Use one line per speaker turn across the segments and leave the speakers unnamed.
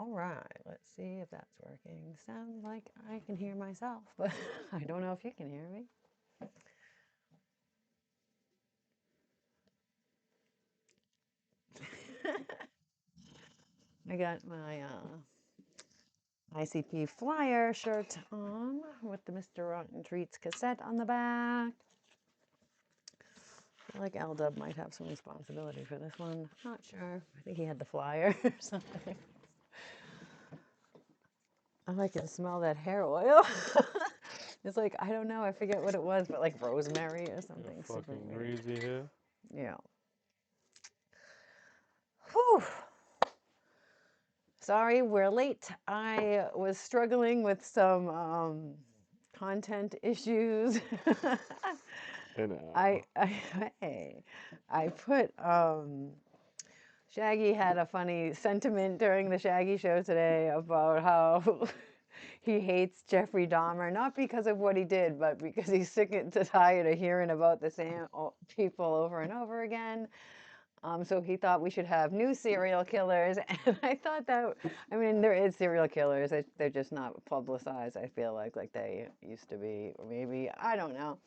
All right, let's see if that's working. Sounds like I can hear myself, but I don't know if you can hear me. I got my ICP flyer shirt on with the Mr. Rotten Treats cassette on the back. I feel like L-Dub might have some responsibility for this one. Not sure. I think he had the flyer or something. I can smell that hair oil. It's like, I don't know, I forget what it was, but like rosemary or something super
Fucking
weird.
greasy here.
Yeah. Whew. Sorry, we're late. I was struggling with some content issues.
And
Hey, I put Shaggy had a funny sentiment during the Shaggy show today about how he hates Jeffrey Dahmer, not because of what he did, but because he's sick and tired of hearing about the same people over and over again. So he thought we should have new serial killers, and I thought that, I mean, there is serial killers. They're just not publicized, I feel like they used to be, or maybe, I don't know.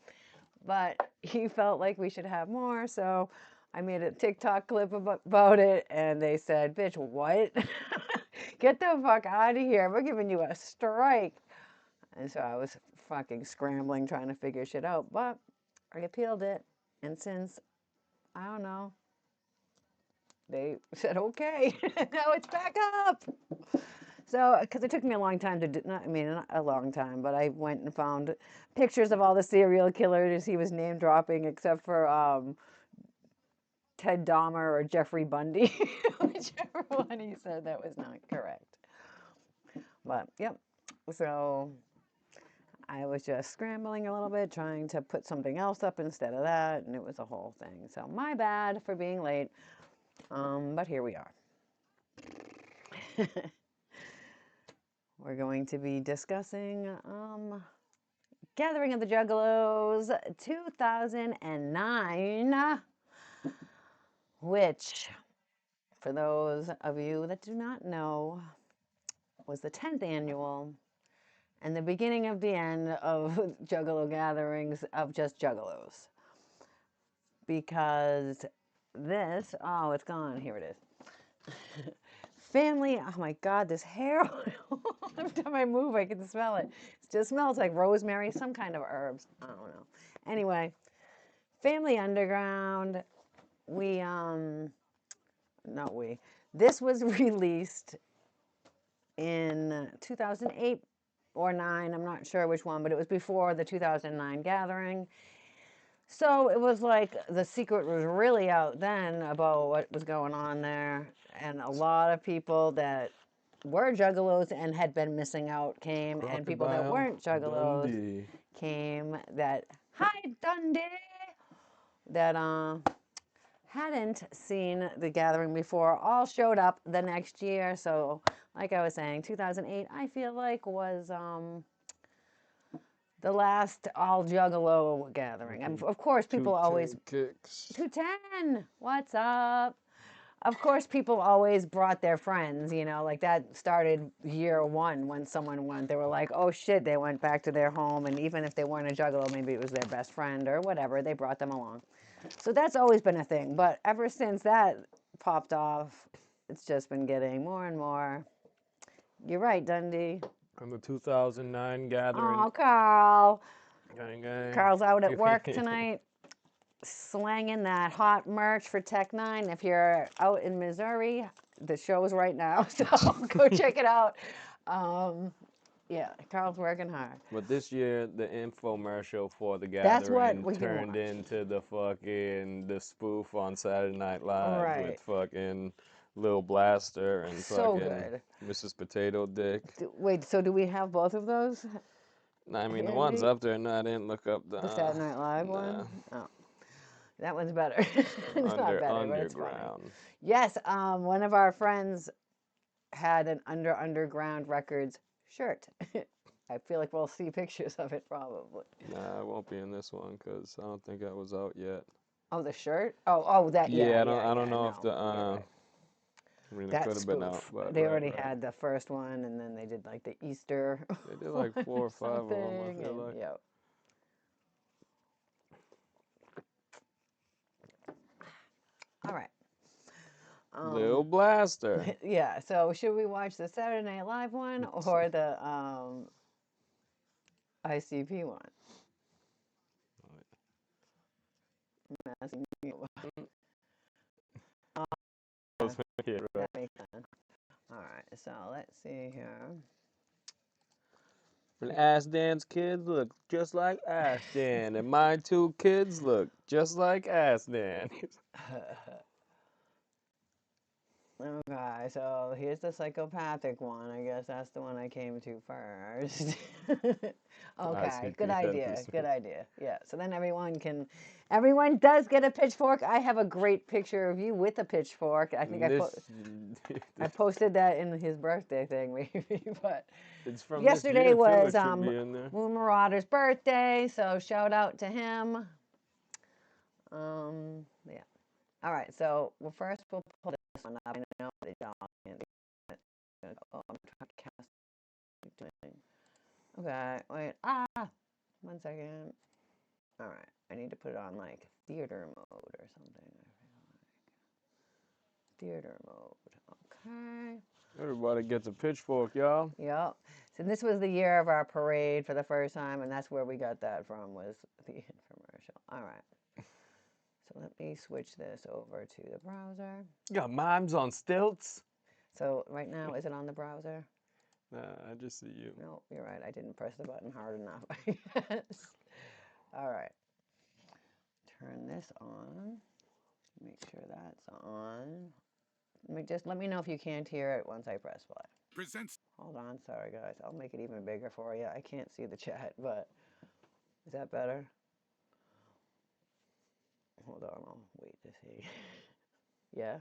But he felt like we should have more, so I made a TikTok clip about it, and they said, bitch, what? Get the fuck out of here. We're giving you a strike. And so I was fucking scrambling trying to figure shit out, but I appealed it, and since, I don't know, they said, okay, now it's back up. So, because it took me a long time to do, not, I mean, not a long time, but I went and found pictures of all the serial killers he was name dropping, except for Ted Dahmer or Jeffrey Bundy, whichever one he said that was not correct. But, yep. So, I was just scrambling a little bit, trying to put something else up instead of that, and it was a whole thing. So, my bad for being late, but here we are. We're going to be discussing Gathering of the Juggalos 2009, which, for those of you that do not know, was the 10th annual and the beginning of the end of Juggalo gatherings of just Juggalos. Because this, oh, it's gone. Here it is. Family, oh my God, this hair oil. Every time I move, I can smell it. It just smells like rosemary, some kind of herbs. I don't know. Anyway, Family Underground, we, not we, this was released in 2008 or 9, I'm not sure which one, but it was before the 2009 gathering. So it was like the secret was really out then about what was going on there. And a lot of people that were juggalos and had been missing out came, and people that
Crocodile
weren't juggalos
Dundee.
came that, hi, Dundee, that hadn't seen the gathering before, all showed up the next year. So, like I was saying, 2008, I feel like was the last all Juggalo gathering. And of course, people always
210 kicks.
210. What's up? Of course, people always brought their friends. Like that started year one when someone went. They were like, "Oh shit!" They went back to their home, and even if they weren't a Juggalo, maybe it was their best friend or whatever. They brought them along. So that's always been a thing. But ever since that popped off, it's just been getting more and more. You're right, Dundee.
On the 2009 gathering.
Oh, Carl.
Gang, gang.
Carl's out at work tonight, slanging that hot merch for Tech Nine. If you're out in Missouri, the show's right now, so go check it out. Yeah, Carl's working hard.
But this year, the infomercial for the
That's what
gathering
we can
turned
watch.
into the spoof on Saturday Night Live with
Right.
fucking Lil Blaster and
So
fucking
good.
Mrs. Potato Dick.
Wait, so do we have both of those?
I mean, the one's
Handy?
up there. No, I didn't look up
The Saturday Night Live
nah,
one? Oh, that one's better. It's not better, but it's funny.
underground.
Yes, one of our friends had an Underground Records shirt. I feel like we'll see pictures of it probably.
Nah, I won't be in this one because I don't think I was out yet.
Oh, the shirt? Oh, that. Yeah,
Yeah,
yeah,
I don't
yeah.
know if
No,
the
you're right.
I mean, it
That
could have been out,
spoof.
but
They
right,
already
right.
had the first one, and then they did like the Easter
They did
one
like 4
or
or 5 of them, I
something,
feel
and
like.
yeah. All right.
Lil Blaster.
Yeah. So should we watch the Saturday Night Live one or the ICP one? I'm asking you.
Yeah, right.
That makes sense. All right. So let's see here.
And Ass Dan's kids look just like Ass Dan, and my 2 kids look just like Ass Dan.
Okay, so here's the psychopathic one. I guess that's the one I came to first. Okay, good
ICP then
idea.
for
Good
sure.
idea. Yeah, so then everyone does get a pitchfork. I have a great picture of you with a pitchfork. I think
This,
I posted that in his birthday thing, maybe. But
it's from this
yesterday
year too.
was
It should be in there.
Moon Marauder's birthday, so shout out to him. Yeah. All right, so first we'll pull this one up. I know the dog can't do it. Oh, I'm trying to cast. Okay, wait. 1 second. All right, I need to put it on like theater mode or something. Theater mode. Okay.
Everybody gets a pitchfork, y'all.
Yep. So this was the year of our parade for the first time, and that's where we got that from, was the infomercial. All right. So let me switch this over to the browser.
You got mimes on stilts.
So right now, is it on the browser?
Nah, I just see you.
No, you're right. I didn't press the button hard enough. Yes. All right. Turn this on. Make sure that's on. Let me know if you can't hear it once I press play. Presents. Hold on. Sorry, guys. I'll make it even bigger for you. I can't see the chat, but is that better? Hold on. I'll wait to see. Yeah?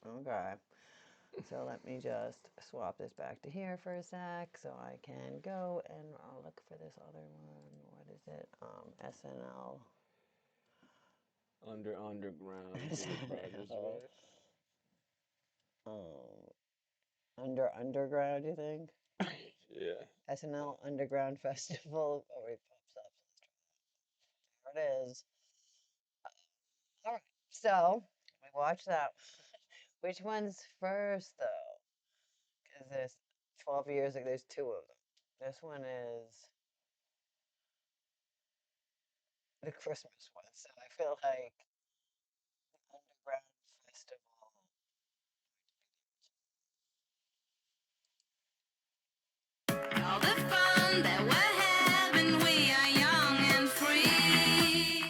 Okay. So let me just swap this back to here for a sec so I can go and I'll look for this other one. What is it? SNL.
Underground.
Underground, you think?
Yeah.
SNL Underground Festival. Oh, it pops up. There it is. All right. So we watched that. Which one's first, though? Because there's 12 years ago, there's two of them. This one is the Christmas one. So I feel like Underground Festival.
All the fun that we're having, we are young and free.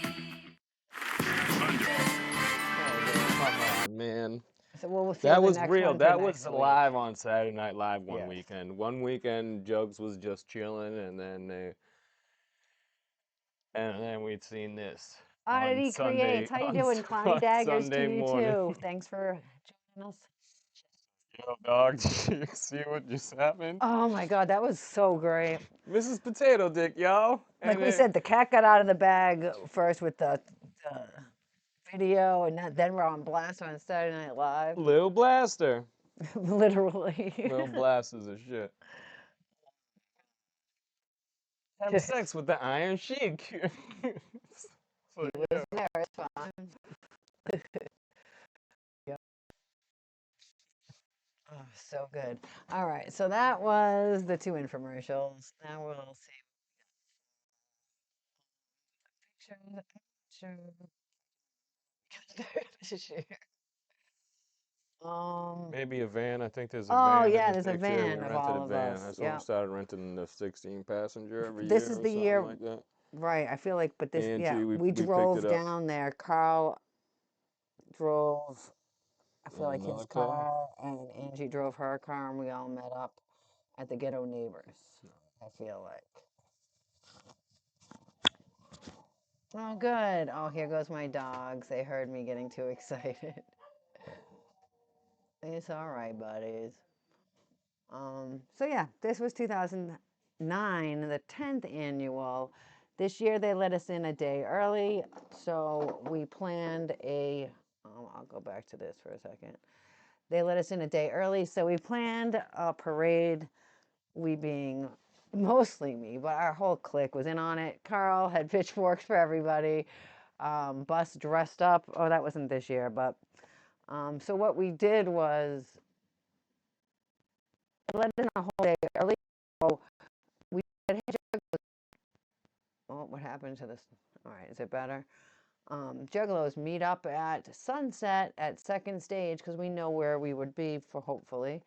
Come on, man.
So we'll see
That
the
was
next
real.
one for
That was
next week.
live on Saturday Night Live one
Yes.
weekend. One weekend, Jugs was just chilling, and then we'd seen this on
Oddity
Sunday
Creates. How you
on,
doing? Climb
on
Daggers to
Sunday
you
morning.
too. Thanks for joining us.
Yo, dog, you see what just happened?
Oh my God, that was so great.
Mrs. Potato Dick, y'all.
Like we said, the cat got out of the bag first with the video, and then we're on blast on Saturday Night Live.
Lil Blaster.
Literally.
Lil Blasters is shit. Have sex with the Iron Sheik. So,
He was there, it's fine. Yep. Oh, so good. All right, so that was the two infomercials. Now we'll see pictures. Sure.
maybe a van. I think there's a
Oh
van in
yeah,
the
there's a
picture. We
van of
rented
all
a
of
van.
us.
That's when we
Yeah.
started renting the 16 passenger every
This
year
is
or
the
something
year,
like that.
right? I feel like, but this, yeah,
Angie,
we
we picked it
drove
up
down there. Carl drove, I feel
in
like his
another car.
car, and Angie drove her car, and we all met up at the Ghetto Neighbors. I feel like. Oh, good. Oh, here goes my dogs. They heard me getting too excited. It's all right, buddies. So yeah, this was 2009, the 10th annual. This year they let us in a day early, so we planned a. I'll go back to this for a second. They let us in a day early, so we planned a parade. We being mostly me, but our whole clique was in on it. Carl had pitchforks for everybody. Bus dressed up. Oh, that wasn't this year, but so what we did was let in a whole day early. So we said, hey, oh, what happened to this? All right, is it better? Juggalos meet up at sunset at second stage because we know where we would be for hopefully.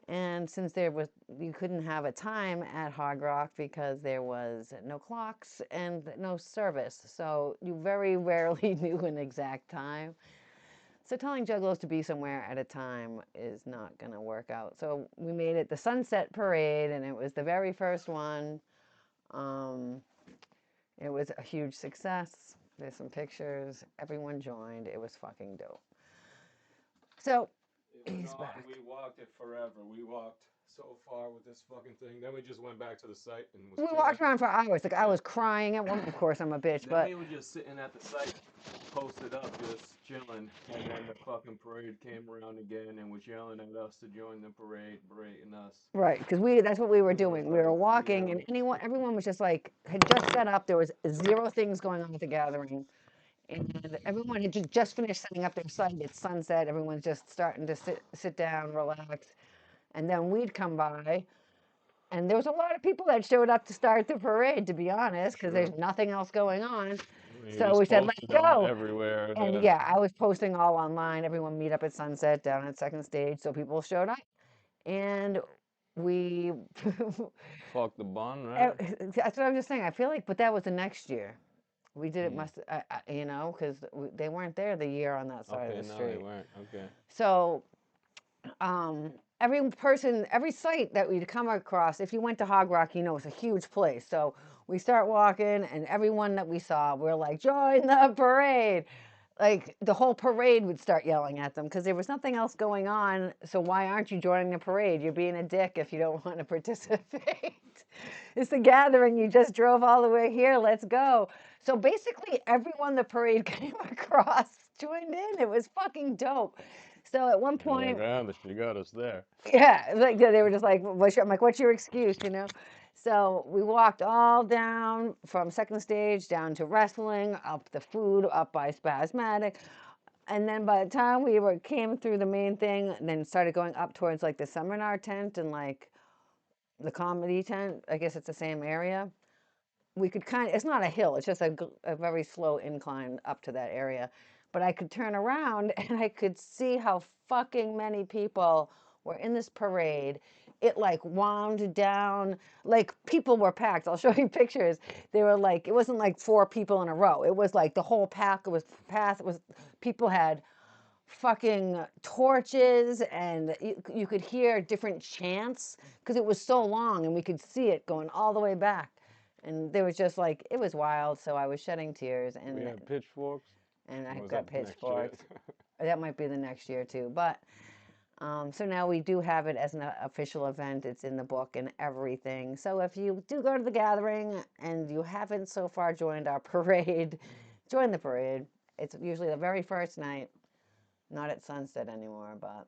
And since there was, you couldn't have a time at Hog Rock because there was no clocks and no service. So you very rarely knew an exact time. So telling Juggalos to be somewhere at a time is not going to work out. So we made it the Sunset Parade, and it was the very first one. Um, it was a huge success. There's some pictures. Everyone joined. It was fucking dope. So he's back.
We walked it forever. We walked so far with this fucking thing. Then we just went back to the site and was
We
chilling.
walked around for hours. Like I was crying at one. Of course, I'm a bitch,
Then
but
we were just sitting at the site, posted up, just chilling. And then the fucking parade came around again and was yelling at us to join the parade, berating us.
right, because that's what we were doing. We were walking, and everyone was just like had just set up. There was zero things going on at the gathering, and everyone had just finished setting up their site. It's sunset. Everyone's just starting to sit down, relax, and then we'd come by. And there was a lot of people that showed up to start the parade, to be honest, because there's nothing else going on. So we said, let's go.
Everywhere.
And yeah, I was posting all online. Everyone meet up at sunset down at second stage. So people showed up. And we,
Fuck the bun, right?
that's what I was just saying. I feel like, but that was the next year. We did it,
Mm.
you know, because they weren't there the year on that side of the
No,
street.
they weren't. Okay.
So every person, every site that we'd come across, if you went to Hog Rock, you know, it's a huge place. So we start walking, and everyone that we saw, we're like, join the parade. Like the whole parade would start yelling at them because there was nothing else going on. So why aren't you joining the parade? You're being a dick if you don't want to participate. It's the gathering. You just drove all the way here. Let's go. So basically, everyone the parade came across joined in. It was fucking dope. So at one point,
She got us there.
yeah, like they were just like, I'm like, what's your excuse, you know? So we walked all down from second stage down to wrestling, up the food, up by Spasmatic. And then by the time came through the main thing, and then started going up towards like the seminar tent and like the comedy tent, I guess it's the same area. We could it's not a hill, it's just a very slow incline up to that area. But I could turn around and I could see how fucking many people were in this parade. It like wound down, like people were packed. I'll show you pictures. They were like, it wasn't like four people in a row. It was like the whole pack was people had fucking torches, and you could hear different chants because it was so long and we could see it going all the way back. And there was just like, it was wild. So I was shedding tears, and
We had pitchforks.
I've
Was
got
that next year?
pitchforks. That might be the next year too. But so now we do have it as an official event. It's in the book and everything. So if you do go to the gathering and you haven't so far joined our parade, join the parade. It's usually the very first night, not at sunset anymore. But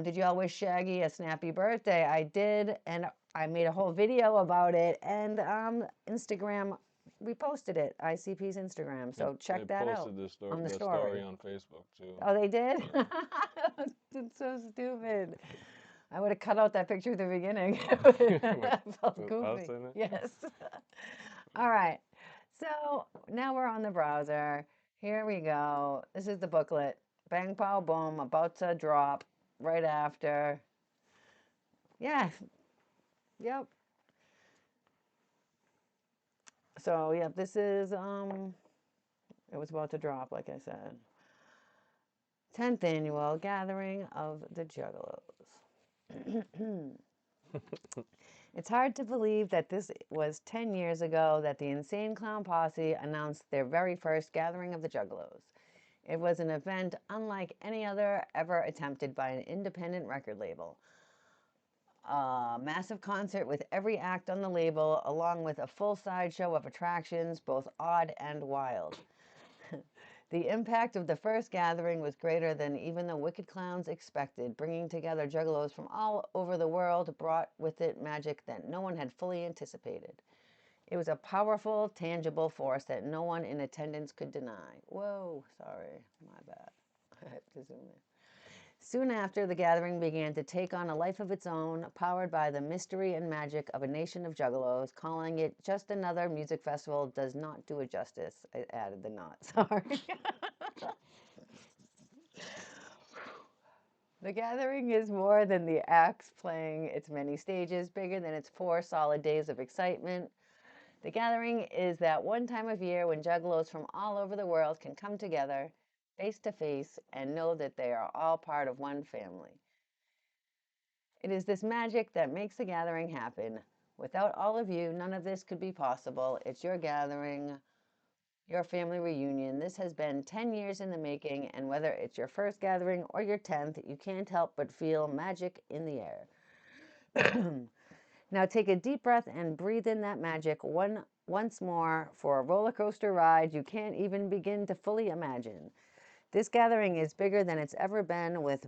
did you all wish Shaggy a snappy birthday? I did, and I made a whole video about it, and Instagram, we posted it, ICP's Instagram, so check that out.
They posted
on the
the
story.
story on Facebook too.
Oh, they did? It's so stupid. I would have cut out that picture at the beginning. That felt
With
goofy.
us in it?
Yes. All right. So now we're on the browser. Here we go. This is the booklet. Bang, pow, boom. About to drop right after. Yeah. Yep. So, yeah, this is, it was about to drop, like I said. 10th Annual Gathering of the Juggalos. It's hard to believe that this was 10 years ago that the Insane Clown Posse announced their very first Gathering of the Juggalos. It was an event unlike any other ever attempted by an independent record label. A massive concert with every act on the label, along with a full sideshow of attractions, both odd and wild. The impact of the first gathering was greater than even the wicked clowns expected. Bringing together juggalos from all over the world brought with it magic that no one had fully anticipated. It was a powerful, tangible force that no one in attendance could deny. Whoa, sorry, my bad. I have to zoom in. Soon after, the gathering began to take on a life of its own, powered by the mystery and magic of a nation of juggalos. Calling it just another music festival does not do it justice. I added the not, sorry. The gathering is more than the acts playing its many stages, bigger than its 4 solid days of excitement. The gathering is that one time of year when juggalos from all over the world can come together, face to face, and know that they are all part of one family. It is this magic that makes the gathering happen. Without all of you, none of this could be possible. It's your gathering, your family reunion. This has been 10 years in the making, and whether it's your first gathering or your 10th, you can't help but feel magic in the air. Now take a deep breath and breathe in that magic once more for a roller coaster ride you can't even begin to fully imagine. This gathering is bigger than it's ever been, with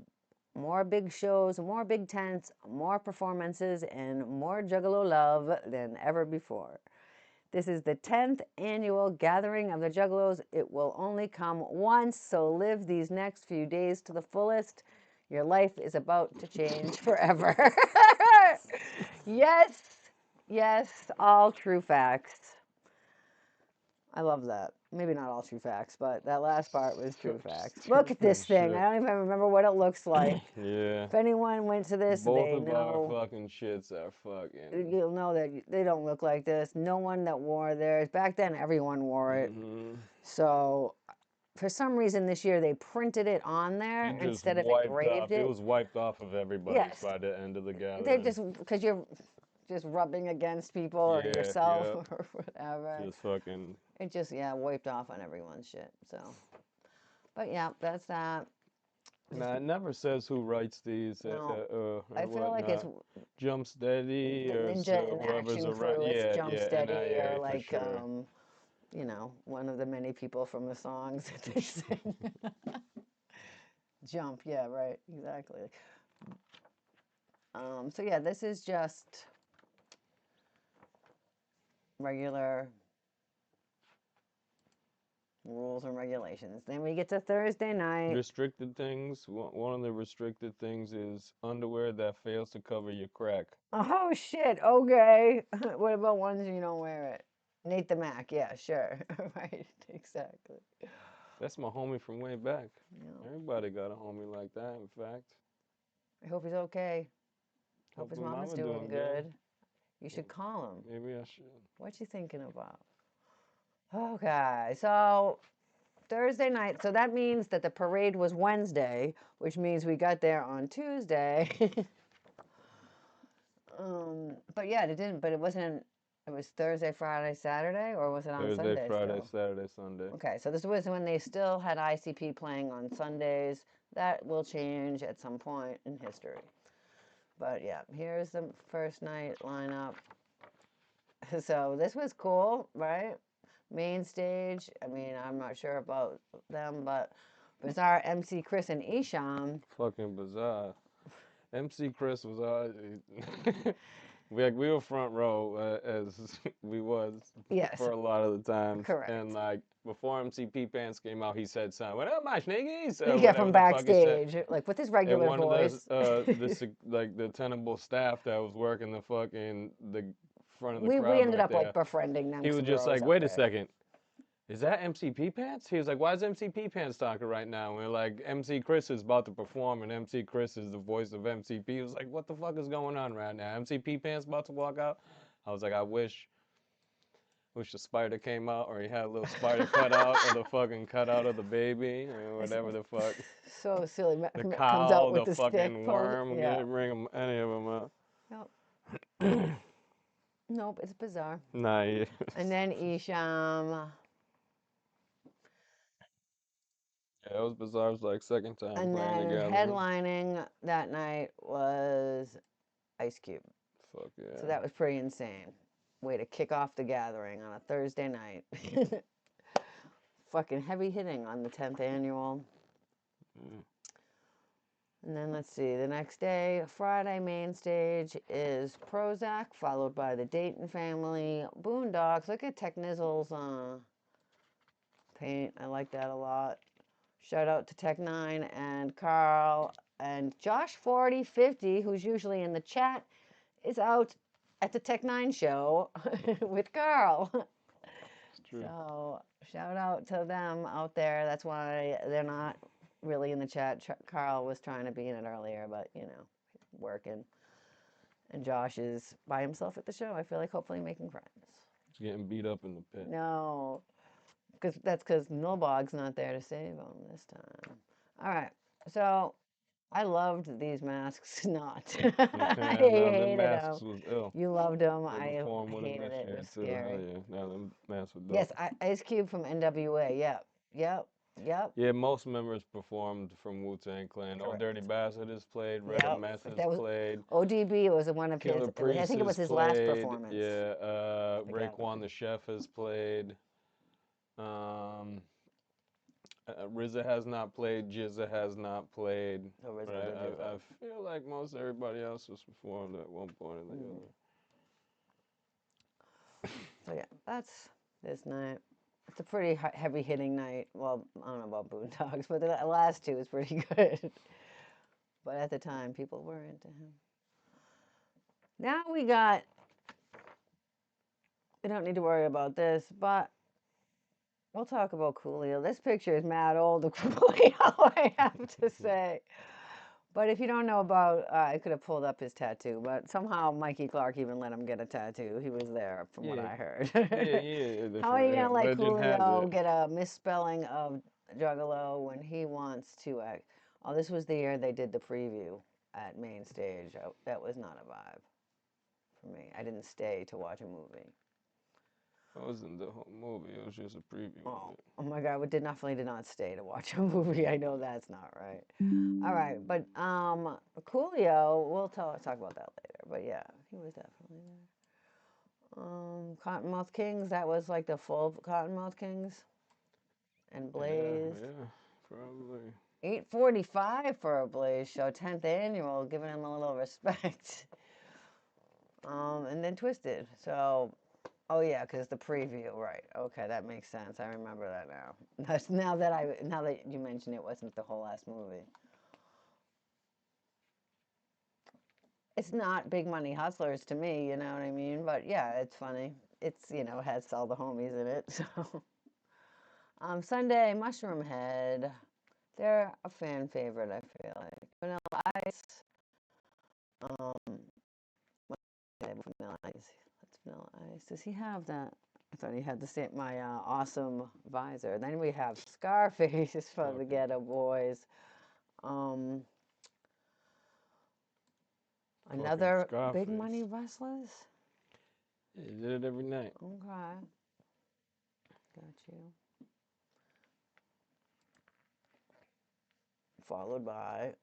more big shows, more big tents, more performances, and more Juggalo love than ever before. This is the 10th annual gathering of the Juggalos. It will only come once, so live these next few days to the fullest. Your life is about to change forever. Yes, yes, all true facts. I love that. Maybe not all true facts, but that last part was true facts. Look at this thing.
Shit.
I don't even remember what it looks like.
Yeah.
If anyone went to this,
Both
they
of our
know.
fucking shits are fucking.
You'll know that they don't look like this. No one that wore theirs. Back then, everyone wore it.
Mhm.
So, for some reason this year, they printed it on there
It just
instead of
wiped
engraved
off.
it.
It was wiped off of everybody
Yes.
by the end of the gathering.
They're just, because you're just rubbing against people or
Yeah,
yourself
yeah.
or whatever.
Just fucking.
It just, yeah, wiped off on everyone's shit. So, but yeah, that's that.
Nah, it never says who writes these.
No,
Or
I feel like it's
whatnot. Jump Steady
the
or
Ninja and
whoever's
Action
around.
Crew. It's
Yeah,
Jump
yeah,
Steady
NIA
or
for
like,
sure.
you know, one of the many people from the songs that they sing. Jump, yeah, right, exactly. So yeah, this is just regular rules and regulations. Then we get to Thursday night.
Restricted things. One of the restricted things is underwear that fails to cover your crack.
Oh shit, okay. What about ones you don't wear it? Nate the Mac, yeah, sure. Right, exactly.
That's my homie from way back.
Yeah.
Everybody got a homie like that, in fact.
I hope he's okay. Hope his
his
mom is
mama
doing
doing good.
good. You should call him.
Maybe I should.
What you thinking about? Okay, so Thursday night. So that means that the parade was Wednesday, which means we got there on Tuesday. But yeah, it didn't. But it wasn't. It was Thursday, Friday, Saturday, or was it on
Thursday,
Sunday
Friday,
still?
Saturday, Sunday.
Okay, so this was when they still had ICP playing on Sundays. That will change at some point in history. But yeah, here's the first night lineup. So this was cool, right? Main stage. I mean, I'm not sure about them, but Bizarre MC Chris and Isham.
Fucking bizarre. MC Chris was we were front row as we was
Yes,
for a lot of the times.
correct.
And like before MC Pants came out, he said something. What up, my sniggies?
You get from backstage, like with his
And
regular
one
voice.
of the tenable staff that was working the front of the
we
crowd
ended
back
up
there,
like befriending them.
he
'cause
was
we were
just
always
like,
up
wait a
there.
second. Is that MC Pants? He was like, why is MC Pants talking right now? And we're like, MC Chris is about to perform, and MC Chris is the voice of MCP. He was like, what the fuck is going on right now? MC Pants about to walk out? I was like, I wish the spider came out, or he had a little spider cutout, or the fucking cutout of the baby, or whatever the fuck.
So silly.
The
Comes
cow,
out with
the
the
fucking
stick.
worm,
Yeah.
didn't bring any of them out.
Yep. Nope, it's bizarre.
Nah, yeah.
And then Isham.
Yeah, it was bizarre. It was like second time
And
playing
then
together.
headlining that night was Ice Cube.
Fuck yeah.
So that was pretty insane. Way to kick off the gathering on a Thursday night. fucking heavy hitting on the 10th annual.
Mm.
And then let's see, the next day, Friday main stage is Prozac, followed by the Dayton family, Boondocks. Look at Tech Nizzle's paint. I like that a lot. Shout out to Tech Nine and Carl and Josh 4050, who's usually in the chat, is out at the Tech Nine show with Carl.
It's true.
So shout out to them out there. That's why they're not really in the chat. Carl was trying to be in it earlier, but you know, working. And Josh is by himself at the show. I feel like hopefully making friends.
He's getting beat up in the pit.
No, because Milbog's not there to save him this time. All right, so I loved these masks. Not, I
No, them
hated
masks
them.
was ill.
You loved them.
They
I
performed with him
hated
this
it. It
year
was
too. Hell
scary.
yeah. Now them masks were dope.
Yes, Ice Cube from NWA. Yep.
Yeah, most members performed from Wu-Tang Clan. Old Dirty
Correct.
Bastard has played. Red
Yep.
Mess has
That was
played.
ODB was one of
Killer
his. I
Priest
think it was
has
his last
played.
performance.
Yeah,
together.
Raekwon the Chef has played. RZA has not played. Jizza has not played.
So RZA
But
did his
I
own.
feel like most everybody else has performed at one point or the other.
So yeah, that's this night. It's a pretty heavy hitting night. Well, I don't know about Boondocks, but the last two is pretty good. But at the time, people were into him. Now we don't need to worry about this, but we'll talk about Coolio. This picture is mad old of Coolio, I have to say. But if you don't know about, I could have pulled up his tattoo, but somehow Mikey Clark even let him get a tattoo. He was there, from what I heard.
Yeah.
How are you
Yeah,
gonna let
legend has
Coolio
it.
get a misspelling of Juggalo when he wants to act? Oh, this was the year they did the preview at main stage. That was not a vibe for me. I didn't stay to watch a movie.
It wasn't the whole movie. It was just a preview of it.
Oh my God, we definitely did not stay to watch a movie. I know that's not right. All right, but Coolio, we'll talk about that later. But yeah, he was definitely there. Cottonmouth Kings, that was like the full Cottonmouth Kings. And Blaze.
Yeah, probably.
8:45 for a Blaze show, 10th annual, giving him a little respect. And then Twisted. So, oh yeah, because the preview, right? Okay, that makes sense. I remember that now. That's now that you mention it wasn't the whole last movie. It's not Big Money Hustlers to me, you know what I mean? But yeah, it's funny. It's, has all the homies in it. So, Sunday, Mushroom Head. They're a fan favorite, I feel like. Vanilla Ice. Vanilla Ice. That's Vanilla Ice. Does he have that? I thought he had the same, my awesome visor. Then we have Scarface from the Ghetto Boys. Another Big
Scarface.
Money Wrestlers.
Yeah, he did it every night.
Okay. Got you. Followed by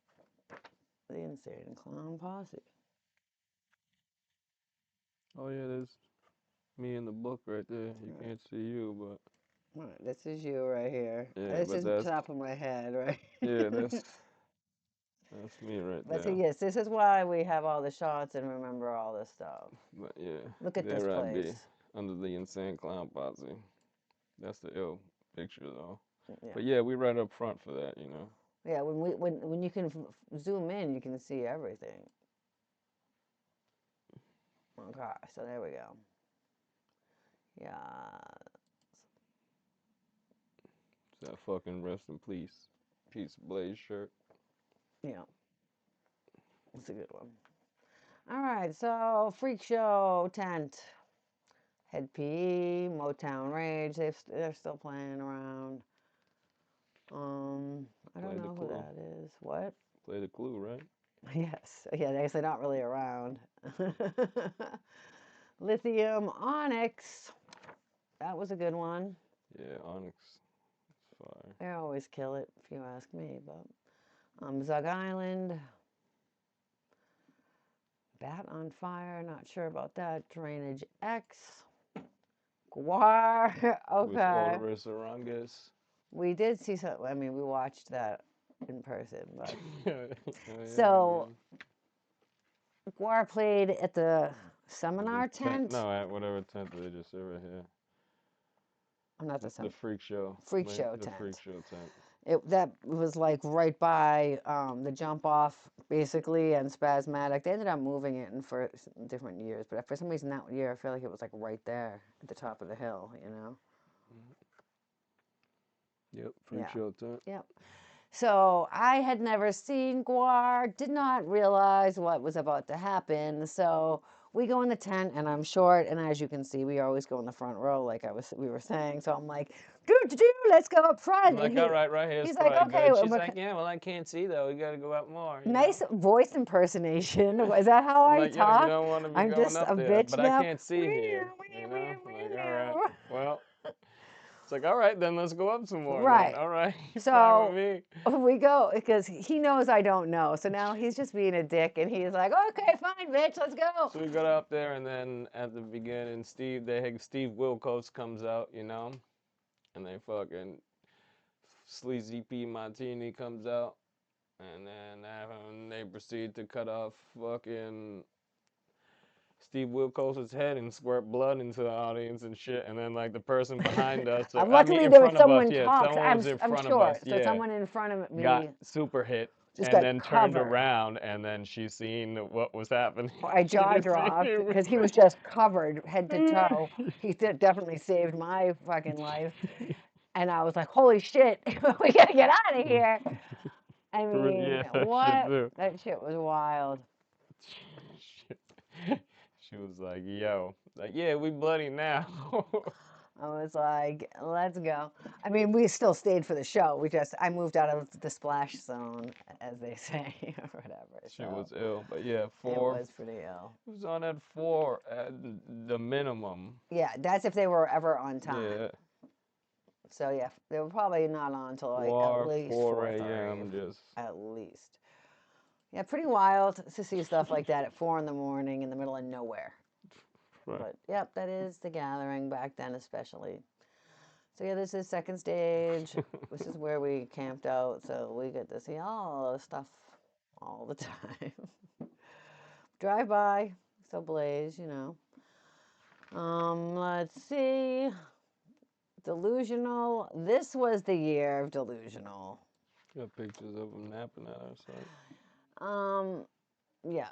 the Insane Clown Posse.
Oh yeah, there's me in the book right there. You can't see you, but
Right, this is you right here.
yeah,
This
but
is the top of my head, right?
yeah, that's me right
But
there.
see, yes, this is why we have all the shots and remember all this stuff.
But yeah,
Look at this
there I be
place.
under the Insane Clown Posse. That's the ill picture though.
Yeah.
But yeah, we right up front for that,
Yeah, when you can zoom in, you can see everything. Okay, so there we go. Yeah.
That fucking rest in peace Blaze shirt.
Yeah. It's a good one. All right, so Freak Show tent. Head PE, Motown Rage, they're still playing around. I don't know who that is. What?
Play the Clue, right?
Yes. Yeah, I guess they're not really around. Lithium Onyx. That was a good one.
Yeah, Onyx. It's fire.
They always kill it, if you ask me. But Zug Island. Bat on Fire. Not sure about that. Drainage X. Guar.
With
Okay.
Odorous Orangus.
We did see some. I mean, we watched that in person, but
Oh, yeah,
so
we
Guar played at the
did.
seminar
This tent,
tent.
no, at whatever tent they just said right here.
I'm not the
The freak show.
freak show
The freak
tent.
show tent.
That was like right by the jump off basically and Spasmatic. They ended up moving it in for different years, but for some reason that year I feel like it was like right there at the top of the hill, you know.
Yep, freak
Yeah.
show tent.
Yep. So I had never seen Guar, did not realize what was about to happen. So we go in the tent, and I'm short, and as you can see, we always go in the front row, like we were saying. So I'm like, let's go up front.
Like,
And
all right, right here is
he's like,
probably
okay.
good. She's like, yeah, well, I can't see though. We got to go up more. You
Nice
know?
voice impersonation. Is that how
I'm
I
like, yeah, you
talk?
don't want to be
I'm
going
just
up
a
there,
bitch
but I
now.
can't see here. You know? Like, all right, well, it's like, all right, then let's go up some more.
Right.
Then. All right, fine
So
with me.
we go because he knows I don't know. So now he's just being a dick, and he's like, "Okay, fine, bitch, let's go."
So we got up there, and then at the beginning, Steve Wilkos comes out, you know, and they fucking Sleazy P Martini comes out, and then they proceed to cut off fucking Steve Wilkos' head and squirt blood into the audience and shit, and then like the person behind us, or I mean
Luckily,
in
there was
front of us,
someone
yeah,
talks.
someone was in
I'm
front of us,
short, so
yeah,
someone in front of
got
me
super hit,
just
and
got
then turned
covered.
around, and then she seen what was happening.
I
She
jaw
just seen
dropped
it
because he was just covered head to toe. He definitely saved my fucking life. And I was like, holy shit, we gotta get out of here. I mean,
Yeah, that shit
what?
too.
That shit was wild.
She was like, yo, like, yeah, we bloody now.
I was like, let's go. I mean, we still stayed for the show. I moved out of the splash zone, as they say, or whatever.
She
So
was ill, but yeah,
it
four.
was pretty ill.
It was on at 4 at the minimum.
Yeah, that's if they were ever on time.
Yeah,
So yeah, they were probably not on until like at least
4
4:30.
a.m. Just
At least. Yeah, pretty wild to see stuff like that at 4 in the morning in the middle of nowhere.
right.
But yep, that is the gathering back then, especially. So yeah, this is second stage. This is where we camped out, so we get to see all the stuff all the time. Drive by, still blaze, you know. Let's see. Delusional. This was the year of Delusional.
Got pictures of them napping at our site.
Yeah.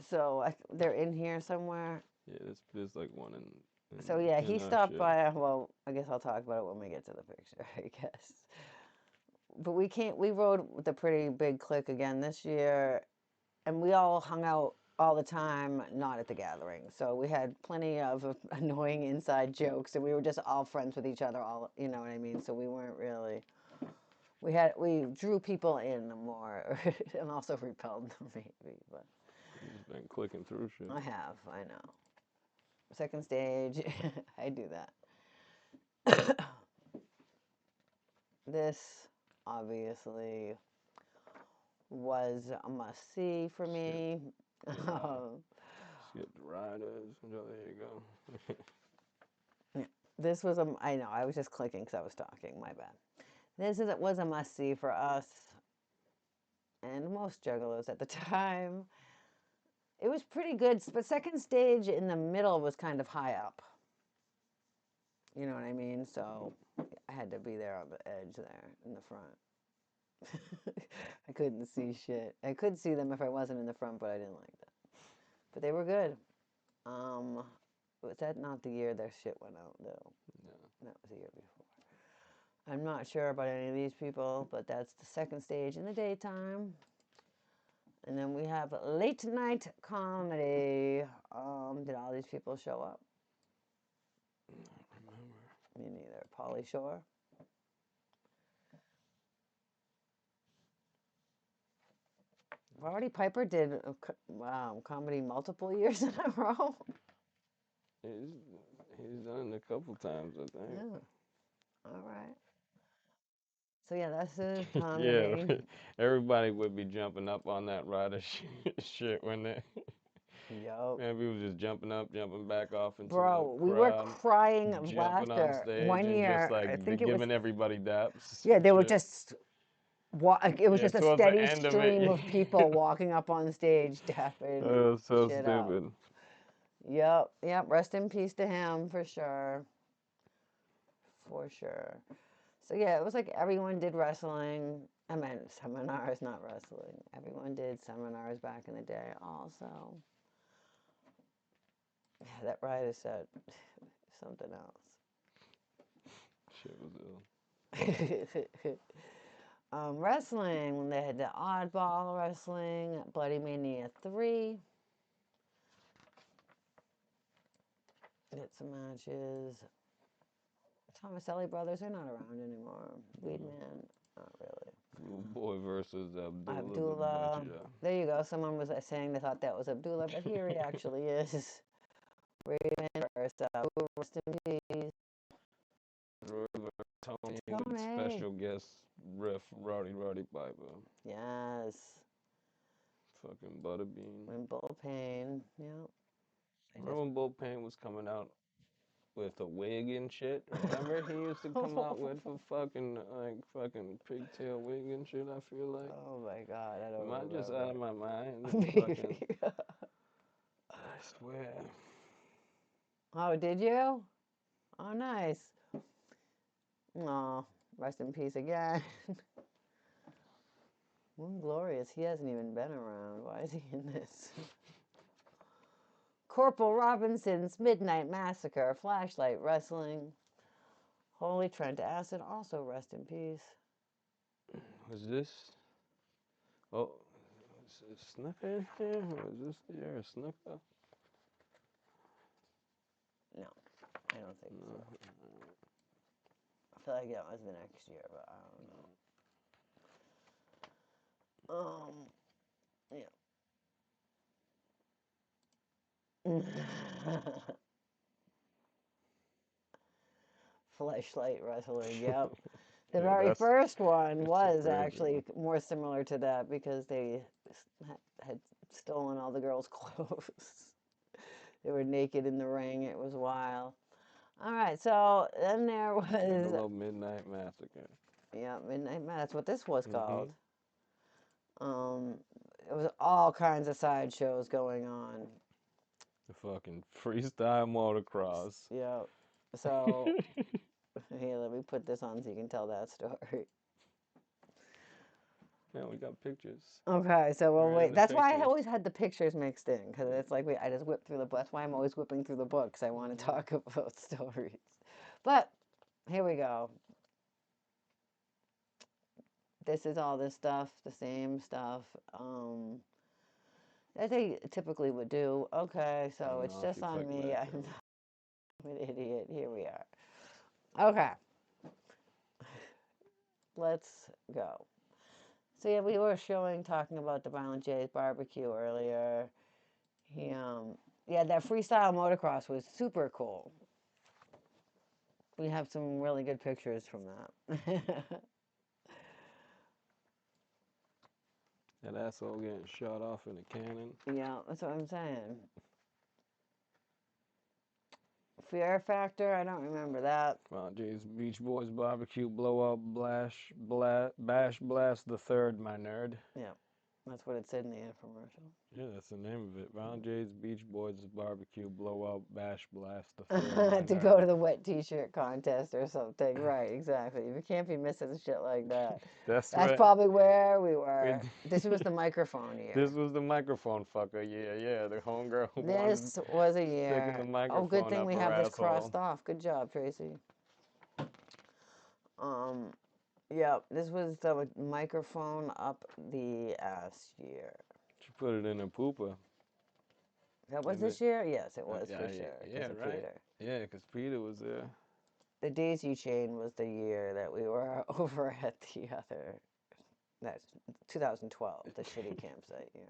So they're in here somewhere.
Yeah, there's like one in.
So yeah, he
in our
stopped
shit.
by. Well, I guess I'll talk about it when we get to the picture, I guess. But we can't. We rode with a pretty big clique again this year, and we all hung out all the time, not at the gathering. So we had plenty of annoying inside jokes, and we were just all friends with each other. All, you know what I mean. So we weren't really. We drew people in more, and also repelled them maybe. But
You've been clicking through shit.
I know. Second stage, I do that. This obviously was a must see for me.
Skip the riders. Oh, there you go.
This was I know, I was just clicking because I was talking, my bad. Was a must see for us and most juggalos at the time. It was pretty good, but second stage in the middle was kind of high up. You know what I mean? So I had to be there on the edge there in the front. I couldn't see shit. I could see them if I wasn't in the front, but I didn't like that. But they were good. Was that not the year their shit went out though?
No.
That was the year before. I'm not sure about any of these people, but that's the second stage in the daytime. And then we have late night comedy. Did all these people show up?
I don't remember.
Me neither. Pauly Shore. Roddy Piper did comedy multiple years in a row.
He's done it a couple times, I think.
Yeah. All right. So yeah, that's his
Yeah,
comedy.
everybody would be jumping up on that rider shit when they
Yup.
Man, we was just jumping up, jumping back off into
Bro,
the
we were
crowd,
crying of
jumping on
laughter.
stage,
One
and just
year,
like
I think it was,
giving everybody daps
yeah,
and
they were
shit.
just, it was
Yeah,
just a
towards the
steady
end of it,
stream of people walking up on stage,
that
dapping
was so
shit up.
stupid.
Yep, yep. Rest in peace to him for sure. For sure. So yeah, it was like everyone did wrestling. I meant seminars, not wrestling. Everyone did seminars back in the day also. Yeah, that writer said something
Shit was ill.
else. Wrestling, when they had the oddball wrestling, Bloody Mania 3. Did some matches. Tomaselli brothers are not around anymore. Weedman, not really.
Little boy versus Abdullah.
Abdullah. There you go. Someone was saying they thought that was Abdullah, but here he actually is. Weedman versus rest in peace.
Tony,
Tony.
special guest ref Roddy Piper.
Yes.
Fucking Butterbean.
When Bull Pain. Yep.
Remember when Bull Pain was coming out with a wig and shit? Remember he used to come out with a fucking pigtail wig and shit, I feel like.
Oh my god, I don't
Am
remember.
I just out of my mind?
Maybe.
I swear.
Oh, did you? Oh, nice. Aw, rest in peace again. Moon Glorious, he hasn't even been around. Why is he in this? Corporal Robinson's Midnight Massacre, Flashlight Wrestling. Holy Trent Acid, also rest in peace.
Was this? Oh, is Snooker in here? Was this the year of Snooker?
No, I don't think so. I feel like that was the next year, but I don't know. Yeah. Fleshlight Wrestling, yep. The
Yeah,
very
that's-
first one
that's
was
crazy.
actually more similar to that because they had stolen all the girls' clothes. They were naked in the ring. It was wild. All right, so then there was
Juggalo Midnight Massacre.
yeah, Midnight Mass. That's what this was called. It was all kinds of sideshows going on.
The fucking freestyle motocross.
Yeah. So here, let me put this on so you can tell that story.
Yeah, we got pictures.
Okay, so we'll
Right,
wait.
the
That's why I
pictures.
always had the pictures mixed in because it's like I just whip through the. That's why I'm always whipping through the book because I want to talk about stories. But here we go. This is all this stuff, the same stuff. As they typically would do. Okay, so
don't
it's
know if
just
you
on
click
me.
back
I'm
or-
an idiot. Here we are. Okay. Let's go. So yeah, we were talking about the Violent J's barbecue earlier. He yeah, that freestyle motocross was super cool. We have some really good pictures from that.
That asshole getting shot off in a cannon.
Yeah, that's what I'm saying. Fear Factor, I don't remember that.
Jay's Beach Boys Barbecue Blowout Bash Blast the Third, my nerd.
Yeah, that's what it said in the infomercial.
Yeah, that's the name of it. Ron J's Beach Boys Barbecue Blowout Bash Blast the Third, my
To
nerd.
go to the wet t-shirt contest or something. Right, exactly. You can't be missing shit like that.
That's
Probably where we were. This was the microphone year.
This was the microphone fucker. Yeah. The homegirl who wanted
This was a
sticking
year.
the microphone
Oh, good thing
up
we
her
have this
asshole.
crossed off. Good job, Tracy. Yeah, this was the microphone up the ass year.
She put it in a pooper.
That was
And
this year? Yes, it was for sure.
Yeah,
'cause of
right.
Peter.
Yeah, because Peter was there.
The Daisy Chain was the year that we were over at the other. That's 2012, the shitty campsite year.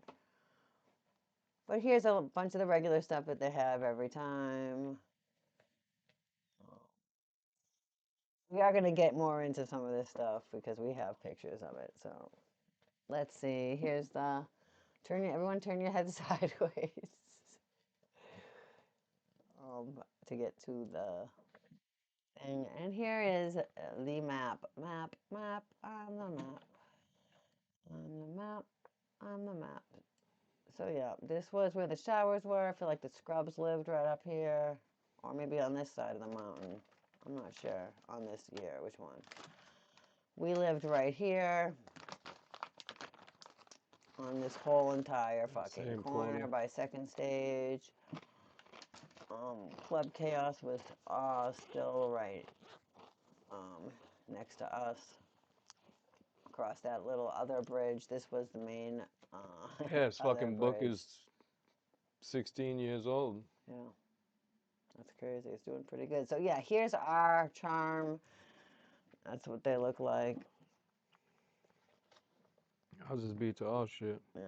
But here's a bunch of the regular stuff that they have every time. We are going to get more into some of this stuff because we have pictures of it. So let's see. Here's the everyone turn your head sideways. to get to the thing. And here is the map. Map, map, on the map. On the map, on the map. So yeah, this was where the showers were. I feel like the Scrubs lived right up here. Or maybe on this side of the mountain. I'm not sure on this year, which one. We lived right here. On this whole entire fucking
Same
corner
corner.
by Second Stage. Club Chaos was still right next to us. Across that little other bridge. This was the main
Yeah, his
other
fucking book
bridge.
is 16 years old.
Yeah. That's crazy. It's doing pretty good. So yeah, here's our charm. That's what they look like.
I'll just beat to all shit.
Yeah.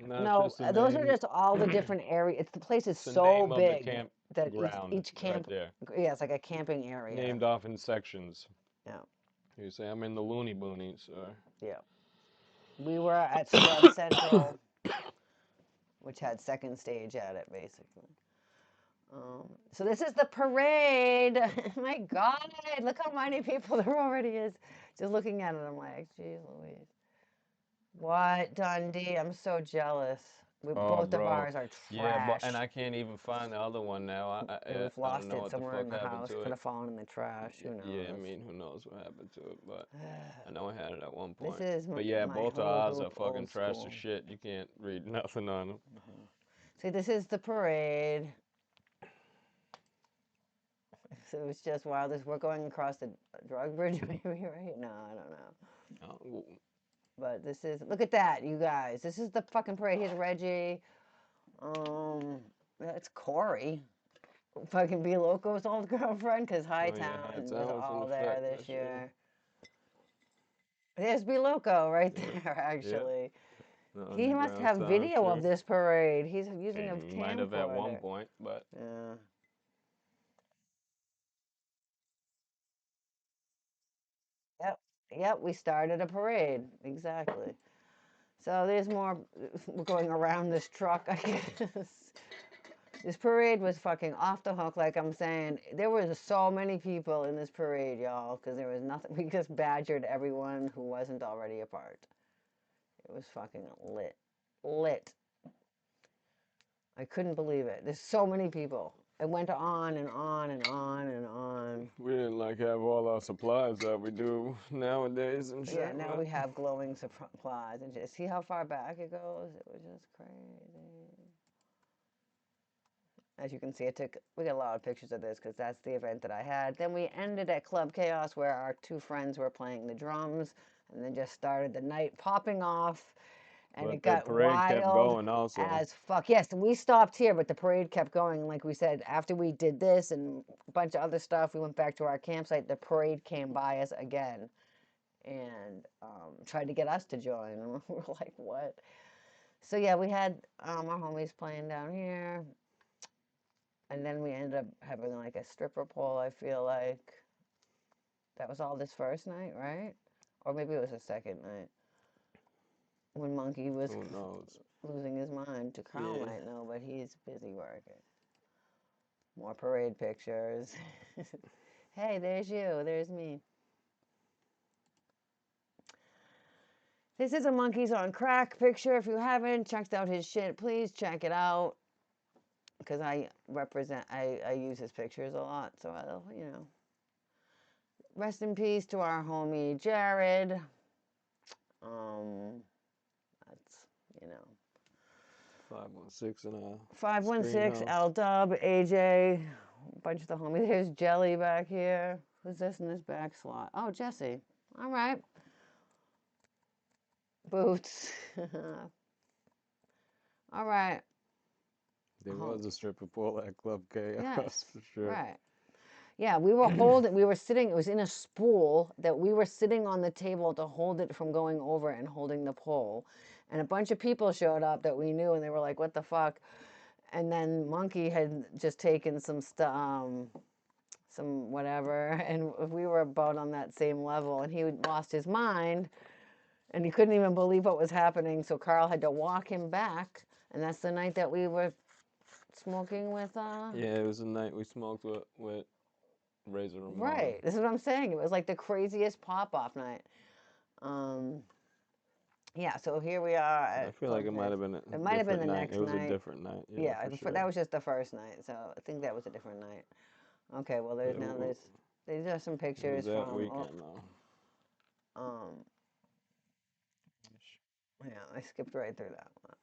And that's
No,
just the
those are
name.
just all the different areas. It's the place is
It's the
so
name of the
big
camp
that
ground
each
right
camp,
there.
yeah, it's like a camping area.
Named off in sections.
Yeah.
You say I'm in the loony boonies, or
Yeah. We were at Scrub Central, which had Second Stage at it, basically. So this is the parade. My God, look how many people there already is. Just looking at it, I'm like, geez Louise. What, Dundee? I'm so jealous.
oh,
Both of
bro.
ours are
Yeah,
trash.
and I can't even find the other one now.
We've
I don't
lost
know
it
what the
somewhere in
fuck
the
happened
house.
to
Could
it.
have fallen in the trash. Who knows?
Yeah, I mean, who knows what happened to it, but I know I had it at one point.
This is
But yeah,
my
both of
hula
ours are
hoop
fucking
old
trash
school.
as shit. You can't read nothing on them.
See, this is the parade. So it's just wow. We're going across the drug bridge, maybe, right? No, I don't know.
Oh,
But this is, look at that, you guys. This is the fucking parade. Here's Reggie. That's Corey. Fucking B Loco's old girlfriend, because Hightown was
Hightown's in
all there
effect
this
this year.
year. There's B Loco right
Yeah.
there, actually.
The
He must
underground
have
sound
video
crew.
of this parade. He's using a
He might have at one
camcorder.
point, but
Yeah. Yep. Yep. We started a parade. Exactly. So there's more. We're going around this truck, I guess. This parade was fucking off the hook. Like I'm saying, there was so many people in this parade, y'all, because there was nothing. We just badgered everyone who wasn't already a part. It was fucking lit. Lit. I couldn't believe it. There's so many people. It went on and on and on and on.
we didn't like have all our supplies that we do nowadays and shit.
Yeah, now
but-
we have glowing supplies and just see how far back it goes. It was just crazy. As you can see, we got a lot of pictures of this because that's the event that I had. Then we ended at Club Chaos where our two friends were playing the drums and then just started the night popping off. And
But
it
the
got
parade
wild
kept going also.
as fuck. Yes, we stopped here, but the parade kept going. Like we said, after we did this and a bunch of other stuff, we went back to our campsite. The parade came by us again and tried to get us to join. And we were like, what? So yeah, we had our homies playing down here. And then we ended up having like a stripper pole, I feel like. That was all this first night, right? Or maybe it was the second night. When Monkey was
Who knows?
losing his mind. To Carl
Yeah.
might know, but he's busy working. More parade pictures. Hey, there's you. There's me. This is a Monkeys on Crack picture. If you haven't checked out his shit, please check it out. Because I use his pictures a lot. So I'll, Rest in peace to our homie Jared. That's,
516 and
516
Screenhouse.
L Dub, AJ, a bunch of the homies. Here's Jelly back here. Who's this in this back slot? Oh, Jesse. All right. Boots. All right.
There was a stripper pole at Club Chaos
Yes,
for sure.
right. Yeah, we were sitting, it was in a spool that we were sitting on the table to hold it from going over and holding the pole. And a bunch of people showed up that we knew and they were like, what the fuck? And then Monkey had just taken some stuff, some whatever, and we were about on that same level and he lost his mind and he couldn't even believe what was happening. So Carl had to walk him back. And that's the night that we were smoking with
Yeah, it was the night we smoked with Razor Ramon.
Right. This is what I'm saying. It was like the craziest pop off night. Yeah, so here we are
I
at
feel like it
Club
might have
Med.
been a
It might have been the
different night.
next
It was a
night.
different night. Yeah,
Yeah,
for sure.
that was just the first night, so I think that was a different night. Okay, well there's
Yeah,
now there's these are some
It
pictures
was that
from
weekend though.
um yeah, I skipped right through that one.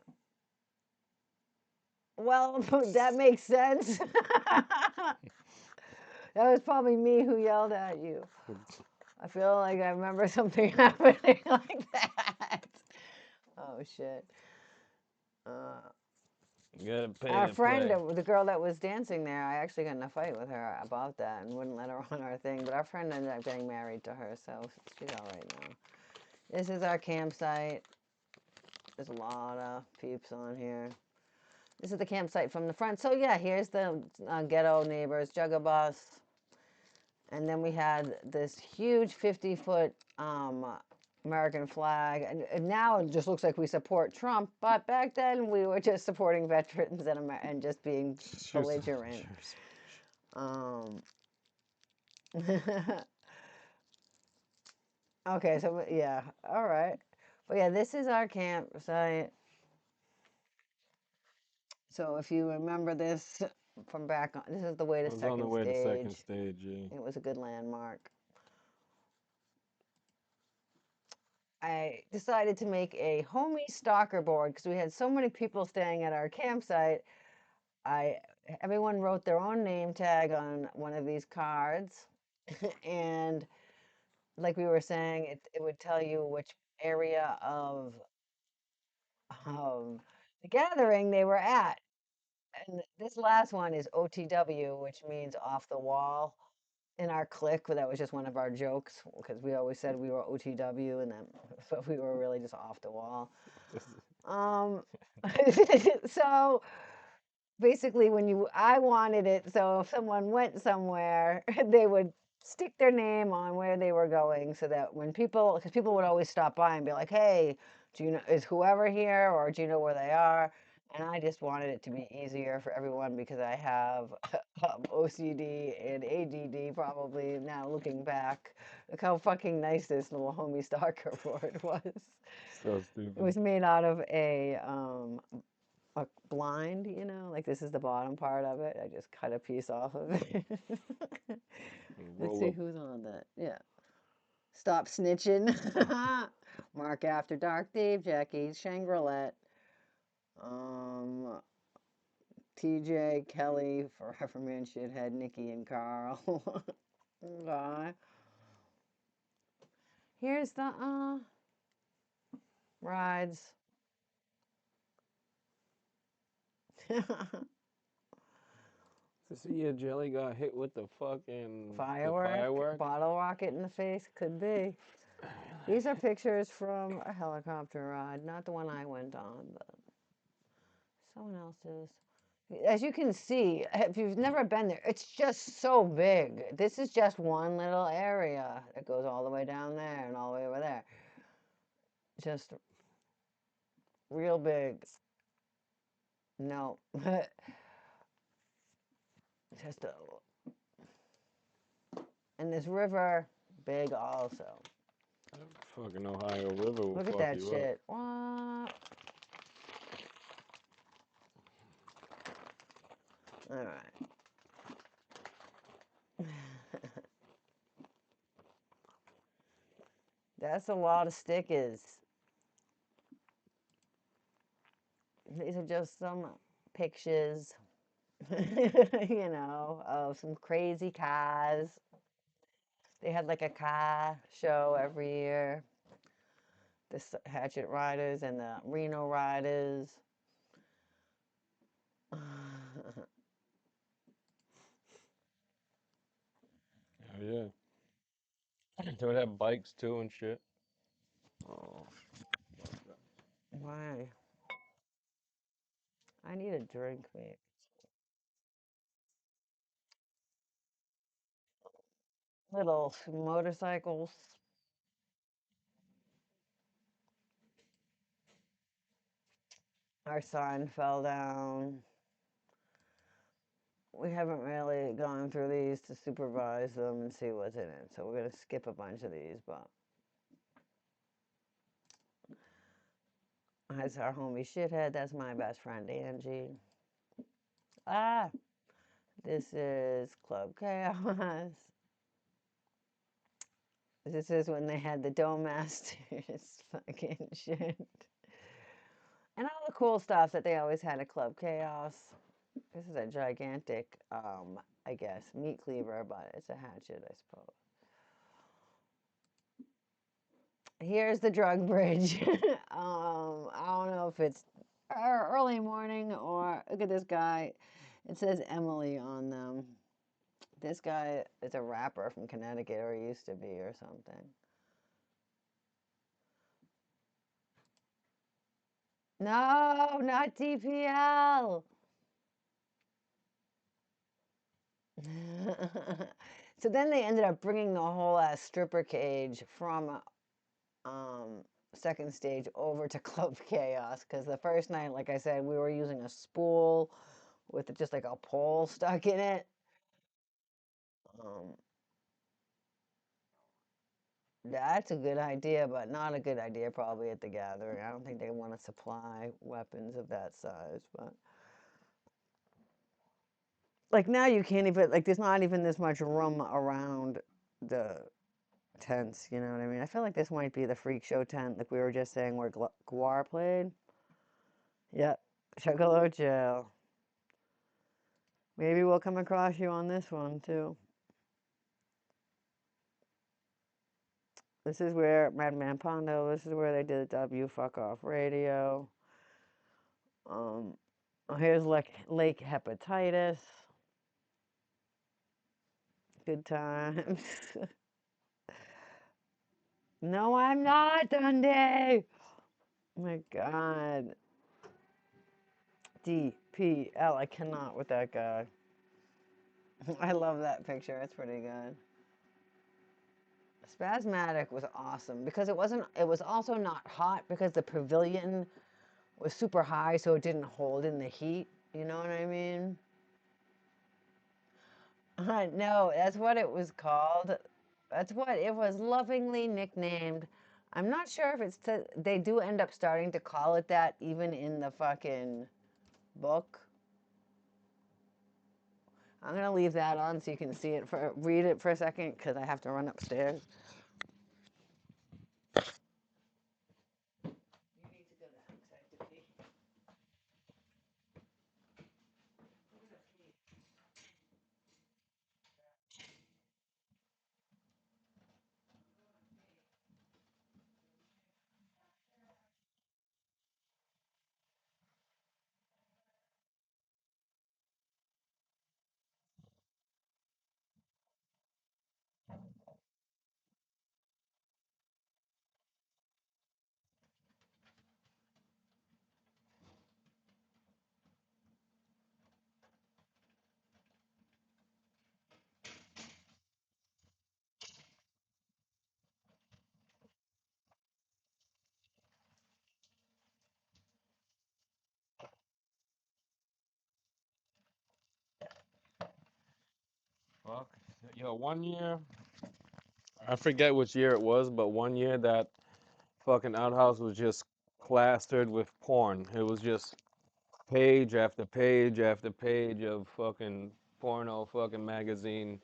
Well, that makes sense. That was probably me who yelled at you. I feel like I remember something happening like that. Oh shit.
You gotta pay
Our
to
friend,
play.
the girl that was dancing there, I actually got in a fight with her about that and wouldn't let her on our thing. But our friend ended up getting married to her, so she's all right now. This is our campsite. There's a lot of peeps on here. This is the campsite from the front. So yeah, here's the ghetto neighbors, Juggalos. And then we had this huge 50-foot American flag. And now it just looks like we support Trump. But back then we were just supporting veterans and just being belligerent. Okay, so yeah, all right. But yeah, this is our campsite. So if you remember this from back on, this is the way to
It was on the
second
way to second
stage.
stage, yeah.
It was a good landmark. I decided to make a homie stalker board because we had so many people staying at our campsite. Everyone wrote their own name tag on one of these cards, and like we were saying, it would tell you which area of the gathering they were at. And this last one is OTW, which means off the wall. In our clique, that was just one of our jokes because we always said we were OTW, and then but we were really just off the wall. Um, so basically, I wanted it so if someone went somewhere, they would stick their name on where they were going, so that because people would always stop by and be like, "Hey, do you know is whoever here, or do you know where they are?" And I just wanted it to be easier for everyone because I have OCD and ADD probably now looking back. Look how fucking nice this little homie stalker board was.
So
It
stupid.
was made out of a blind, like this is the bottom part of it. I just cut a piece off of it. Let's see who's on that. Yeah. Stop snitching. Mark After Dark, Dave, Jackie, Shangri-La. TJ, Kelly, Forever Man Shithead, Nikki, and Carl. Okay. Here's the rides.
To see your jelly got hit with the fucking
Firework, bottle rocket in the face, could be. These are pictures from a helicopter ride, not the one I went on, but someone else's. As you can see, if you've never been there, it's just so big. This is just one little area that goes all the way down there and all the way over there. Just real big. No. Just a. And this river, big also.
Fucking Ohio River will
Look at
fuck
that
you
shit. What? All right. That's a lot of stickers. These are just some pictures, of some crazy cars. They had like a car show every year. The Hatchet Riders and the Reno Riders.
up. Oh yeah. They would have bikes too and shit.
Oh, why? I need a drink, mate. Little motorcycles. Our sign fell down. we haven't really gone through these to supervise them and see what's in it. So we're going to skip a bunch of these, but that's our homie Shithead. That's my best friend Angie. Ah, this is Club Chaos. This is when they had the Dome Masters fucking shit. And all the cool stuff that they always had at Club Chaos. This is a gigantic, I guess, meat cleaver, but it's a hatchet, I suppose. Here's the drug bridge. I don't know if it's early morning or look at this guy. It says Emily on them. This guy is a rapper from Connecticut, or he used to be, or something. No, not DPL. So then they ended up bringing the whole ass stripper cage from second stage over to Club Chaos because the first night, like I said, we were using a spool with just like a pole stuck in it. Um, that's a good idea, but not a good idea probably at the gathering. I don't think they want to supply weapons of that size, but like now you can't even like there's not even this much room around the tents, you know what I mean? I feel like this might be the freak show tent, like we were just saying where Guar played. Yep, Juggalo jail. Maybe we'll come across you on this one too. This is where Madman Pondo. This is where they did the W Fuck Off Radio. Oh, here's Lake Hepatitis. Good times. No, I'm not, Dundee. Oh my God. DPL. I cannot with that guy. I love that picture. It's pretty good. Spasmatic was awesome because it was also not hot because the pavilion was super high so it didn't hold in the heat. You know what I mean? No, that's what it was called. That's what it was lovingly nicknamed. I'm not sure if it's they do end up starting to call it that even in the fucking book. I'm gonna leave that on so you can see it read it for a second because I have to run upstairs. You need to go to pee.
Fuck. Yo, one year, I forget which year it was, but one year that fucking outhouse was just plastered with porn. It was just page after page after page of fucking porno fucking magazine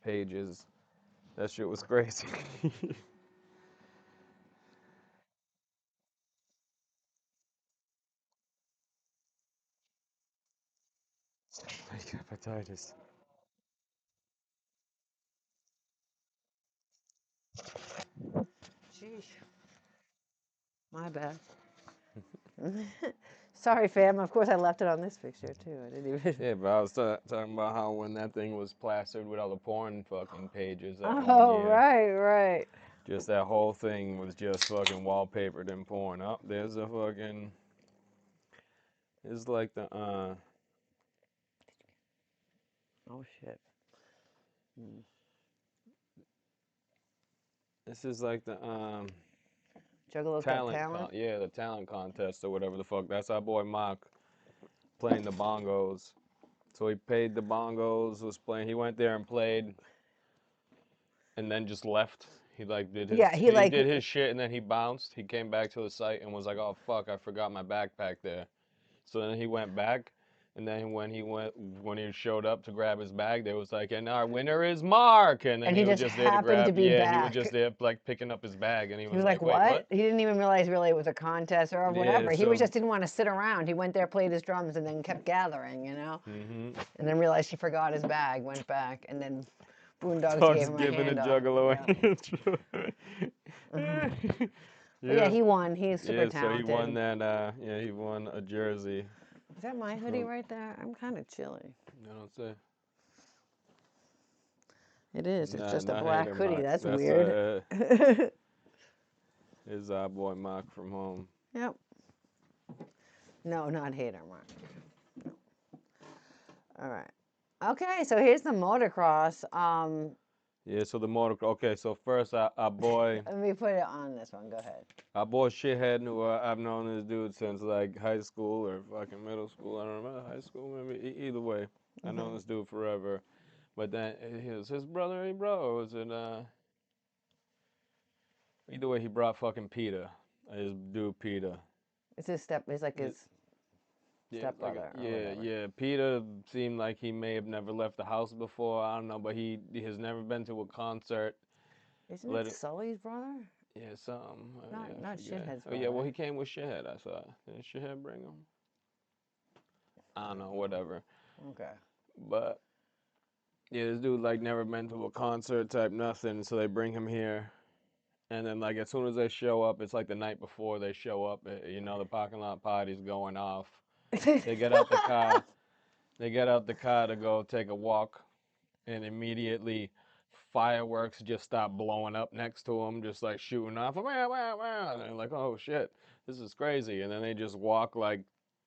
pages. That shit was crazy. Like hepatitis.
Sheesh. My bad. Sorry, fam. Of course, I left it on this picture too. I didn't even.
Yeah, but I was talking about how when that thing was plastered with all the porn fucking pages that one
Oh,
year,
right.
just that whole thing was just fucking wallpapered in porn. Oh, there's a fucking. It's like the
Oh shit.
This is like the
Juggalos got talent.
yeah, the talent contest or whatever the fuck. That's our boy Mock playing the bongos. So he paid the bongos, was playing. He went there and played, and then just left. He like did his
Yeah, he like
did his shit, and then he bounced. He came back to the site and was like, "Oh fuck, I forgot my backpack there." So then he went back, and then when he showed up to grab his bag, they was like, "And our winner is Mark," and then
and
he
he
was
just
just there to
happened to
grab.
be
Yeah, he was just
back.
there like picking up his bag, and he
He
was
was like,
like, "Wait,
"What?"
what?"
He didn't even realize really it was a contest or
Yeah,
whatever. He was
so.
just didn't want to sit around. He went there, played his drums, and then kept gathering,
Mm-hmm.
and then realized he forgot his bag, went back, and then Boondocks gave
Dogs
him a
giving a
handoff.
Juggalo
Yeah.
an intro.
But yeah,
Yeah.
he won. He's super
Yeah, so he won
talented.
that, he won a jersey
Is that my hoodie
from,
right there? I'm kind of chilly.
I don't say,
It is. It's just a
not
black
hater
hoodie.
Mark.
That's
That's
weird.
is our boy Mark from home.
Yep. No, not hater mark. All right. Okay, so here's the motocross.
Yeah, so the motor. Okay, so first our boy,
Let me put it on this one. Go ahead.
shithead, who I've known this dude since like high school or fucking middle school. I don't remember high school, maybe. Either way, I know this dude forever. But then he was his brother. Hey, bro, or was it? Either way, he brought fucking Peter, his dude Peter.
It's his step. It's like
Yeah,
his
yeah,
stepbrother or whatever.
yeah. Peter seemed like he may have never left the house before. I don't know, but he has never been to a concert.
Isn't
Let
it
it,
Sully's brother?
yeah, some. Yeah, I
Not
forget.
Shithead's
Oh yeah, well
brother.
he came with Shithead. I saw. Did Shithead bring him? I don't know, whatever.
Okay.
But yeah, this dude like never been to a concert type nothing, so they bring him here. And then like as soon as they show up, it's like the night before they show up. The parking lot party's going off. They get out the car. They get out the car to go take a walk, and immediately fireworks just stop blowing up next to them, just like shooting off. Wow, wow, wow. And they're like, oh shit, this is crazy. And then they just walk like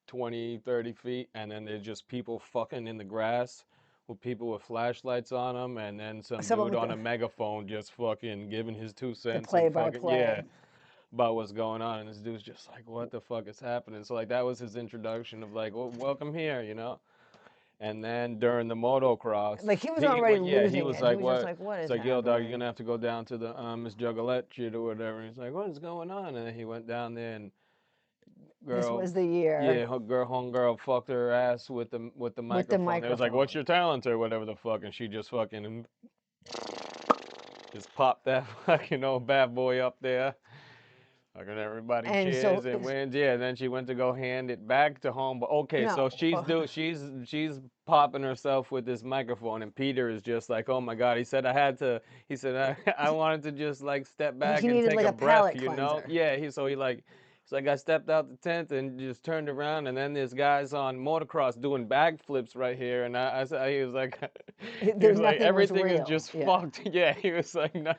20, 30 feet, and then there's just people fucking in the grass with people with flashlights on them, and then some
Someone
dude
with
on a megaphone just fucking giving his two
the
cents and fucking, yeah,
play-by-play.
about what's going on. And this dude's just like, what the fuck is happening? So, like, that was his introduction of, like, well, welcome here. And then during the motocross,
Like he was already
he
losing
was
it. He
like,
was just
what?
like, "What
It's
is
like, yo, dog, you're
happening?"
gonna have to go down to the Miss Juggalette shit or whatever. And he's like, what is going on? And then he went down there, and
This
girl,
was the year
yeah, homegirl fucked her ass with the
with the
microphone. It was like, what's
microphone.
your talent or whatever the fuck, and she just fucking just popped that fucking old bad boy up there. Fucking everybody
And so,
cheers and wins. Yeah, and then she went to go hand it back to home. But okay,
no.
so she's popping herself with this microphone, and Peter is just like, oh my god. He said I wanted to just like step back
He
and
needed
take
like
a
a
breath,
palate cleanser.
Yeah. He's like I stepped out the tent and just turned around, and then there's guys on motocross doing backflips right here, and I said he was like, he was like
Nothing was
everything is
real.
just
Yeah.
fucked. Yeah, he was like, no,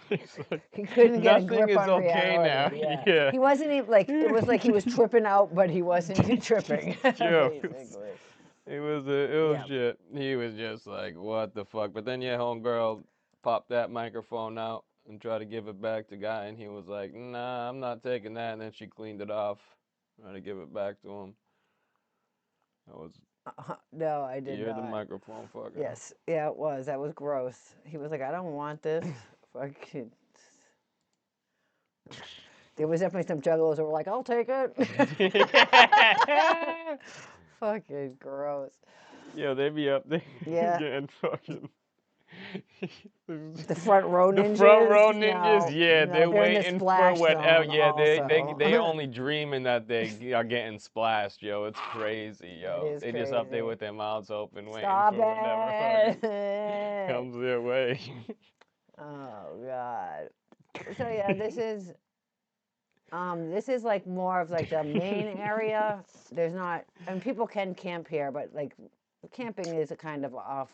he's like
He couldn't get a
nothing
grip
is
on
okay now.
reality. Yeah.
Yeah.
He wasn't even like it was like he was tripping out, but he wasn't tripping,
Joe.
basically.
It was
Yeah.
shit. He was just like, what the fuck? But then yeah, homegirl popped that microphone out and tried to give it back to guy, and he was like, nah, I'm not taking that. And then she cleaned it off, tried to give it back to him. That was
No, I did
you're the
not.
microphone fucker.
Yes. Yeah, it was. That was gross. He was like, I don't want this. Fucking. There was definitely some juggalos that were like, I'll take it. Fucking gross.
Yeah, they be up there
Yeah.
getting fucking.
The front row
The
ninjas.
front row ninjas,
No,
yeah,
no,
they're
they're in the
waiting for
splash
whatever.
zone
Yeah,
also.
they only dreaming that they are getting splashed, yo. It's crazy,
It
yo.
is
They just up there
crazy.
with their mouths open, waiting
Stop
for whatever fucking
it.
comes their way.
Oh God. So yeah, this is like more of like the main area. There's not, I mean, people can camp here, but like camping is a kind of off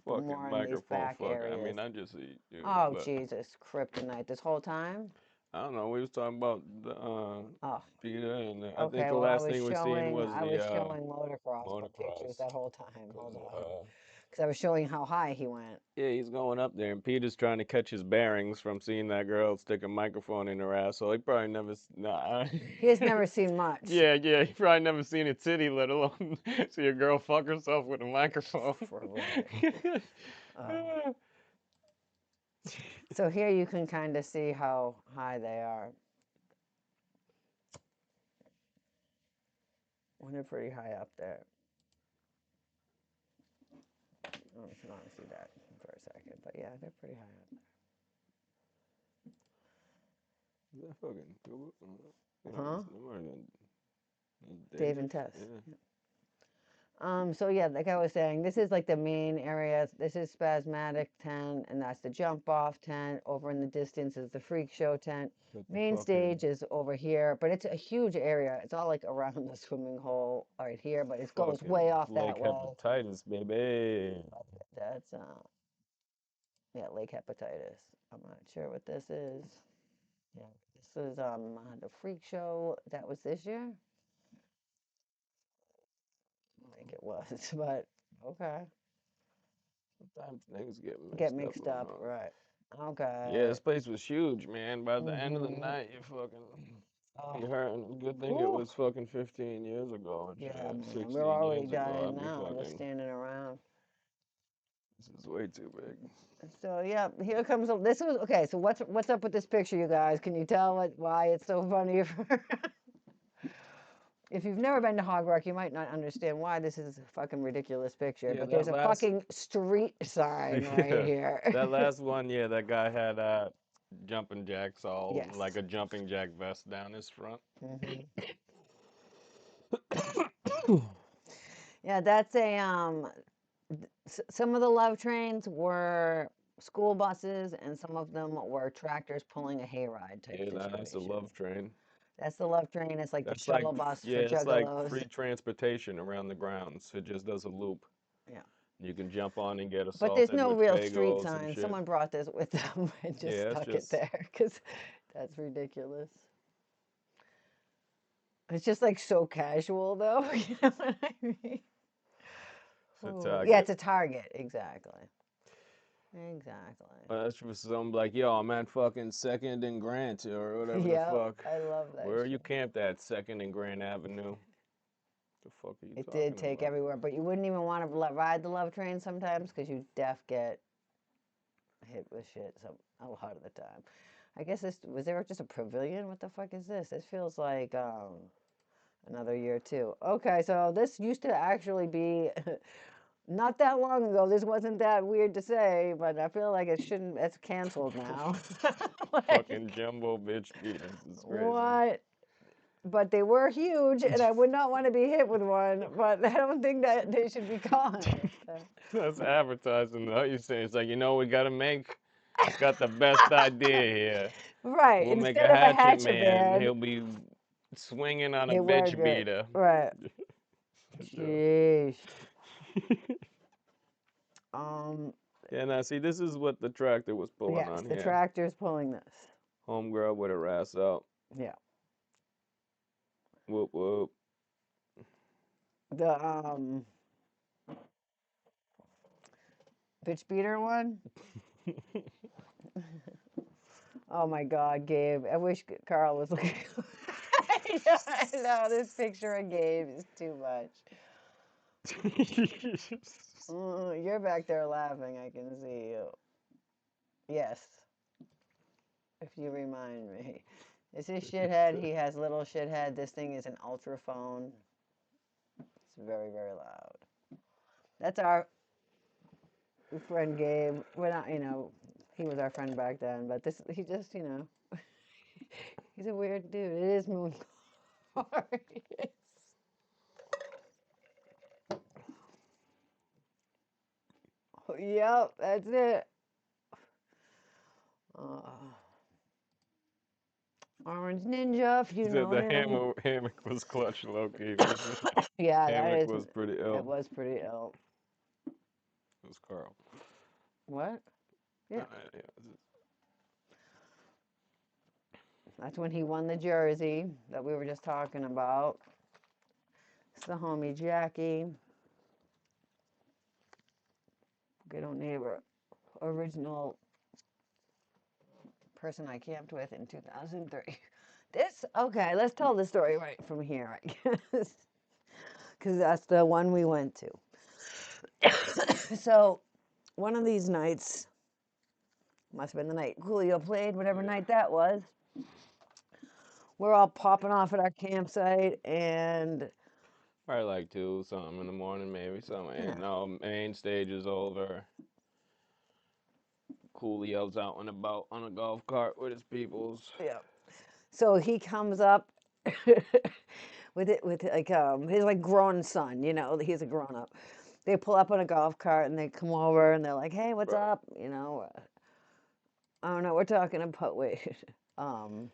Fucking
more in these
microphone
back
fucker. I
areas.
mean, I just eat, dude,
Oh
but
Jesus, kryptonite this whole time.
I don't know. We was talking about the
Oh,
Peter, and I think
okay.
the
Well,
last thing we seen was
I
the
was showing motocross pictures
motocross.
that whole time.
'Cause,
Hold on. because I was showing how high he went.
Yeah, he's going up there, and Peter's trying to catch his bearings from seeing that girl stick a microphone in her ass. So he probably never. Nah.
He has never seen much.
Yeah, he probably never seen a titty, let alone see a girl fuck herself with a microphone.
Right. So here you can kind of see how high they are. Well, they're pretty high up there. I don't know if you want to see that for a second, but yeah, they're pretty high up
Is that fucking cool?
Huh?
Dave
Dave and Tess.
Yeah.
So yeah, like I was saying, this is like the main area. This is Spasmatic tent, and that's the jump off tent. Over in the distance is the freak show tent.
But the
Main
fucking-
stage is over here, but it's a huge area. It's all like around the swimming hole right here, but it goes
fucking
way off
Lake
that way.
hepatitis, baby.
That's yeah, lake hepatitis. I'm not sure what this is. Yeah, this is the freak show that was this year. I think it was, but okay.
Sometimes things
Get mixed up,
man.
right? Okay.
Yeah, this place was huge, man. By the end of the
Mhm.
night, you fucking.
Oh,
You heard? Good thing it
whew.
was fucking 15 years ago. And
Yeah,
shit.
man,
16
we're already
years ago,
dying
I'd be
now, just
fucking.
standing around.
This is way too big.
So yeah, here comes this was okay. So what's up with this picture, you guys? Can you tell why it's so funny? If you've never been to Hog Rock, you might not understand why this is a fucking ridiculous picture.
Yeah,
But
that
there's a
last-
fucking street sign right
Yeah,
here.
That last one, yeah, that guy had jumping jacks all
Yes.
like a jumping jack vest down his front.
Mhm. Yeah, that's a some of the love trains were school buses, and some of them were tractors pulling a hayride type
Yeah,
situation.
that's a love train.
That's the love train. It's like
That's
the shuttle
like
bus
yeah,
for
it's like
Juggalos.
free transportation around the grounds. It just does a loop.
Yeah.
You can jump on and get assaulted
But there's no
with
real street
bagels and
sign.
shit.
Someone brought this with them and just
Yeah, it's
stuck
just-
it there because that's ridiculous. It's just like so casual, though. You know what I mean?
It's a
Ooh,
target.
yeah, it's a target. Exactly. Exactly.
That's for some like, yo, I'm at fucking Second and Grant or whatever
Yeah,
the fuck.
I love that.
Where are you
shit.
camped at? Second and Grand Avenue. The fuck are you
It
talking
did take
about?
everywhere, but you wouldn't even want to ride the love train sometimes because you get hit with shit a lot of the time. I guess this was there just a pavilion? What the fuck is this? This feels like another year too. Okay, so this used to actually be not that long ago. This wasn't that weird to say, but I feel like it shouldn't. It's canceled now.
Fucking jumbo bitch beaters. It's crazy.
What? But they were huge, and I would not want to be hit with one. But I don't think that they should be calling it that.
That's advertising though. You saying it's like, we gotta got the best idea here.
Right.
We'll make
Instead
a
of a
hatchet
hatchet
man.
man,
He'll be swinging on a
they were
bitch
good.
beater.
Right. Jeez.
Yeah, now see, this is what the tractor was pulling
Yes,
on
the
here.
tractor's pulling this.
Homegirl with her ass out.
Yeah.
Whoop whoop.
The bitch beater one. Oh my God, Gabe! I wish Carl was looking. I know this picture of Gabe is too much. You're back there laughing. I can see you. Yes. If you remind me. This is shithead. He has little shithead. This thing is an ultraphone. It's very, very loud. That's our friend Gabe. We're not, he was our friend back then, but he just, he's a weird dude. It is Moon Glorious. Yep, that's it. Orange Ninja, if you
He
know
said the
him.
hammock was clutch, low key.
Yeah, that
Hammock
is.
was pretty ill.
It was pretty ill.
It was Carl.
What? Yeah.
Yeah.
That's when he won the jersey that we were just talking about. It's the homie Jackie. Good old neighbor. Original person I camped with in 2003. Okay, let's tell the story right from here, I guess. Because that's the one we went to. So, one of these nights, must have been the night Coolio played, whatever night that was. We're all popping off at our campsite, and
Probably like 2 something in the morning, maybe something.
yeah.
And no, main stage is over. Coolio's out and about on a golf cart with his peoples.
Yeah. So he comes up with like his like grown son, he's a grown up. They pull up on a golf cart and they come over and they're like, "Hey, what's
Right.
up?" I don't know. We're talking about wait. Um,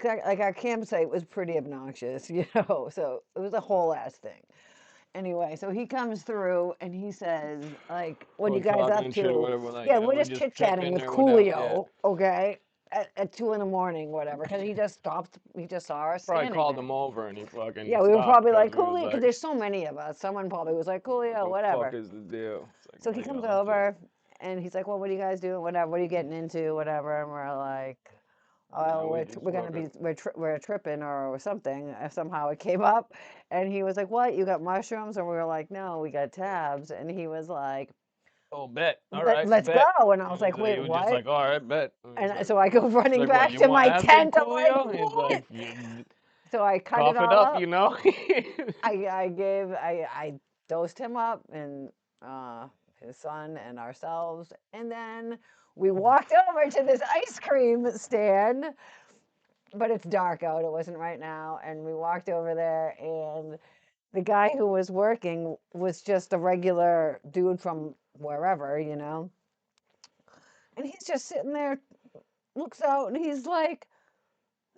like our campsite was pretty obnoxious, so it was a whole ass thing. Anyway, so he comes through and he says, like, "What are
We're
you guys
talking
up
and shit or
to?"
whatever. Like,
Yeah,
yeah,
we're
we're
just
just
chit chatting
tripping
with
or whatever. Yeah.
Coolio, okay, at 2 in the morning, whatever, because he just stopped. He just saw us
Probably
standing
called
there.
him over and he fucking
Yeah, we were
stopped
probably
because
like
we was
Coolio, because
like,
there's so many of us. Someone probably was like
what
Coolio,
the fuck
whatever.
is the deal? It's like,
So
oh,
he comes
yeah, okay.
over and he's like, "Well, what are you guys doing? Whatever. What are you getting into? Whatever." And we're like,
Yeah,
"Oh,
we
we're
just
we're gonna
fucking.
be we're tripping or something." Somehow it came up, and he was like, "What? You got mushrooms?" And we were like, "No, we got tabs." And he was like,
Oh, bet. All right,
Let's
bet.
go." And I
And
was like,
he
"Wait,
was just
what?"
like, all right, bet. And he's
And
like,
so I go
he's
running
like, what?
back
You
to
want
my
acid,
tent. I'm like,
Coolio? He's
"What?"
like, you
So I cut it
cough it
all
up,
up.
you know.
I dosed him up and his son and ourselves, and then we walked over to this ice cream stand. But it's dark out. It wasn't right now, and we walked over there, and the guy who was working was just a regular dude from wherever. And he's just sitting there, looks out, and he's like,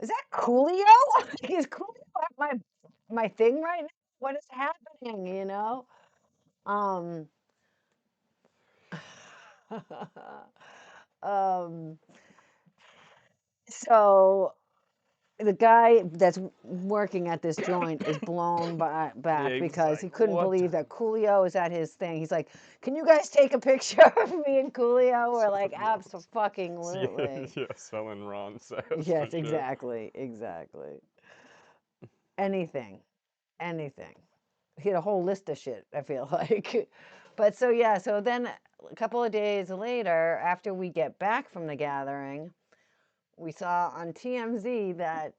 "Is that Coolio? Is Coolio at my thing right now? What is happening?" Um, um, so the guy that's working at this joint is blown
Yeah,
back
he was
because he
like,
couldn't
what?
believe that Coolio is at his thing. He's like, "Can you guys take a picture of me and Coolio?" We're like,
Selling Ron. Yeah,
"Absolutely."
yeah, selling Ron says for
Yes,
sure.
exactly. Anything, anything. He had a whole list of shit, I feel like. But so yeah, so then a couple of days later, after we get back from the gathering, we saw on TMZ that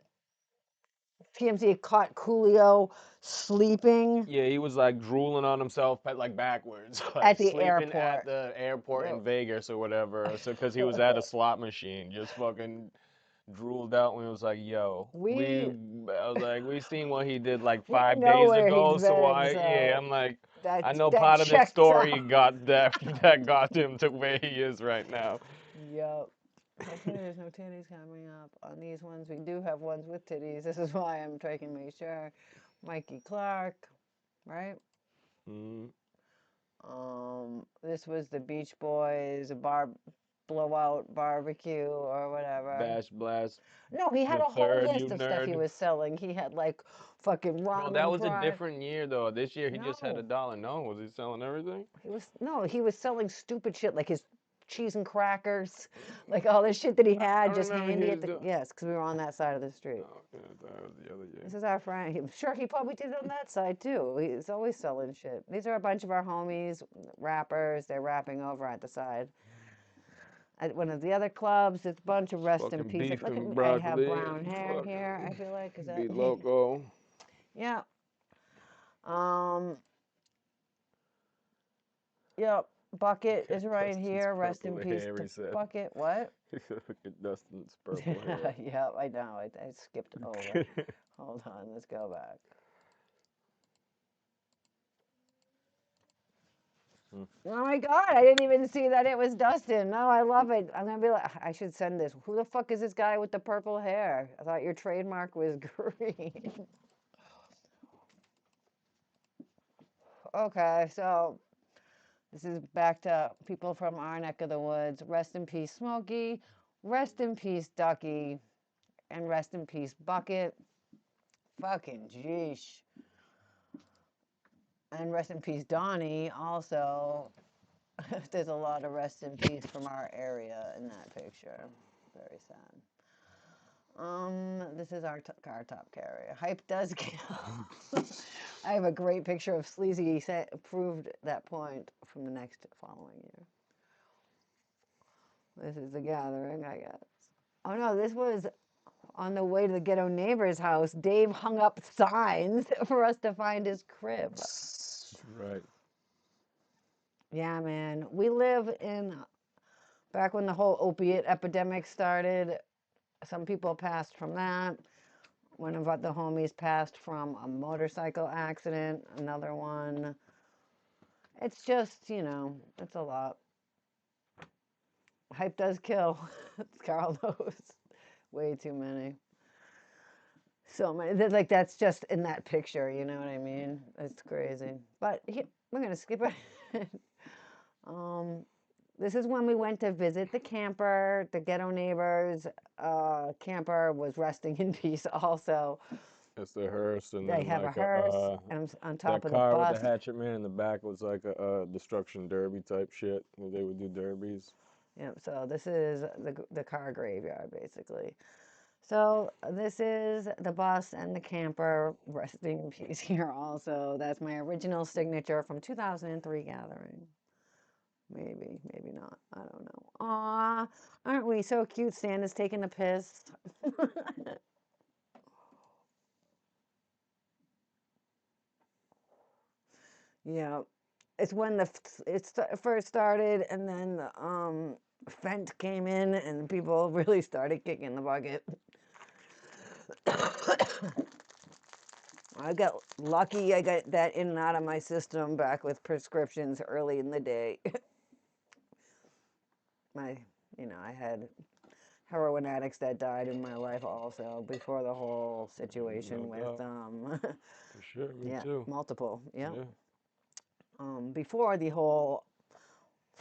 TMZ had caught Coolio sleeping
Yeah, he was like drooling on himself, but like backwards,
at
like
the
sleeping at
airport.
the airport
Yeah.
in Vegas or whatever. So, because he was at a slot machine, just fucking drooled out when it was like, yo,
We
I was like, we seen what he did like
we
5 days
know where he's
ago, so
been,
why, yeah,
so
I'm like,
that
I know
that
part of this
checks
story
out.
got that that got him to where he is right now.
Yep. Hopefully there's no titties coming up on these ones. We do have ones with titties. This is why I'm trying to make sure. Mikey Clark, right?
Mm,
This was the Beach Boys blowout barbecue or whatever.
Bash Blast
No, he had
the
a whole
third, you
list of stuff he
nerd.
was selling. He had like fucking
No, that
ramen
was a
fries.
different year though. This year he just had
No,
$1. No, was he selling everything?
he was selling stupid shit like his cheese and crackers, like all this shit that he
I
had just
remember he
handy
was
at the
doing.
yes, because we were on that side of the street.
Oh, okay, that was the other year.
This is our friend. I'm sure he probably did it on that side too. He's always selling shit. These are a bunch of our homies, rappers. They're rapping over at the side. At one of the other clubs, it's a bunch of rest in
Fucking
peace.
beef
Look at
and
me. I have
broccoli
brown
and
hair here. I
fucking
feel like is that
be loco.
yeah. Um. Yep. Bucket is right
Dustin's
here. Rest in
purple
peace
hair,
to
he said.
Bucket. What?
Look at Dustin's purple hair.
Yeah, I know. I skipped over. Hold on. Let's go back. Oh my God, I didn't even see that it was Dustin. No, I love it. I'm gonna be like, I should send this. Who the fuck is this guy with the purple hair? I thought your trademark was green. Okay, so this is back to people from our neck of the woods. Rest in peace, Smokey. Rest in peace, Ducky. And rest in peace, Bucket. Fucking jeesh. And rest in peace, Donnie, also. There's a lot of rest in peace from our area in that picture. Very sad. This is our car top carrier. Hype does kill. I have a great picture of Sleazy proved that point from the next following year. This is the gathering, I guess. Oh no, this was on the way to the ghetto neighbor's house. Dave hung up signs for us to find his crib.
Right.
Yeah, man. We live in back when the whole opiate epidemic started. Some people passed from that. One of the homies passed from a motorcycle accident. Another one. It's just, it's a lot. Hype does kill. Carl knows. Way too many. So many. Like, that's just in that picture, you know what I mean? It's crazy. But we're going to skip it. This is when we went to visit the camper, the ghetto neighbors. Camper was resting in peace also.
It's the hearse, and
They
then
have a
like
hearse and on top
that
of the
car with
bus.
the hatchet man in the back was like a destruction derby type shit where they would do derbies.
Yep, so this is the car graveyard, basically. So this is the bus and the camper resting in peace here also. That's my original signature from 2003 gathering. Maybe, maybe not. I don't know. Aw, aren't we so cute? Santa's taking a piss. Yeah, it's when first started, and then the Fent came in, and people really started kicking the bucket. I got lucky. I got that in and out of my system back with prescriptions early in the day. I had heroin addicts that died in my life also before the whole situation with
For sure, me
yeah,
too.
multiple, yeah.
Yeah.
Before the whole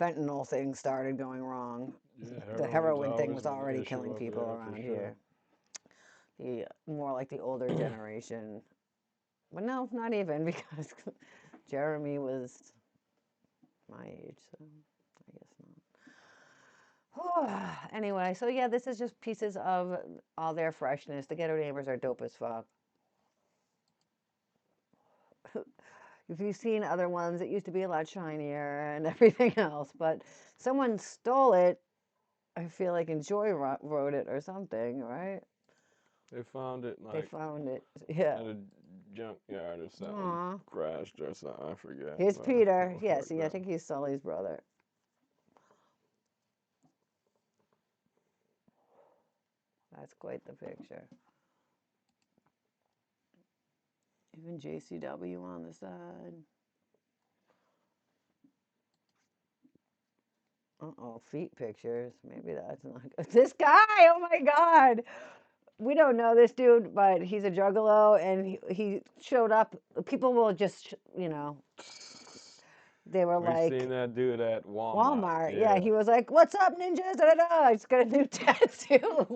fentanyl thing started going wrong,
Yeah,
the
heroin's
heroin thing
always
was
been an
already
issue
killing
up
people
there,
around
for sure.
here. The more like the older generation, but no, not even because Jeremy was my age, so I guess not. Anyway, so yeah, this is just pieces of all their freshness. The ghetto neighbors are dope as fuck. If you've seen other ones, it used to be a lot shinier and everything else, but someone stole it. I feel like Enjoy wrote it or something, right?
They found it
They
like
found it, yeah.
at a junkyard or something,
Aw.
crashed or something. I forget.
Here's
but
Peter.
oh,
Yeah,
fuck
see, I
that.
think he's Sully's brother. That's quite the picture. Even JCW on the side. Uh-oh, feet pictures. Maybe that's not good. This guy, oh my God. We don't know this dude, but he's a juggalo, and he showed up. People will just, they were
We've
like,
seen that dude at Walmart.
Walmart. Yeah,
Yeah.
he was like, "What's up, ninjas?" Da, da, da. He's got a new tattoo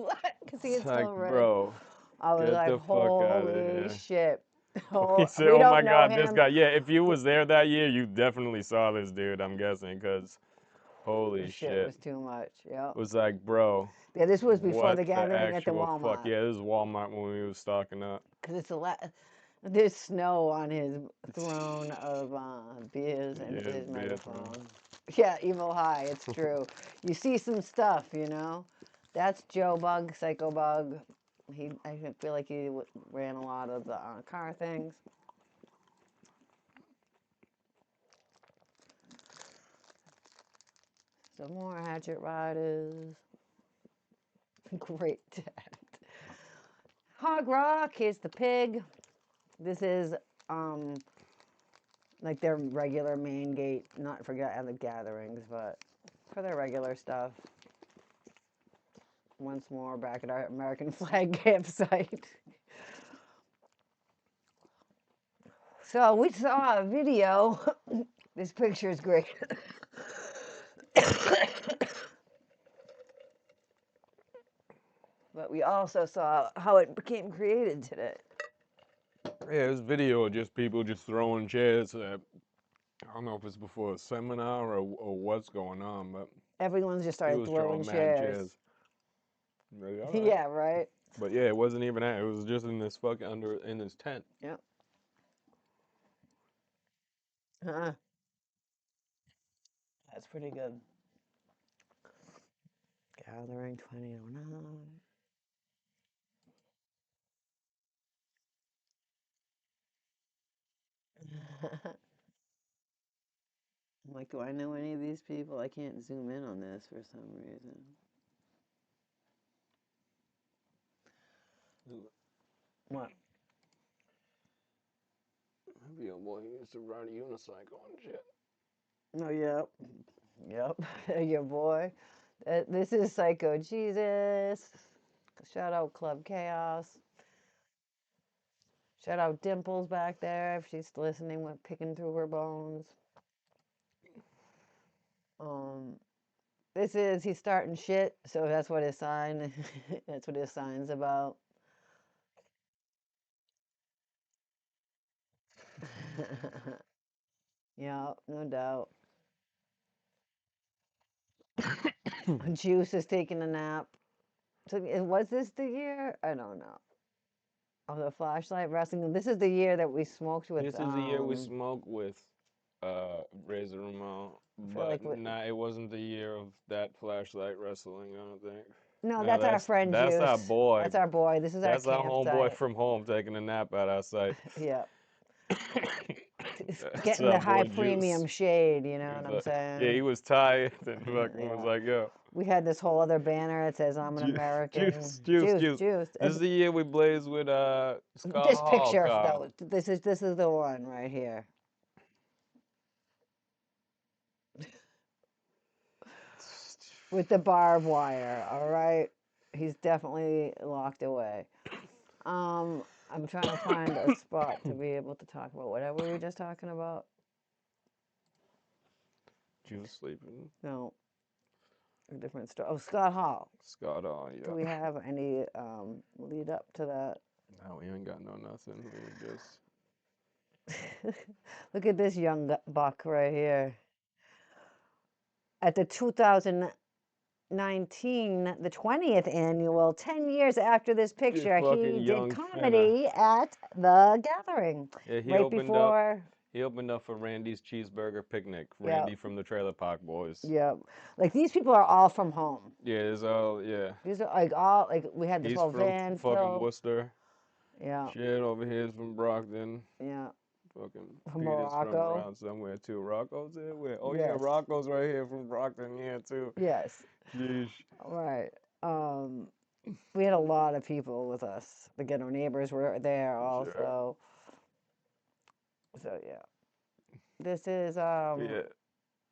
because he
It's
is
like,
still red.
bro,
I was
get
like,
the fuck out of
"Holy
here.
shit!"
He said,
We
"Oh
don't
my
know
God, this
him.
guy." Yeah, if you was there that year, you definitely saw this dude. I'm guessing, cause
The
holy
shit
shit,
was too much. Yeah.
was like, bro,
Yeah, this was before
what
the
the
gathering at the
actual fuck?
Walmart
Yeah, this is Walmart when we was stocking up.
because there's snow on his throne of beers and
Yeah,
his
beer throne.
megaphone. Yeah, Evil High. It's true. You see some stuff. That's Joe Bug, Psycho Bug. I feel like he ran a lot of the car things. Some more Hatchet Riders. Great dad. Hog Rock. Here's the pig. This is like their regular main gate, not for the gatherings, but for their regular stuff. Once more, back at our American flag campsite. So we saw a video. This picture is great. But we also saw how it became created today.
Yeah, this video of just people just throwing chairs at I don't know if it's before a seminar or what's going on, but
Everyone's just
he
started
was
throwing
throwing mad
chairs.
chairs. Like, all right.
Yeah, right.
But yeah, it wasn't even that. It was just in this fucking in this tent.
Yep. Huh. That's pretty good. Gathering 2009. I'm like, do I know any of these people? I can't zoom in on this for some reason. What?
Maybe a boy he used to ride a unicycle and shit.
Oh, yep. Yep. Your boy. This is Psycho Jesus. Shout out Club Chaos. Shout out Dimples back there if she's listening, with picking through her bones. Um, this is he's starting shit, so that's what his sign. That's what his sign's about. Yeah, no doubt. Juice is taking a nap. So was this the year? I don't know. Of the flashlight wrestling. This is the year that we smoked with.
This is the year we smoked with Razor Ramon,
I feel
but
like
nah, it wasn't the year of that flashlight wrestling. I don't think.
no,
Nah,
that's our friend
that's our
Juice.
boy.
That's our boy. This is our
That's our homeboy
campsite.
from home taking a nap at our site.
Yeah, it's
That's
getting the
our
high
boy Juice.
premium shade. You know
He
what
was
I'm
like, yeah, he
saying?
was tired and fucking was
Yeah.
like, yo,
We had this whole other banner. It says "I'm an American." Juice, Juice.
This is the year we blazed with Scott
This
Hall,
picture,
Carl.
though. This is the one right here. With the barbed wire, all right? He's definitely locked away. I'm trying to find a spot to be able to talk about whatever we were just talking about.
Juice sleeping.
No, a different story. Oh, Scott Hall.
Scott Hall,
Do
yeah.
we have any lead up to that?
No, we ain't got no nothing. We were just.
Look at this young buck right here. At the 2019, the 20th annual, 10 years after this picture,
Fucking
he did
young
comedy at the Gathering.
Yeah, he
Right
opened up.
before.
He opened up for Randy's Cheeseburger Picnic.
Yeah.
Randy from the Trailer Park Boys.
Yeah, like these people are all from home.
Yeah, it's all yeah.
These are like all like we had this
He's
whole
from
van
fucking
filled.
Worcester.
Yeah,
Shit over here is from Brockton.
yeah,
Fucking
from
Peter's from
Morocco.
around somewhere too. Rocco's there? Where? Oh yeah,
Yes.
Rocco's right here from Brockton, yeah too.
Yes,
Jeez.
right. We had a lot of people with us. Again, our neighbors were there also. So yeah, this is
Yeah.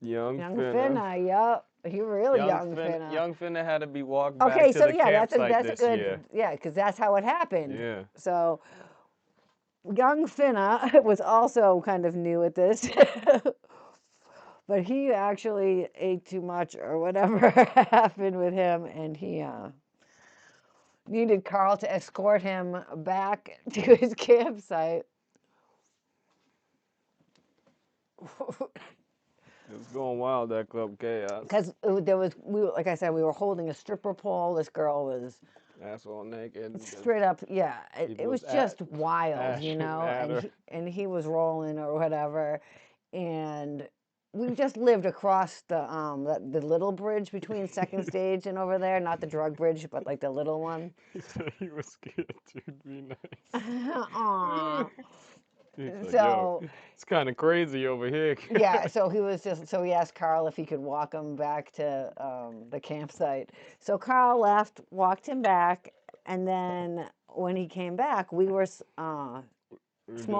Young
Young
Finna.
Finna. Yup, he really young
Finna.
Finna.
Young Finna had to be walked back
Okay,
to
so
the
yeah, that's
campsite
a
this
good
year.
yeah, because that's how it happened.
Yeah.
So young Finna was also kind of new at this. But he actually ate too much or whatever happened with him, and he needed Carl to escort him back to his campsite.
It was going wild, that Club Chaos.
Because like I said, we were holding a stripper pole. This girl was
Asshole naked.
straight up, yeah. It
people
was
was
just wild, you
ashing
know.
at her.
And he was rolling or whatever, and we just lived across the little bridge between Second Stage and over there, not the drug bridge, but like the little one.
He said he was scared to be nice.
Aww.
He's like,
So
yo, it's kind of crazy over here.
yeah, so he asked Carl if he could walk him back to the campsite. So Carl left, walked him back, and then when he came back, we were smoking.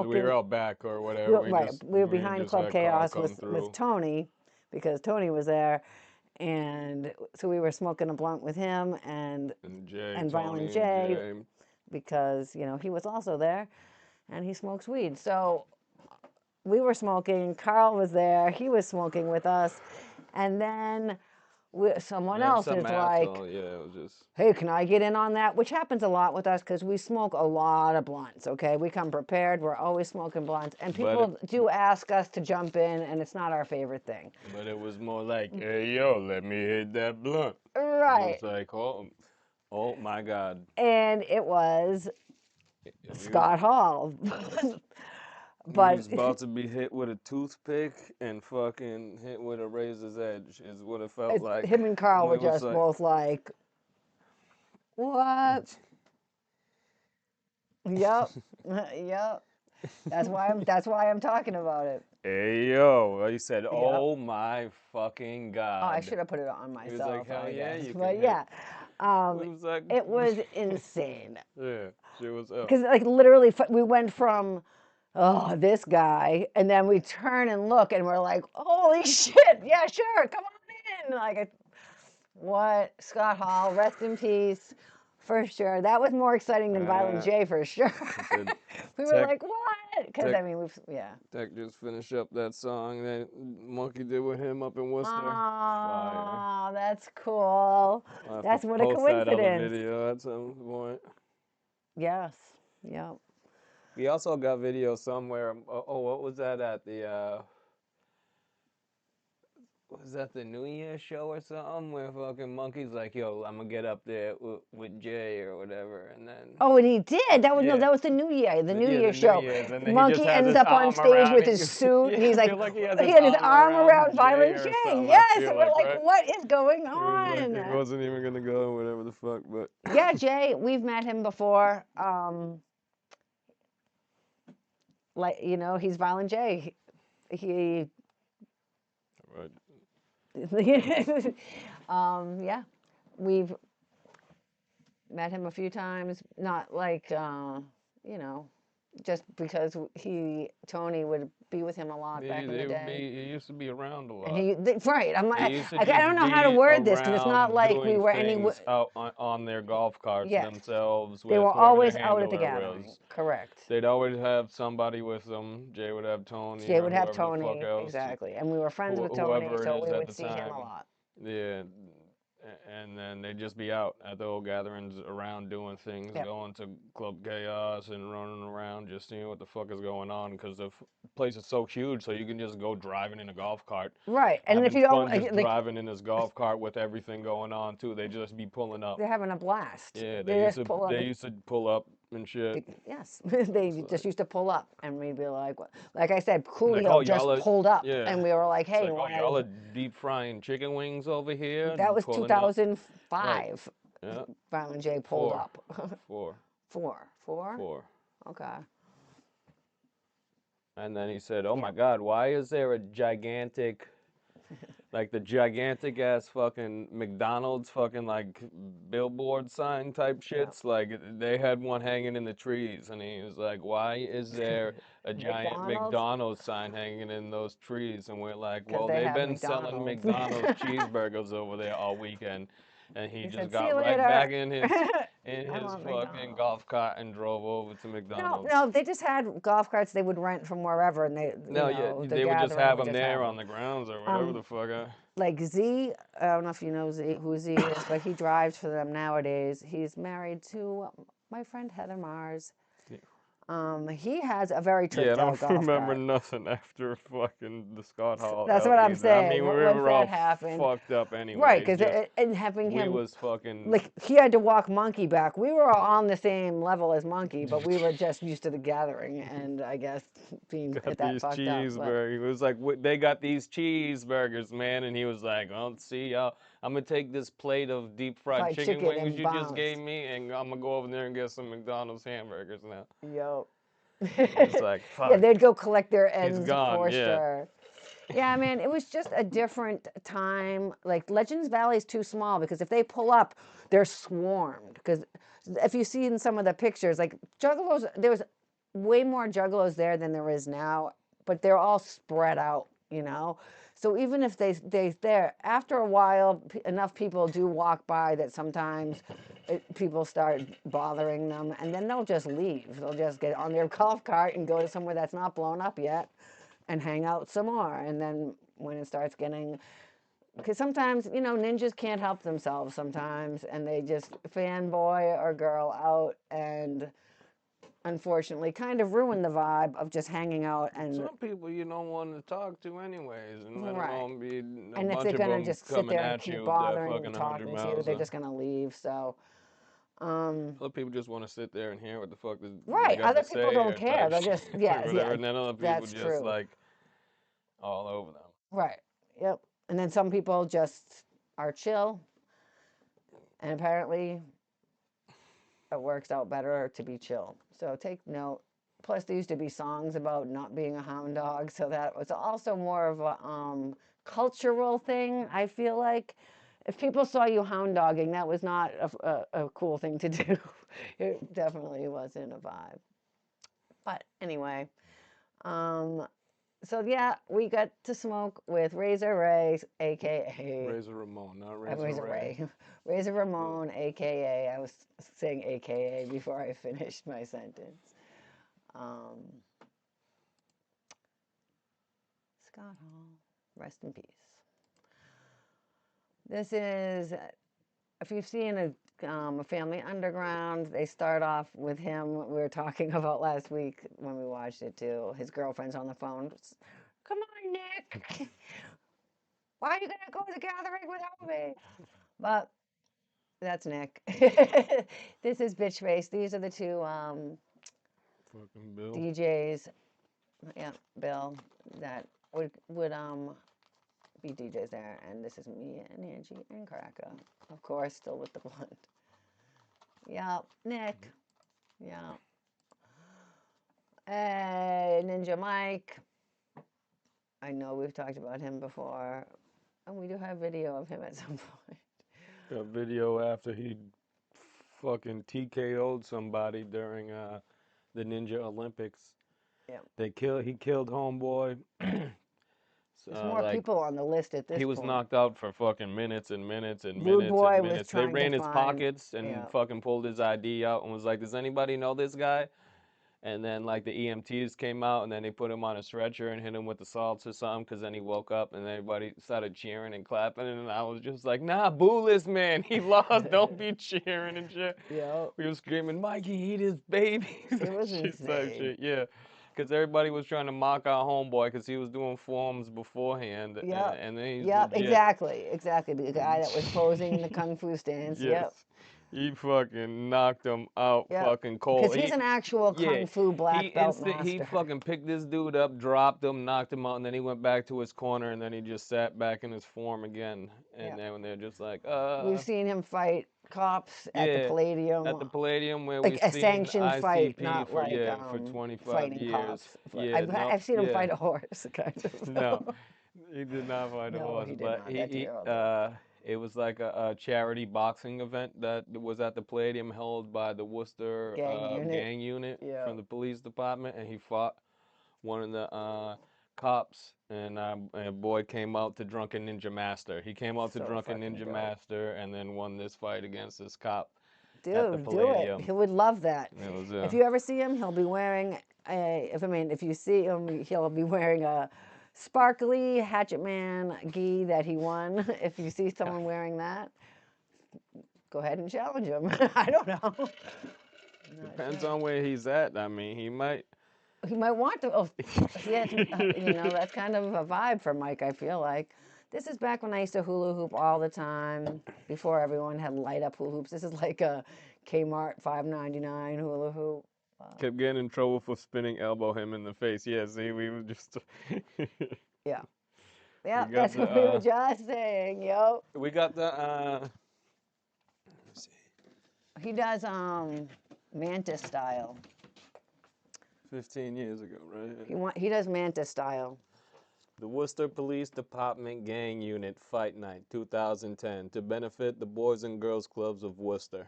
We were out back or whatever.
We were behind
just
Club
had Carl
Chaos
come
with
through.
Tony, because Tony was there, and so we were smoking a blunt with him and
Jay,
and
Tony,
Violent
and
Jay,
Jay.
because he was also there, and he smokes weed. So we were smoking. Carl was there. He was smoking with us, and then someone
Yeah,
else
some
is like,
asshole. Yeah, it was just.
hey, can I get in on that? Which happens a lot with us because we smoke a lot of blunts, okay? We come prepared. We're always smoking blunts. And
But it,
people do ask us to jump in, and it's not our favorite thing.
but it was more like, hey yo, let me hit that blunt. It
Right.
was like, oh my God.
And it was
We was
Scott Hall.
we
But
was about to be hit with a toothpick and fucking hit with a razor's edge is what it felt like.
him and Carl were
It was
just
like,
both like, what? Yep. Yep. That's why I'm talking about it.
hey yo, he said,
Yep.
oh my fucking
Oh, I
God.
should have put it on
He was like,
myself,
hell
I
yeah,
guess.
you
But
can
yeah,
hit. It was like,
it was insane.
yeah, she was up.
Because like literally, we went from this guy, and then we turn and look, and we're like, holy shit, yeah, sure, come on in. Like, what? Scott Hall, rest in peace, for sure. That was more exciting than Violent J, for sure.
said,
We were
Tech-
like, what? Because
Tech-
I mean, yeah.
Tech just finished up that song that Monkey did with him up in Worcester. Fire.
Oh, that's cool.
I'll have
That's
to
what a
post that other
coincidence.
video at some point.
Yes. Yep.
We also got video somewhere. Oh, what was that at the? Was that the New Year show or something where fucking Monkey's like, yo, I'm gonna get up there with Jay or whatever, and then.
Oh, and he did. That was no,
Yeah.
that was the New Year, the New Year
the
show.
New Year's, and then he just
Monkey
has
ends
his
up on
arm
stage
around
with
it.
his suit, and
Yeah,
he's
I
like,
feel like he has
he had his arm around
Jay
Violent
or
J.
something, I
Yes,
feel
and we're like,
right?
what is going
It was like
on?
he wasn't even gonna go, whatever the fuck, but.
Yeah, Jay, we've met him before. Like he's Violent J. He
Right.
yeah, we've met him a few times. Not like just because Tony would be with him a lot back in the day.
He used to be around a lot.
And right, I'm
He
like,
used to
I
just
don't know how to
be
word this because it's not
around
like we
doing
were
things out on their golf carts
Yes.
themselves
They
with
were
whoever
always
their
out at the
handler
gathering.
was.
Correct.
They'd always have somebody with them. Jay would have Tony.
Jay
or
would have
whoever the
Tony,
fuck else.
exactly, and we were friends with Tony,
Whoever
so
it is
we
at
would
the
see him a
time.
lot.
Yeah. And then they'd just be out at the old gatherings around doing things,
Yep.
going to Club Chaos and running around, just seeing what the fuck is going on because the place is so huge, so you can just go driving in a golf cart.
Right, and if
Having
you
fun
don't
just
like,
driving in this golf cart with everything going on too. They just be pulling up.
they're having a blast.
Yeah,
they used
to pull up and shit.
Yes, they
It's
just
like-
used to pull up, and we'd be like I said,
Like,
Coolio
oh,
just
y'all are-
pulled up,
yeah.
and we were like,
It's
hey,
like, oh, y'all are deep frying chicken wings over here.
that was
pulling up.
2005.
Yeah,
Violent J pulled
Four.
up.
Four.
Four? Okay.
And then he said, "Oh my God, why is there a gigantic, like the gigantic ass fucking McDonald's fucking like billboard sign type shits? Like they had one hanging in the trees, and he was like, why is there a giant McDonald's sign hanging in those trees?" And we're like,
'Cause
well,
they
they've
have
been selling
McDonald's.
McDonald's cheeseburgers over there all weekend. And he just
said, "See
got
you
right
later."
back in his
I want
fucking
McDonald's.
golf cart and drove over to McDonald's.
No, they just had golf carts they would rent from wherever, and they, the
they would just
gathering
have
would
them
just
there
have
on the grounds or whatever the fuck.
Like Z, I don't know if you know Z, who Z is, but he drives for them nowadays. He's married to my friend Heather Mars. He has a very
Yeah, I
tripped out
don't
golf
remember
cart.
nothing after fucking the Scott Hall.
That's
out
what I'm
either. I
saying.
mean, we
Once
were all
that happened,
fucked up anyway.
right? Because
just-
and having
we
him,
was fucking
like he had to walk Monkey back. We were all on the same level as Monkey, but we were just used to the gathering, and I guess being
got
that
these
fucked up.
cheeseburgers. It was like, they got these cheeseburgers, man. And he was like, oh, see, y'all, I'm going to take this plate of deep fried chicken wings
and
you
bounce.
just gave me, and I'm going to go over there and get some McDonald's hamburgers now.
Yo.
It's like, fuck.
Yeah, they'd go collect their ends
gone,
for
yeah.
sure. Yeah, man, it was just a different time. Like Legends Valley is too small because if they pull up, they're swarmed. Because if you see in some of the pictures, like Juggalos, there was way more Juggalos there than there is now, but they're all spread out, So even if they there, after a while, enough people do walk by that sometimes people start bothering them, and then they'll just leave. They'll just get on their golf cart and go to somewhere that's not blown up yet and hang out some more. And then when it starts getting because sometimes, you know, ninjas can't help themselves sometimes, and they just fanboy or girl out, and unfortunately kind of ruin the vibe of just hanging out and
Some people you don't want to talk to anyways, and let
right.
alone be a
And if
bunch
they're
of
gonna
them
just sit
coming
there and
at
keep
you. They're
bothering you,
fucking 100
talking to you,
miles.
they're just gonna leave. So,
Other people just want to sit there and hear what the fuck they
right.
got
Other
to
people
say
don't
or
care.
type
They'll
shit
just
or
yeah,
whatever,
yeah.
and then other people
That's
just
true.
like all over them.
Right. Yep. And then some people just are chill, and apparently it works out better to be chill. So take note. Plus, there used to be songs about not being a hound dog, so that was also more of a cultural thing. I feel like if people saw you hound dogging, that was not a cool thing to do. It definitely wasn't a vibe. But anyway, um, so yeah, we got to smoke with Razor Ray, aka
Razor Ramon, not Razor
Razor
Ray.
Ray, Razor Ramon, aka. I was saying aka before I finished my sentence. Um, Scott Hall, rest in peace. This is, if you've seen a Family Underground, they start off with him. We were talking about last week when we watched it too. His girlfriend's on the phone. Come on, Nick. Why are you gonna go to the gathering without me? But that's Nick. This is Bitch Face. These are the two
Fucking Bill.
DJs. Yeah, Bill. That would be DJs there, and this is me and Angie and Karaka, of course, still with the blunt. Yeah, Nick. Yeah. Hey, Ninja Mike. I know we've talked about him before, and we do have video of him at some point.
A video after he fucking TKO'd somebody during the Ninja Olympics.
Yeah.
He killed homeboy.
There's more
Like
people on the list at this
he was
point.
knocked out for fucking minutes and minutes and
Rude
minutes and
Boy was
minutes. They
trying to
ran his
find.
pockets and
Yeah.
fucking pulled his ID out and was like, "Does anybody know this guy?" And then like the EMTs came out and then they put him on a stretcher and hit him with the salts or something because then he woke up and everybody started cheering and clapping and I was just like, nah, boo this man. He lost. Don't be cheering and shit.
Yeah.
We were screaming, Mikey, eat his babies.
It was
shit type
insane.
shit. Yeah. Because everybody was trying to mock our homeboy because he was doing forms beforehand.
Yep.
And then he's
Yep.
legit.
Exactly. Exactly. The guy that was posing in the kung fu stance.
Yes.
Yep.
He fucking knocked him out
Yep.
fucking
Because
cold.
he's an actual
Yeah,
kung fu black belt
he
master.
fucking picked this dude up, dropped him, knocked him out, and then he went back to his corner, and then he just sat back in his form again. And
Yeah.
then when they're just like,
We've seen him fight cops at the
yeah,
Palladium,
at the Palladium where
like
we've
a
seen
sanctioned fight,
ICP
not
for
like
25
fighting
years.
cops.
Yeah, no,
I've seen him
yeah,
fight a horse, kind of.
no, he did not fight a
No,
horse,
he did
but
not. That's a girl did.
it was like a charity boxing event that was at the Palladium held by the Worcester
Gang unit.
gang unit
Yeah.
from the police department, and he fought one of the cops, and a boy came out to Drunken Ninja Master. He came out to
So
Drunken
fucking
Ninja
dope.
Master, and then won this fight against this cop at the
Dude, do it.
Palladium.
He would love that.
It was
If you ever see him, he'll be wearing if you see him, he'll be wearing a sparkly Hatchet Man gi that he won. If you see someone wearing that, go ahead and challenge him. I don't know. I'm not
Depends
sure.
on where he's at. I mean, he might.
He might want to. Oh, yeah, you know, that's kind of a vibe for Mike, I feel like. This is back when I used to hula hoop all the time, before everyone had light up hula hoops. This is like a Kmart $5.99 hula hoop.
Kept getting in trouble for spinning elbow him in the face. Yeah, see, we were just.
Yeah. Yeah,
got
that's
the,
what we were just saying, yo.
We got the. Let's see.
He does Mantis style.
15 years ago, right?
He does Mantis style.
The Worcester Police Department Gang Unit Fight Night 2010 to benefit the Boys and Girls Clubs of Worcester.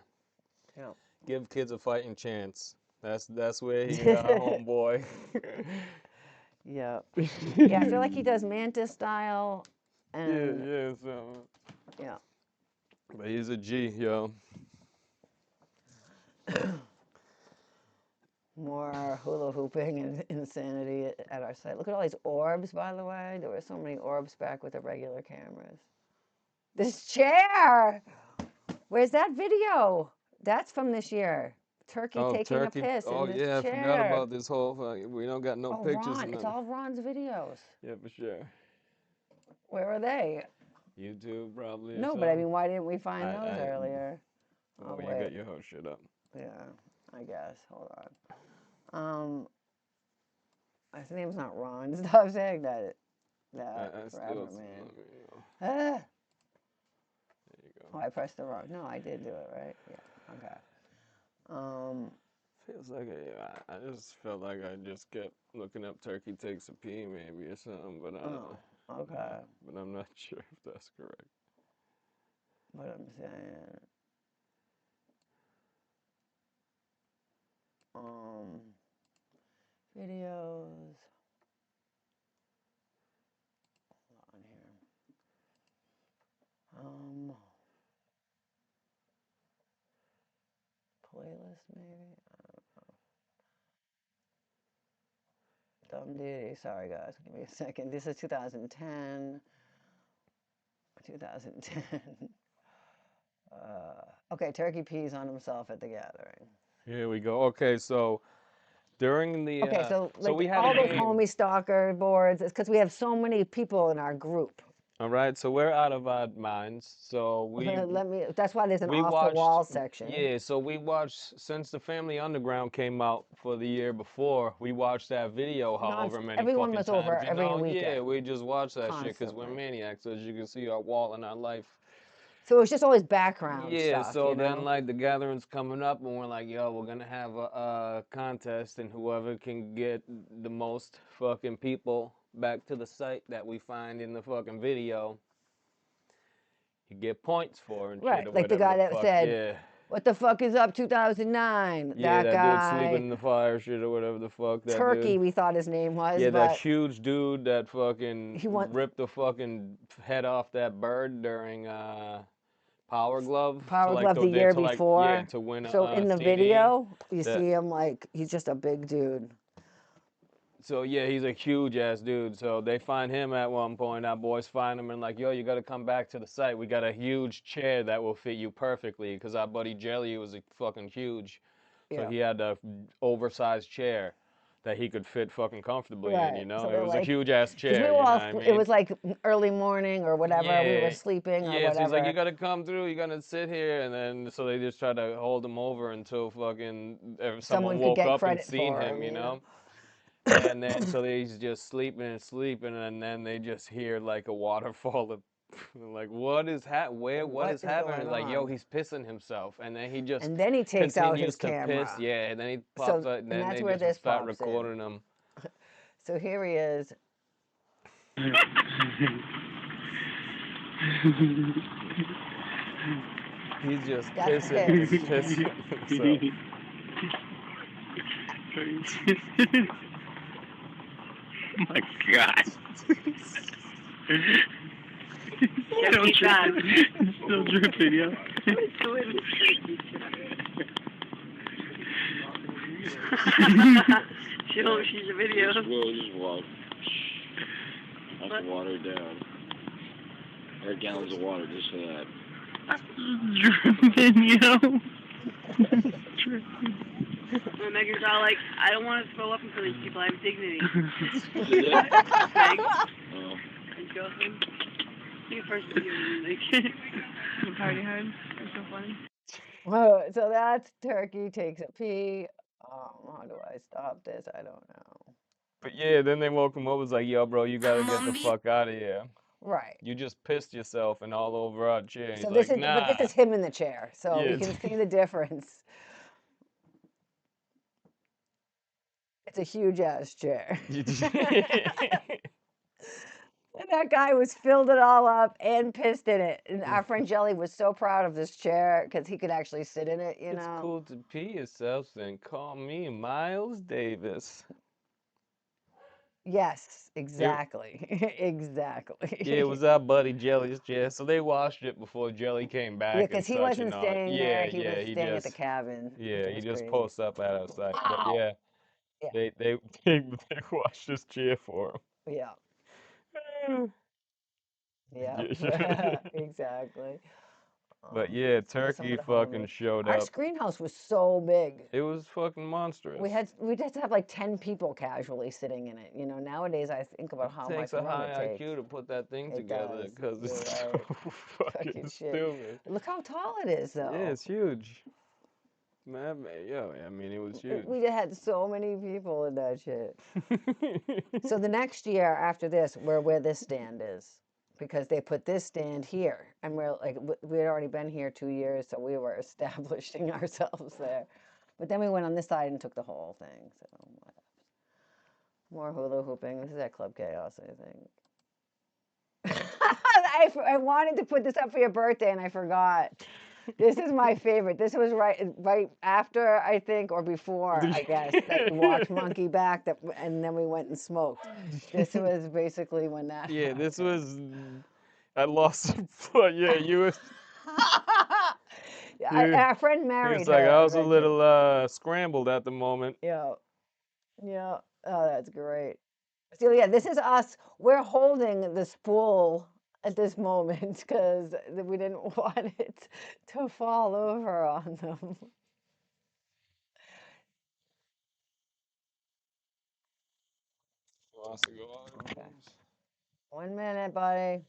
Yeah.
Give kids a fighting chance. That's where he got homeboy.
Yeah. Yeah, I feel like he does Mantis style and
yeah, so.
yeah.
But he's a G, yo.
More hula hooping and insanity at our site. Look at all these orbs, by the way. There were so many orbs back with the regular cameras. This chair. Where's that video? That's from this year. Turkey
Oh,
taking a
turkey.
piss
Oh,
in this
yeah, I forgot
chair.
about this whole fucking. We don't got no
Oh,
pictures
Ron.
and
It's
nothing.
all Ron's videos.
Yeah, for sure.
Where are they?
YouTube probably. Or
No, but I
something.
mean, why didn't we find
I-
those
I-
earlier?
Oh,
Oh,
you
wait.
got your whole shit up.
Yeah, I guess. Hold on. His name's not Ron. Stop saying that.
I
Forever,
still.
man. Ah.
There you
Oh,
go.
I pressed the wrong. No, I did do it right. Yeah. Okay.
Feels like I just felt like I just kept looking up turkey takes a pee maybe or something, but
Okay.
but I'm not sure if that's correct.
What I'm saying. Videos. Hold on here. Playlist maybe. Dumb duty. Sorry guys. Give me a second. This is 2010. 2010. Okay, turkey pees on himself at the gathering.
Here we go. Okay, so during the
Okay, so like
we had
all
a
those
game.
homie stalker boards, it's because we have so many people in our group.
All right, so we're out of our minds. So
That's why there's an
we
off the
watched.
wall section.
Yeah, so we watched since the Family Underground came out for the year before. We watched that video however many
everyone
fucking
was
times.
over
You
every
know?
weekend.
Yeah, we just watched that shit because we're
Constantly.
maniacs, as you can see our wall in our life.
So it was just always background
Yeah,
stuff,
so
you
then
know?
like the gathering's coming up and we're like, yo, we're gonna have a contest and whoever can get the most fucking people back to the site that we find in the fucking video, you get points for and shit
Right,
or
like the
whatever
guy
the
that
fuck.
said,
Yeah.
"What the fuck is up 2009?"
Yeah,
That
that dude sleeping
guy.
in the fire shit or whatever the fuck that
Turkey,
dude.
we thought his name was,
Yeah, that
but
huge dude that fucking
he won
ripped the fucking head off that bird during Power Glove to
Power
like
Glove the year
to like yeah
before.
to win a
So in the
CD.
video, you
That
see him like he's just a big dude.
So yeah, he's a huge ass dude. So they find him at one point. Our boys find him and like, yo, you got to come back to the site. We got a huge chair that will fit you perfectly because our buddy Jelly was a fucking huge, so
Yeah.
he had a oversized chair that he could fit fucking comfortably in. You
Right.
know,
So
it
they're
was a
like,
huge ass
because we
chair.
were
You know
all,
what I
it
mean?
was like early morning or whatever. We were
Yeah.
sleeping or
Yeah, so he's like, you
whatever.
gotta come through, you gotta sit here, and then so they just try to hold him over until fucking someone
Someone could
woke
get
up and
credit
seen
for
him,
him,
you
you know?
know? And then so he's just sleeping and sleeping, and then they just hear like a waterfall of like what is what is happening?
going
Like yo,
on?
he's pissing himself, and then he just
And then he takes out his
continues to piss,
camera.
yeah, and then he pops
So,
out, and
and
then
that's
they
where
just
this
start
pops in.
recording him.
So here he is.
He's just
That's
pissing and
piss.
pissing himself.
Oh my god. Still dripping. It's still dripping, yo.
She's a video.
We'll just walk. Have to water it down. 8 gallons of water just for that. Dripping, yo. Dripping.
And Megan's all like, I don't want to throw up in front of these people. I have dignity.
Yeah.
Meg,
Oh.
his girlfriend. You first video, like, party hard. It's so funny.
Whoa, so that's Turkey takes a pee. How do I stop this? I don't know.
But yeah, then they woke him up. Was like, yo, bro, you gotta get the fuck out of here.
Right.
You just pissed yourself and all over our chair. He's
So
like,
this is,
nah.
but this is him in the chair, so
Yeah,
you can see the difference. It's a huge ass chair. And that guy was filled it all up and pissed in it. And our friend Jelly was so proud of this chair because he could actually sit in it, you
It's
know.
cool to pee yourself, then call me Miles Davis.
Yes, exactly. Exactly.
Yeah, it was our buddy Jelly's chair. So they washed it before Jelly came back
Yeah,
and
because he
such
wasn't
and all.
staying there. He
Yeah,
was
he
staying at the
just
cabin.
yeah,
which
he
was
just
crazy.
posts up at our site. But
Ow!
yeah,
Yeah.
they washed his chair for
Yeah.
him.
Yep. Exactly.
But yeah,
Yeah, some
Turkey
of the home
fucking
movies.
showed
Our
up.
screen house was so big.
It was fucking monstrous.
We'd have to have like 10 people casually sitting in it. You know, nowadays I think about how
Takes
much
a
room it
high
takes.
IQ to put that thing
It
together
does.
because
You're
it's
right.
so fucking
Fucking shit.
stupid.
Look how tall it is,
Yeah,
though.
it's huge. Man, yo, I mean, it was huge.
We had so many people in that shit. So the next year after this, we're where this stand is, because they put this stand here, and we're like, we had already been here 2 years, so we were establishing ourselves there. But then we went on this side and took the whole thing. So whatever. More hula hooping. This is at Club Chaos, I think. I wanted to put this up for your birthday and I forgot. This is my favorite. This was right after, I think, or before, I guess, that you watched Monkey Back, and then we went and smoked. This was basically when that
Yeah, this
happened.
was. I lost. But yeah, you was.
Our friend
He
married
was like,
her
I was a
eventually.
little scrambled at the moment.
Yeah, yeah. Oh, that's great. So yeah, this is us. We're holding the spool at this moment because we didn't want it to fall over on them. Okay. 1 minute, buddy.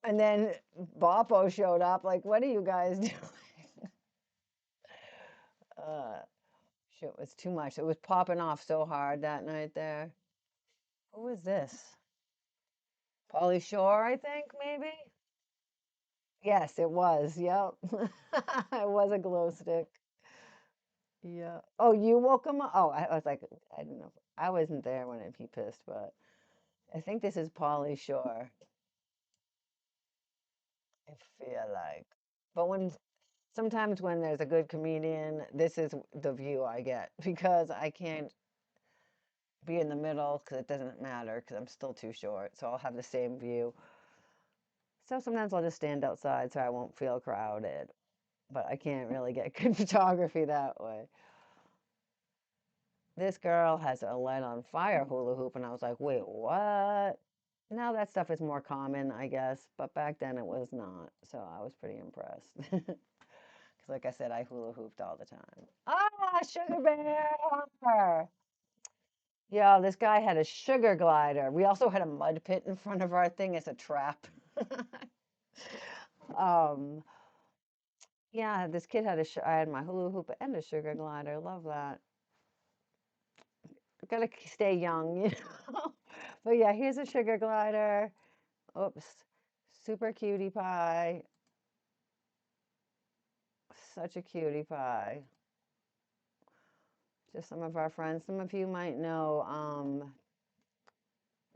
And then Boppo showed up. Like, what are you guys doing? Uh, shit was too much. It was popping off so hard that night there. Who was this? Pauly Shore, I think, maybe? Yes, it was. Yep. It was a glow stick. Yeah. Oh, you woke him up? Oh, I was like, I don't know. I wasn't there when he pissed, but I think this is Pauly Shore. I feel like. But sometimes when there's a good comedian, this is the view I get because I can't be in the middle because it doesn't matter because I'm still too short. So I'll have the same view. So sometimes I'll just stand outside so I won't feel crowded. But I can't really get good photography that way. This girl has a light on fire hula hoop, and I was like, wait, what? Now that stuff is more common, I guess, but back then it was not. So I was pretty impressed. Because, like I said, I hula hooped all the time. Ah, sugar bear! Yeah, this guy had a sugar glider. We also had a mud pit in front of our thing as a trap. um, yeah, this kid had I had my hula hoop and a sugar glider. Love that. Gotta stay young, you know. But yeah, here's a sugar glider. Oops, super cutie pie. Such a cutie pie. Just some of our friends. Some of you might know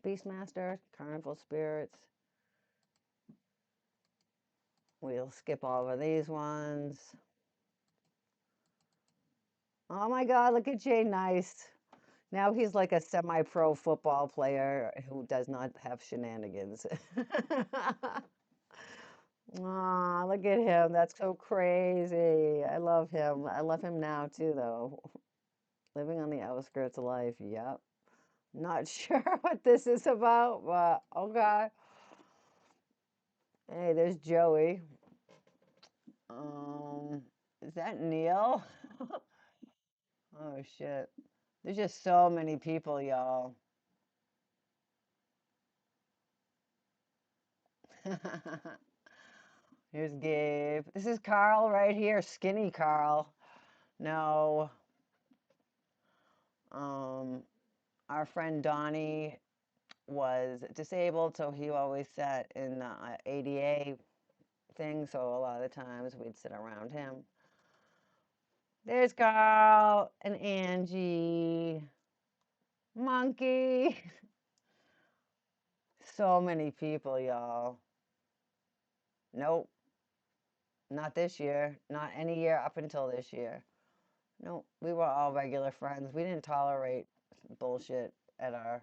Beastmaster, Carnival Spirits. We'll skip over these ones. Oh my God, look at Jay Nice. Now he's like a semi-pro football player who does not have shenanigans. Aw, look at him. That's so crazy. I love him. I love him now too, though. Living on the outskirts of life. Yep. Not sure what this is about, but okay. Hey, there's Joey. Um, is that Neil? Oh shit. There's just so many people, y'all. Here's Gabe. This is Carl right here, skinny Carl. No. Our friend Donnie was disabled, so he always sat in the ADA thing, so a lot of the times we'd sit around him. There's Carl and Angie. Monkey. So many people, y'all. Nope. Not this year. Not any year up until this year. Nope. We were all regular friends. We didn't tolerate bullshit at our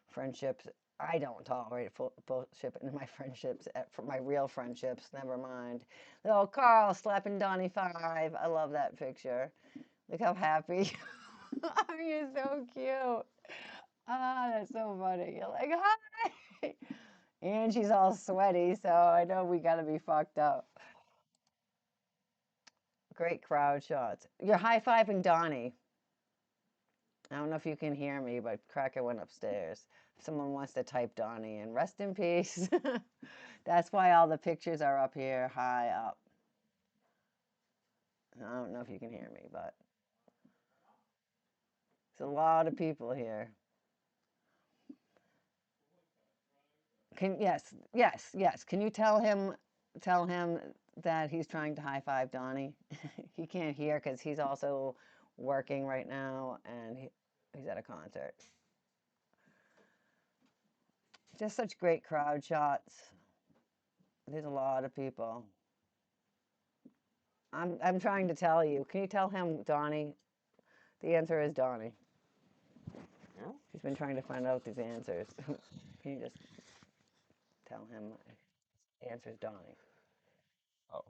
friendships. I don't tolerate bullshit in my friendships, for my real friendships. Never mind. Oh, Carl slapping Donnie 5. I love that picture. Look how happy. Oh, you're so cute. Ah, that's so funny. You're like, hi. And she's all sweaty, so I know we gotta be fucked up. Great crowd shots. You're high-fiving Donnie. I don't know if you can hear me, but Cracker went upstairs. If someone wants to type Donnie in, rest in peace. That's why all the pictures are up here, high up. I don't know if you can hear me, but there's a lot of people here. Yes. Can you tell him that he's trying to high five Donnie? He can't hear because he's also working right now and he's at a concert. Just such great crowd shots. There's a lot of people. I'm trying to tell you. Can you tell him Donnie? The answer is Donnie.
Yeah.
He's been trying to find out these answers. Can you just tell him the answer is Donnie?
Oh.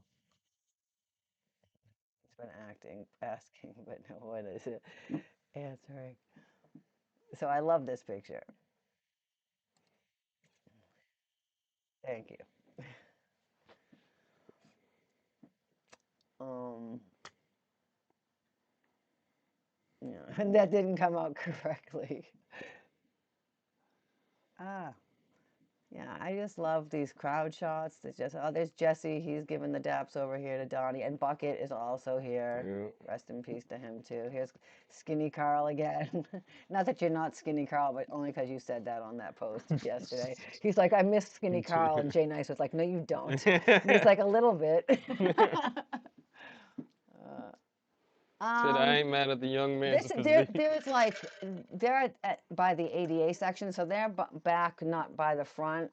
He's been asking, but no one is answering. So I love this picture. Thank you. Yeah, and that didn't come out correctly. Ah, yeah, I just love these crowd shots. There's Jesse. He's giving the daps over here to Donnie, and Bucket is also here.
Yeah.
Rest in peace to him too. Here's Skinny Carl again. Not that you're not Skinny Carl, but only because you said that on that post yesterday. He's like, I miss Skinny Carl, and Jay Nice was like, no, you don't. And he's like, a little bit.
Said I ain't mad at the young man's physique.
They're by the ADA section, so they're back, not by the front,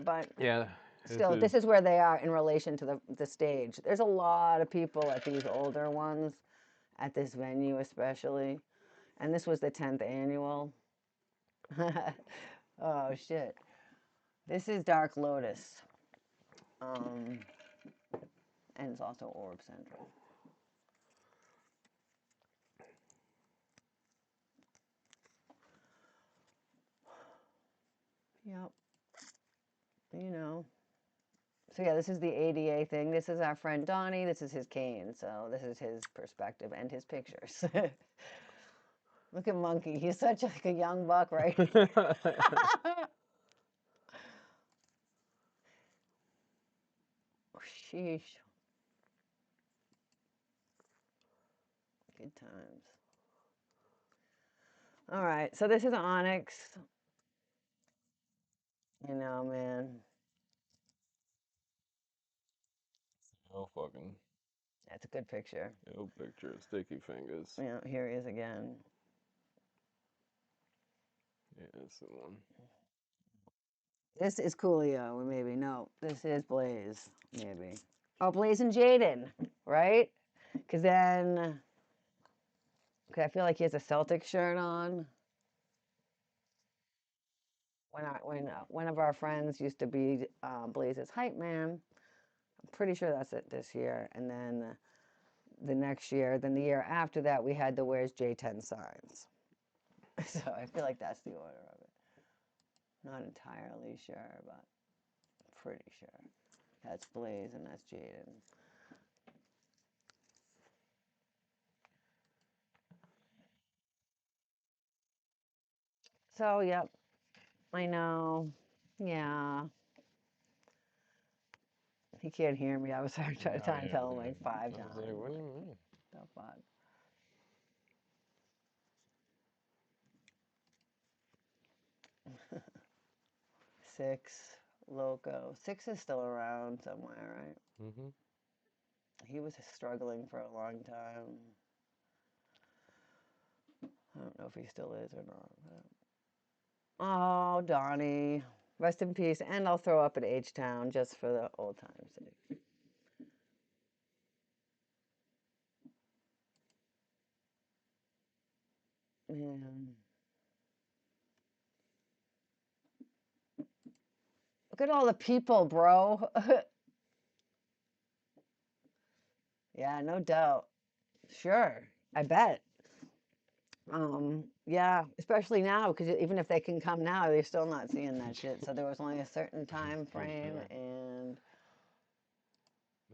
but
Yeah.
still, this is where they are in relation to the stage. There's a lot of people at these older ones, at this venue especially, and this was the 10th annual. Oh shit! This is Dark Lotus, and it's also Orb Central. Yep. You know. So yeah, this is the ADA thing. This is our friend Donnie. This is his cane. So this is his perspective and his pictures. Look at Monkey. He's such like a young buck, right? Sheesh. Good times. All right. So this is Onyx. You know, man.
Oh, fucking.
That's a good picture.
Ill picture. Sticky fingers.
Yeah, here he is again.
Yeah, that's the one.
This is Coolio, maybe. No, this is Blaze, maybe. Oh, Blaze and Jaden, right? Because then, okay, I feel like he has a Celtic shirt on. When one of our friends used to be Blaze's hype man, I'm pretty sure that's it this year. And then the next year, then the year after that, we had the Where's J10 signs. So I feel like that's the order of it. Not entirely sure, but pretty sure. That's Blaze and that's Jaden. So, yep, I know. Yeah. He can't hear me. I was trying to tell him like 5 times.
I was like, what do you mean?
The fuck? Six, Loco. Six is still around somewhere, right?
Mm-hmm.
He was struggling for a long time. I don't know if he still is or not. But... Oh, Donnie. Rest in peace. And I'll throw up at H-Town just for the old time's sake. Man. Look at all the people, bro. Yeah, no doubt. Sure, I bet. Yeah, especially now, because even if they can come now, they're still not seeing that shit. So there was only a certain time frame,
Yeah.
and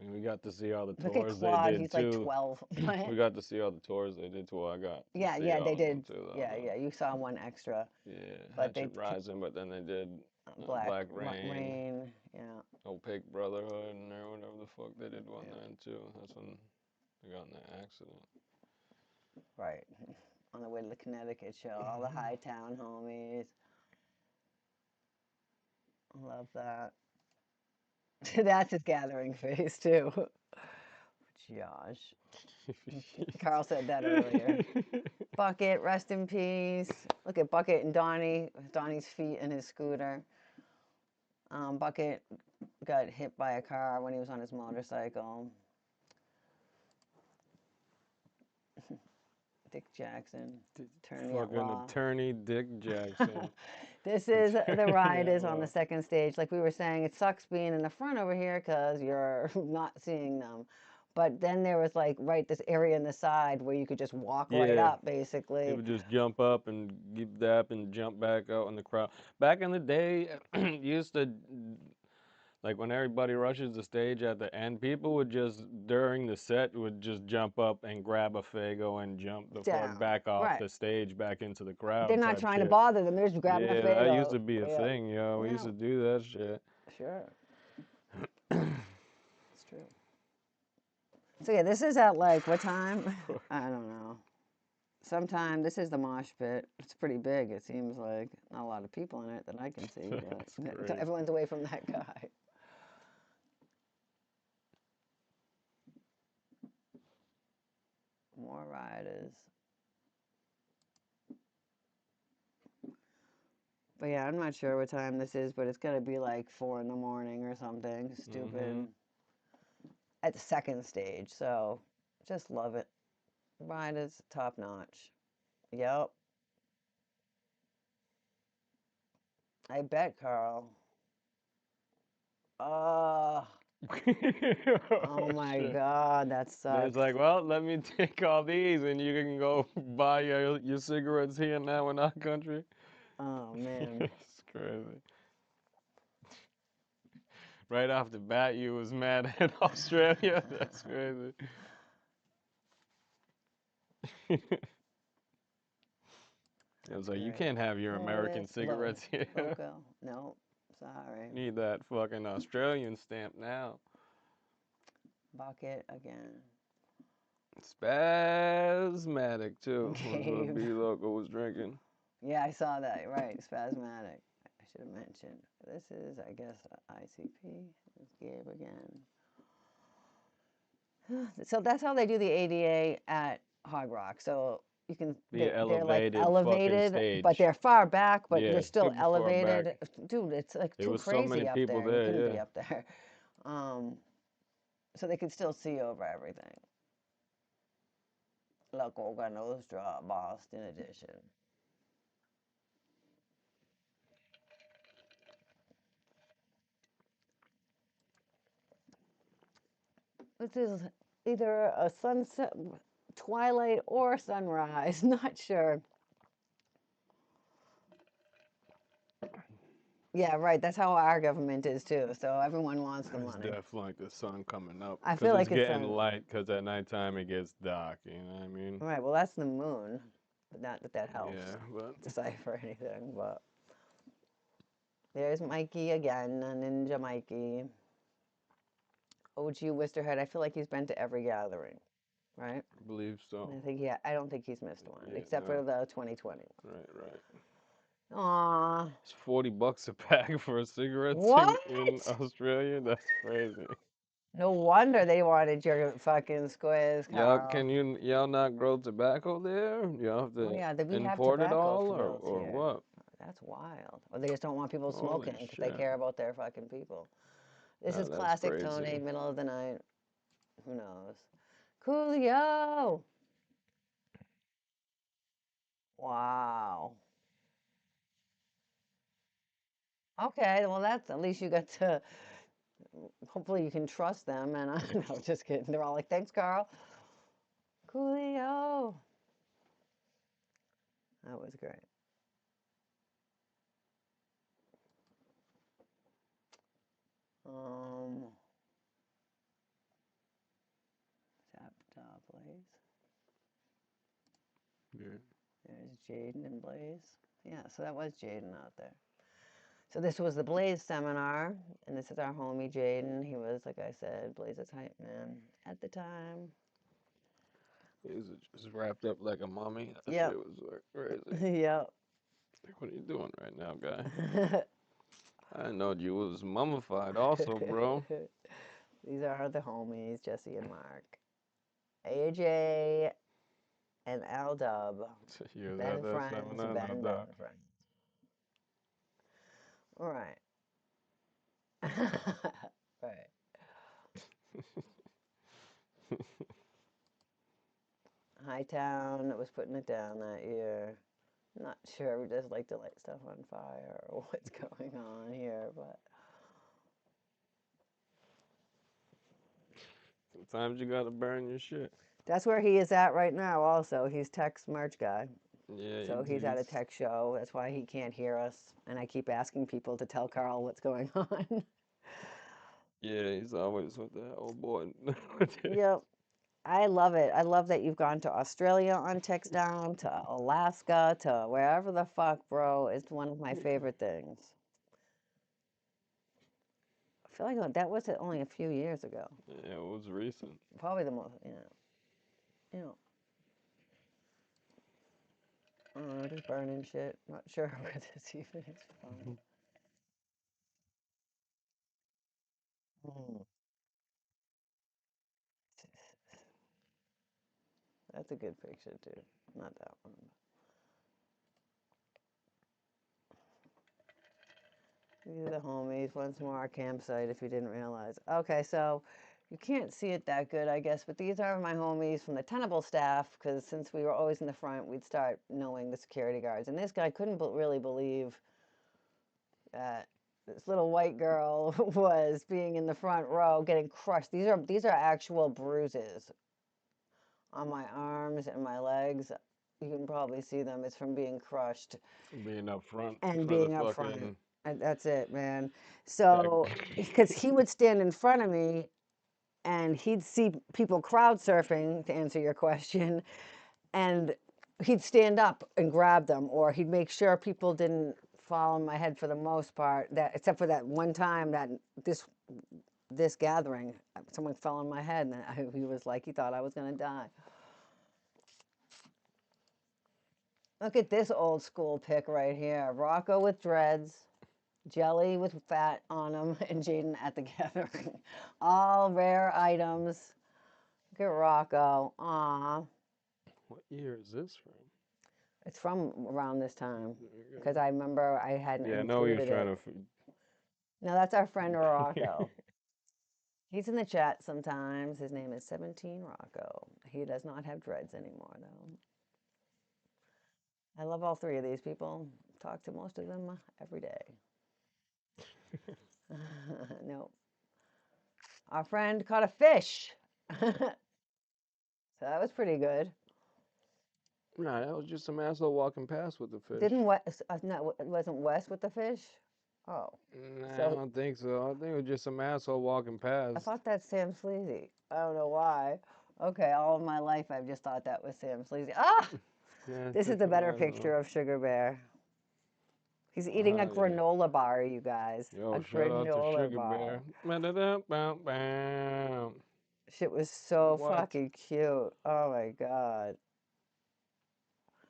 And we got to see all the
look at
tours they
Claude,
did
he's like
too.
12.
We got to see all the tours they did too. I got to
Yeah,
see
yeah, they
all of them
did.
too.
Yeah, yeah, you saw one extra,
Yeah,
but they
Hatchet Rising, but then they did
Black
Black Rain,
Rain. Yeah,
Opaque Brotherhood, and or whatever the fuck they did one
Yeah.
then too. That's when they got in that accident.
right. On the way to the Connecticut show, all the high town homies. Love that. That's his gathering face too. Josh. Carl said that earlier. Bucket, rest in peace. Look at Bucket and Donnie. Donnie's feet in his scooter. Bucket got hit by a car when he was on his motorcycle. Dick Jackson, attorney at
Fucking
law.
attorney Dick Jackson.
This is the ride
Yeah,
is on the
well,
second stage. Like we were saying, it sucks being in the front over here because you're not seeing them. But then there was like this area in the side where you could just walk right
yeah.
up,
He
basically.
would just jump up and give dap and jump back out in the crowd. Back in the day, used to like when everybody rushes the stage at the end, people would just during the set would just jump up and grab a Fago and jump the fuck
Down.
back off
Right.
the stage back into the
They're
crowd
not
type
trying to
shit.
bother them. They're just grabbing a
Yeah, that used
Fago.
to be a
Yeah.
thing, yo. We used
Yeah.
to do that shit.
Sure. It's true. So yeah, this is at like what time? I don't know. Sometime this is the mosh pit. It's pretty big. It seems like not a lot of people in it that I can see,
That's
but
great.
everyone's away from that guy. More riders. But yeah, I'm not sure what time this is, but it's gotta be like 4 in the morning or something stupid at the second stage. So just love it. Ride is top notch. Yep. I bet, Carl. Oh, oh my
Shit.
God, that
It's
sucks.
like, well, let me take all these and you can go buy your cigarettes here now in our country.
Oh man.
It's crazy. Right off the bat, you was mad at Australia. That's crazy. It was like, you
Great.
can't have your American cigarettes here.
Loco. No, sorry.
Need that fucking Australian stamp now.
Bucket again.
Spasmatic too was what
Gabe.
B Loco was drinking.
Yeah, I saw that. Right, spasmatic. I should have mentioned. This is, I guess, ICP. It's Gabe again. So that's how they do the ADA at Hog Rock. So you can
The
they're like
elevated fucking
elevated, but
stage.
they're far back, but
Yeah,
they're still
super far back.
elevated. Dude, it's like
There
too
was so many
crazy up
people
there. You
there,
couldn't
yeah.
be up there. Um, so they could still see over everything. Look, Juggalos draw Boston edition. This is either a sunset, twilight, or sunrise. Not sure. Yeah, right. That's how our government is too. So everyone wants the
It's
money.
definitely like the sun coming up.
I
Because
feel
it's
like it's
getting
sun.
light, because at nighttime it gets dark, you know what I mean?
Right. Well, that's the moon, but not that that helps
Yeah, but
decipher anything. But there's Mikey again, Ninja Mikey. OG Wisterhead. I feel like he's been to every gathering, right?
I believe so.
I don't think he's missed one,
Yeah,
except
no.
for the 2020.
Right.
Aw.
It's $40 a pack for cigarettes
What?
in Australia. That's crazy.
No wonder they wanted your fucking squiz, Carl.
Y'all not grow tobacco there? Y'all have
Oh
to
yeah, we have
import it
tobacco
all
fields
or
here.
what?
That's wild. Or they just don't want people
Holy
smoking because they
shit.
care about their fucking people. This
Nah,
is
that's
classic
crazy.
Tony, middle of the night. Who knows? Coolio. Wow. Okay, well that's at least you got to. Hopefully you can trust them. And I no, just kidding. They're all like, thanks, Carl. Coolio. That was great. Blaze.
Yeah.
There's Jaden and Blaze. Yeah, so that was Jaden out there. So this was the Blaze seminar, and this is our homie Jaden. He was, like I said, Blaze's hype man at the time.
He was just wrapped up like a mummy. That
Yep.
shit was like crazy.
Yep.
Like, what are you doing right now, guy? I didn't know you was mummified also, bro.
These are the homies, Jesse and Mark. AJ and L Dub.
You was
Ben
at that
friends,
seminar, no
Ben
doubt.
friends. All right. Right. Hightown was putting it down that year. Not sure, we just like to light stuff on fire or what's going on here, but
Sometimes you gotta burn your shit.
that's where he is at right now also. He's Tech's merch guy.
Yeah.
So he's at a tech show. That's why he can't hear us. And I keep asking people to tell Carl what's going on.
Yeah, he's always with that old boy.
Yep. I love it. I love that you've gone to Australia on Tech's Down, to Alaska, to wherever the fuck, bro. It's one of my favorite things. I feel like that was only a few years ago.
Yeah, it was recent.
Probably the most, you know. Just burning shit. Not sure where this even is from. Mm. That's a good picture too. Not that one. These are the homies. Once more, our campsite, if you didn't realize. Okay, so you can't see it that good, I guess, but these are my homies from the Tenable staff, because since we were always in the front, we'd start knowing the security guards. And this guy couldn't really believe that this little white girl was being in the front row getting crushed. These are actual bruises on my arms and my legs. You can probably see them. It's from being crushed
Being up front.
and
for the
being up front.
fucking-
And that's it, man. So, because he would stand in front of me and he'd see people crowd surfing, to answer your question, and he'd stand up and grab them, or he'd make sure people didn't fall on my head for the most part, that except for that one time that this gathering, someone fell on my head, and he was like, he thought I was going to die. Look at this old school pic right here. Rocco with dreads, Jelly with fat on him, and Jaden at the gathering. All rare items. Look at Rocco. Aw.
What year is this from?
It's from around this time, because I remember I hadn't
Yeah, I know he was
included
trying
it.
to.
No, that's our friend Rocco. He's in the chat sometimes. His name is 17 Rocco. He does not have dreads anymore, though. I love all three of these people. Talk to most of them every day. No. Our friend caught a fish. So that was pretty good.
Nah, that was just some asshole walking past with the fish.
Didn't Wes, no, it wasn't Wes with the fish? Oh.
Nah,
So-
I don't think so. I think it was just some asshole walking past.
I thought that's Sam Sleazy. I don't know why. Okay, all of my life I've just thought that was Sam Sleazy. Ah!
Yeah,
This is
just
the
some
better
asshole.
picture of Sugar Bear. He's eating a
Yeah.
granola bar, you guys.
Yo,
A
shout out to
granola
Sugar
bar.
Bear. Ba-da-da-bam-bam.
Shit was so
What?
fucking cute. Oh my god.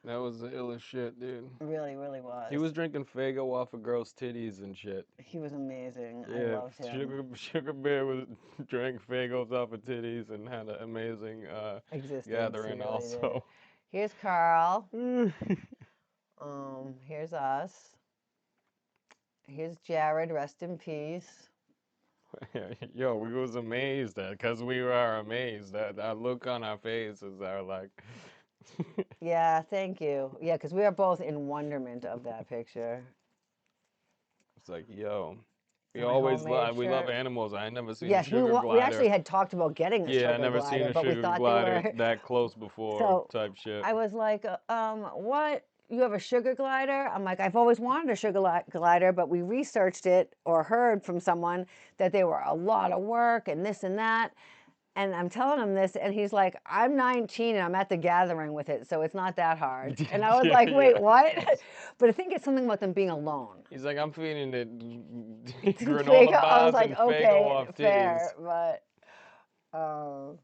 That was the illest shit, dude.
Really, really was.
He was drinking Faygo off of girls' titties and shit.
He was amazing. I
Yeah,
loved him.
Sugar Bear was drank Faygos off of titties and had an amazing
Existence. he
gathering
really did.
also.
Here's Carl. Here's us. Here's Jared. Rest in peace.
Yo, we was amazed at, cause we were amazed at that look on our faces are like.
Yeah, thank you. Yeah, because we are both in wonderment of that picture.
It's like, yo, we
And my
always
homemade
we love
shirt.
animals. I ain't never seen a
Yes,
sugar glider.
we actually had talked about getting a
Yeah,
sugar
I never
glider,
seen a
but we
sugar
thought
glider
they were.
that close before
So,
type shit.
I was like, what? you have a sugar glider? I'm like, I've always wanted a sugar glider, but we researched it or heard from someone that they were a lot of work and this and that. And I'm telling him this, and he's like, I'm 19 and I'm at the gathering with it, so it's not that hard. And I was
Yeah,
like, wait,
yeah.
what? But I think it's something about them being alone.
He's like, I'm feeding it
Fago,
granola
I was
bars
like,
and Fago
okay,
off
fair,
titties.
but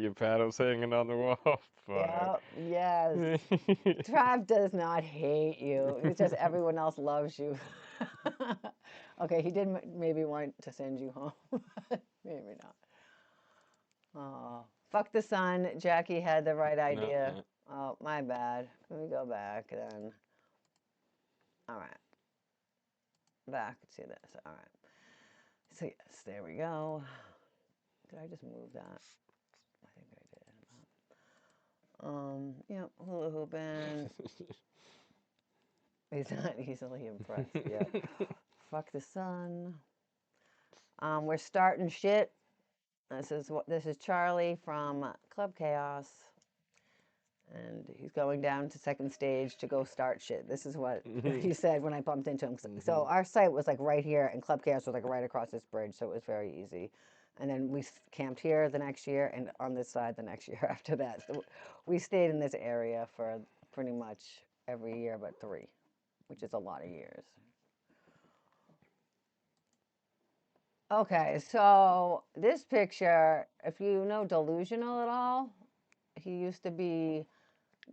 Your paddle's hanging on the wall.
yeah,
Fuck.
yes. Trav does not hate you. It's just everyone else loves you. Okay, he did maybe want to send you home, but maybe not. Oh, fuck the sun. Jackie had the right idea.
No,
Oh, my bad. Let me go back then. All right. Back to this. All right. So, yes, there we go. Did I just move that? I think I did. Yep, hula hooping. He's not easily impressed. Yeah. Fuck the sun. We're starting shit. This is Charlie from Club Chaos, and he's going down to second stage to go start shit. This is what he said when I bumped into him. So our site was like right here, and Club Chaos was like right across this bridge, so it was very easy. And then we camped here the next year, and on this side the next year after that. So we stayed in this area for pretty much every year but 3, which is a lot of years. Okay, so this picture, if you know Delusional at all, he used to be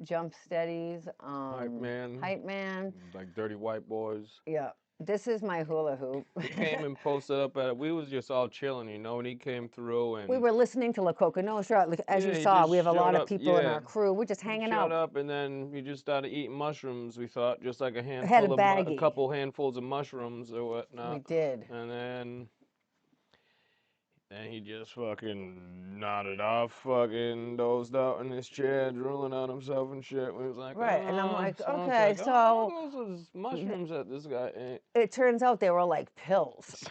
Jump Steady's hype man.
like dirty white boys.
Yeah, this is my hula hoop.
He came and posted up at it. We was just all chilling, you know, and he came through and
We were listening to La Coca Nostra. Like, as
yeah,
you
he
saw,
just
we have a lot
showed
of
up.
people in
Yeah,
our crew. We're just
he
hanging
showed
out.
up and then he just started eating mushrooms. We thought just like a
Had a
handful of a
baggie.
couple handfuls of mushrooms or whatnot.
We did.
And then he just fucking nodded off, fucking dozed out in his chair, drooling on himself and shit. We was like,
Right, and I'm
"Ah."
like,
So I was
okay,
like,
so
oh, those is mushrooms that this guy ate.
it turns out they were like pills.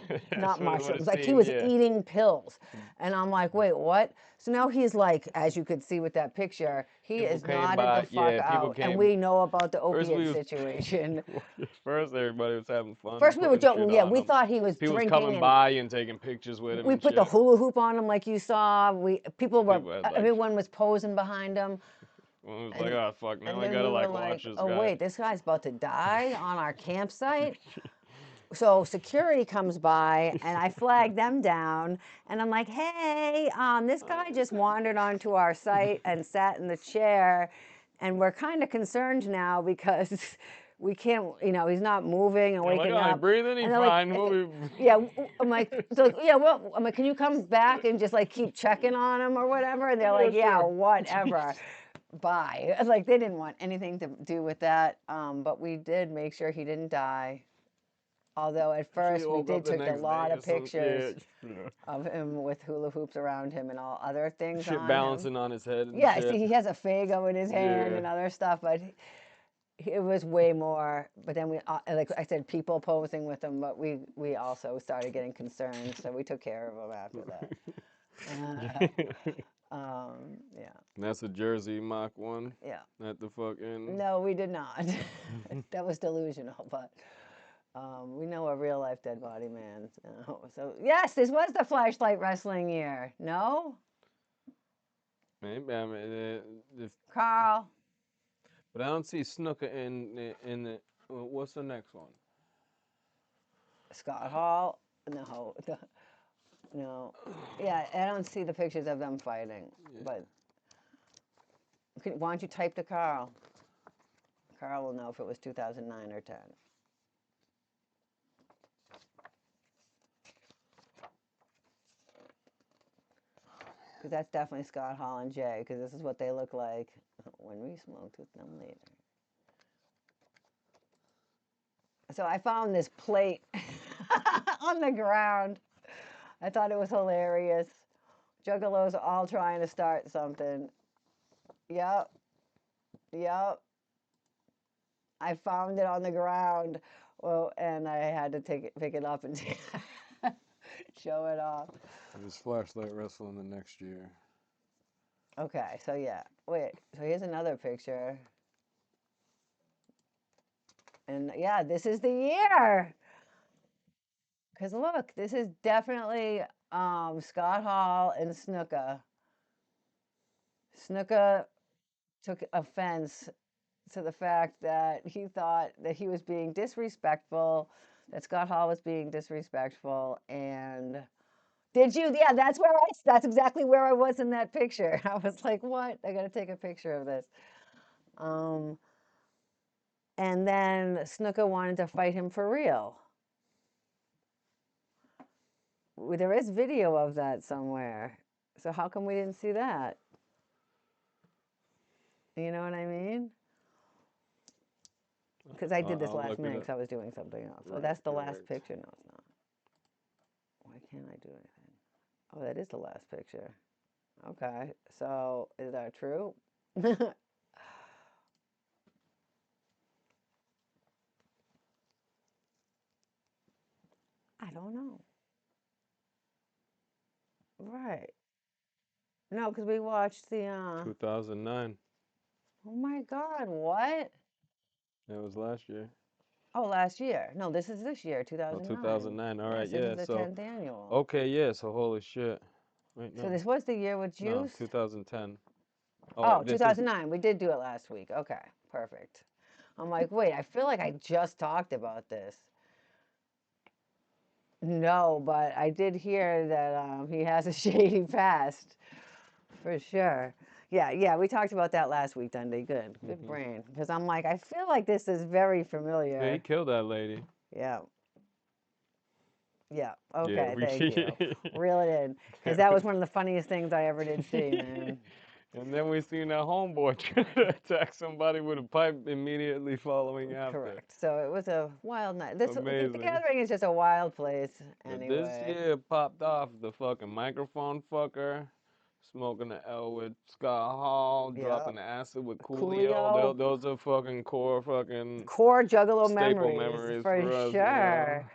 That's
Not
what it would've
mushrooms. Like he
seemed,
was
yeah.
eating pills. And I'm like, wait, what? So now he's like, as you could see with that picture, he
People
is
came
nodded
by,
the fuck
yeah, people
out. And
came.
we know about the
First we
opiate
was,
situation.
first everybody was having fun.
First we were
putting shit
joking. Yeah,
on
we
him.
thought he was
People was
drinking.
coming
And
by and taking pictures with him
we
and
put the
shit.
hula hoop on him like you saw. People were,
People had, like-
everyone was posing behind him.
Well, it was like, oh fuck, now
And
I
then
gotta
we were
like
like,
watch this
oh
guy.
wait, this guy's about to die on our campsite. So security comes by and I flag them down and I'm like, hey, this guy just wandered onto our site and sat in the chair, and we're kind of concerned now because we can't, he's not moving and
They're
waking
like, oh,
up.
he's breathing, he's
And they're like,
fine. We'll be...
yeah, I'm like, yeah, well, I'm like, can you come back and just like keep checking on him or whatever? And they're like, yeah,
sure.
whatever. Bye. Like they didn't want anything to do with that, but we did make sure he didn't die. Although at first we
woke up
did
the
took a
next
lot
day
of
or some-
pictures
yeah.
of him with hula hoops around him and all other things
Shit
on
balancing
him.
on his head and
Yeah,
shit.
see, he has a Fago in his hand
Yeah.
and other stuff, but it was way more. But then we, like I said, people posing with him, but we also started getting concerned, so we took care of him after that. Yeah.
And that's a Jersey mock one.
Yeah.
At the fucking...
No, we did not. That was delusional, but we know a real life dead body man. So yes, this was the Flashlight Wrestling year. No,
Maybe, I mean,
Carl.
but I don't see Snooker in the... What's the next one?
Scott Hall. No. Yeah, I don't see the pictures of them fighting. Yeah. But why don't you type to Carl? Carl will know if it was 2009 or 10. Because that's definitely Scott Hall and Jay, because this is what they look like when we smoked with them later. So I found this plate on the ground. I thought it was hilarious. Juggalos are all trying to start something. Yep. I found it on the ground. Well, and I had to pick it up and show it off.
It was Flashlight Wrestling the next year.
Okay, so yeah. Wait, so here's another picture. And yeah, this is the year. Because look, this is definitely Scott Hall and Snuka. Snuka took offense to the fact that he thought that he was being disrespectful, that Scott Hall was being disrespectful, and did you? Yeah, that's exactly where I was in that picture. I was like, what? I got to take a picture of this. Um, and then Snuka wanted to fight him for real. There is video of that somewhere. So how come we didn't see that? You know what I mean? Because I did this
I'll
last
look it
minute
up.
because I was doing something else. Oh,
Right,
that's the last
correct.
picture. No, it's not. Why can't I do anything? Oh, that is the last picture. Okay, so is that true? I don't know. Right. No, because we watched the,
2009.
oh my God, what?
That was last year.
Oh, last year. No, this is this year,
Oh,
2009.
2009. All right,
Yes, this
yeah.
is the
So,
10th annual.
okay, yeah. So, holy shit. Wait,
So
no.
this was the year with
No,
Juice?
2010.
Oh,
Oh, this is
2009. We did do it last week. Okay, perfect. I'm like, wait, I feel like I just talked about this. No, but I did hear that he has a shady past, for sure. Yeah, yeah, we talked about that last week, Dundee. Good
Mhm.
brain. Because I'm like, I feel like this is very
Yeah, he
familiar.
killed that lady.
Yeah, yeah.
Yeah,
Okay,
we
thank you. Reel it in. Because that was one of the funniest things I ever did see, man.
And then we seen that homeboy try to attack somebody with a pipe immediately following after.
Correct. So it was a wild night. The
Amazing.
gathering is just a wild place,
But this
anyway.
year popped off the fucking microphone fucker, smoking the L with Scott Hall,
Yeah.
dropping the acid with Coolio.
Coolio.
Those are fucking core fucking
Core Juggalo
staple
memories,
memories
for
for us, you know.
sure.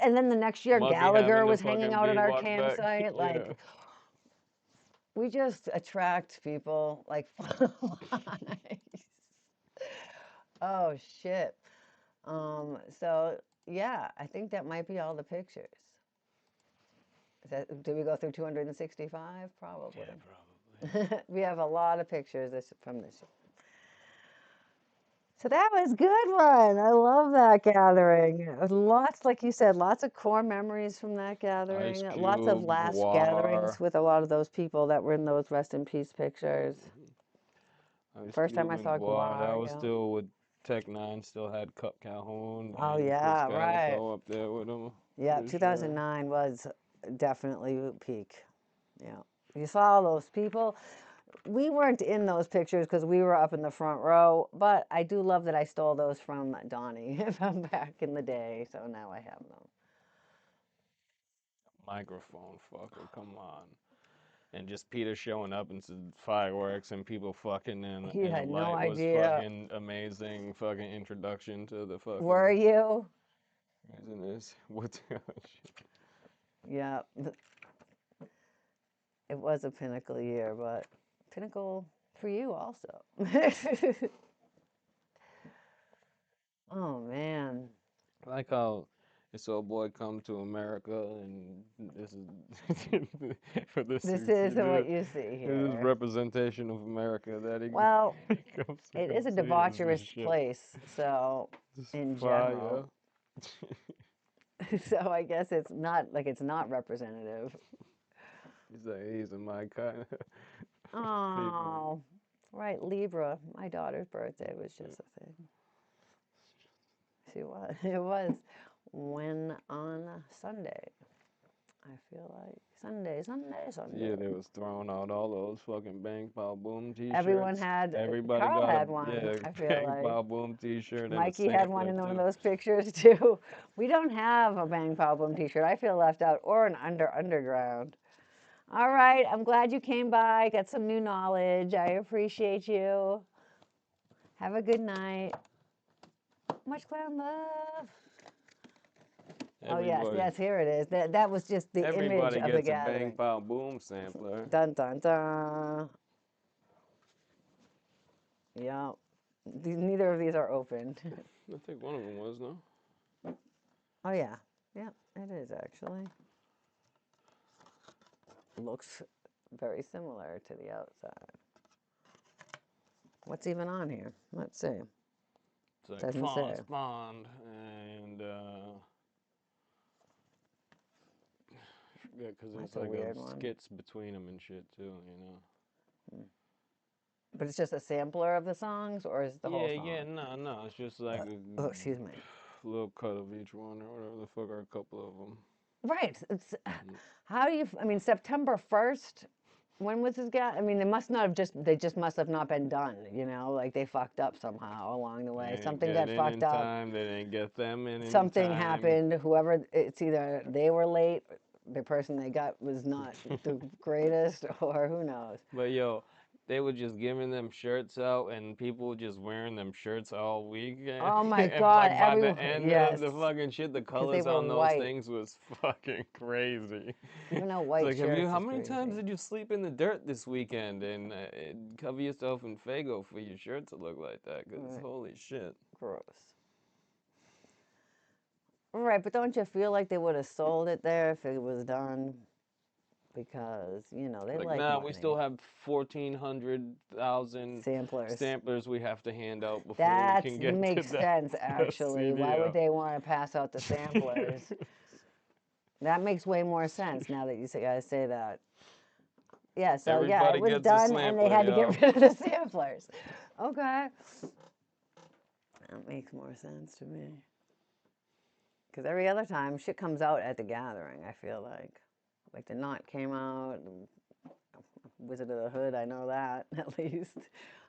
And then the next year,
Muzzy having
Gallagher
the
was hanging
fucking
out at our
beanwag back.
campsite.
Yeah.
Like, we just attract people like flies. Oh, shit. So, yeah, I think that might be all the pictures. Did we go through 265? Probably.
Yeah, probably.
We have a lot of pictures from this year. So that was a good one. I love that gathering. Lots, like you said, lots of core memories from that gathering.
Ice
Lots of
Cube,
last gatherings
War.
with a lot of those people that were in those rest in peace pictures.
Ice
First time
Cube
I
and
saw
Guar. That
Guar,
was
yeah.
still with Tech Nine. Still had Cup Calhoun
Oh
and Chris
yeah, right.
Calico up there with him.
Yeah,
For sure.
2009 was definitely peak. Yeah, you saw those people. We weren't in those pictures because we were up in the front row, but I do love that I stole those from Donnie from back in the day, so now I have them.
Microphone fucker, come on. And just Peter showing up and some fireworks and people fucking
He
and the
had no
light was
idea.
fucking amazing fucking introduction to the fucking
Were you?
isn't this what the shit.
Yeah. It was a pinnacle year, but pinnacle for you also. Oh man.
I like how this old boy come to America and this is for this
This
is
is what
this
you see
is
here.
representation of America that he,
Well,
he comes to
it
come
is a
see this
debaucherous
shit.
place, so
This
in
fire.
general. So I guess it's not representative.
He's like, he's in my kind of people.
Oh, right, Libra. My daughter's birthday was just a thing. She was. It was when on Sunday. I feel like Sunday.
Yeah, they was throwing out all those fucking Bang Pow Boom t-shirts.
Everyone had.
Everybody
Carl
got
had
a
one.
yeah
I feel
Bang
like
Pow Boom t-shirt and a
Mikey had one
sampler
in one of
too.
those pictures too. We don't have a Bang Pow Boom T-shirt. I feel left out, or an underground. All right, I'm glad you came by. Got some new knowledge. I appreciate you. Have a good night. Much clown love. Oh yes,
Everybody,
yes, here it is. That was just the image
everybody
of the
gets a Bang
gathering.
Pow Boom sampler.
Dun dun dun. Yeah. Neither of these are open.
I think one of them was, no?
Oh yeah. Yeah, it is actually. Looks very similar to the outside. What's even on here? Let's see.
It's like
Doesn't say.
Fonz Bond and yeah, because
That's
there's
a
like
weird one.
skits between them and shit too, you know.
But it's just a sampler of the songs, or is it the whole song?
Yeah, no, it's just like
Oh, excuse me.
little cut of each one or whatever the fuck are a couple of them.
Right. It's how do you? I mean, September 1st. When was this guy? I mean, they must not have just. They just must have not been done. You know, like they fucked up somehow along the
They
way.
didn't
Something
get
got
in
fucked up.
time. They didn't get them in
Something
time.
happened. Whoever. It's either they were late. The person they got was not the greatest, or who knows.
But yo, they were just giving them shirts out, and people just wearing them shirts all week.
Oh my
And
God!
like by the
Everyone.
end
Yes.
of the fucking shit, the
Because they
colors
were
on those
white.
things was fucking crazy.
Even though
It's
white
like,
shirts
how
is
many times
crazy.
did you sleep in the dirt this weekend and cover yourself in Fago for your shirt to look like that? Because
Right.
holy shit.
Gross. Right, but don't you feel like they would have sold it there if it was done? Because, you know, they
Like,
like
nah,
money.
we still have 1,400,000
Samplers.
samplers we have to hand out before
That
we can get
makes
to
sense,
the
actually. Why would
CD.
they want to pass out the samplers? That makes way more sense now that you guys say that. Yeah, so yeah, it
Everybody
was
gets a
done and they
sampler,
had to
yo.
get rid of the samplers. Okay. That makes more sense to me. Because every other time, shit comes out at the gathering, I feel like. Like the Knot came out, Wizard of the Hood, I know that, at least.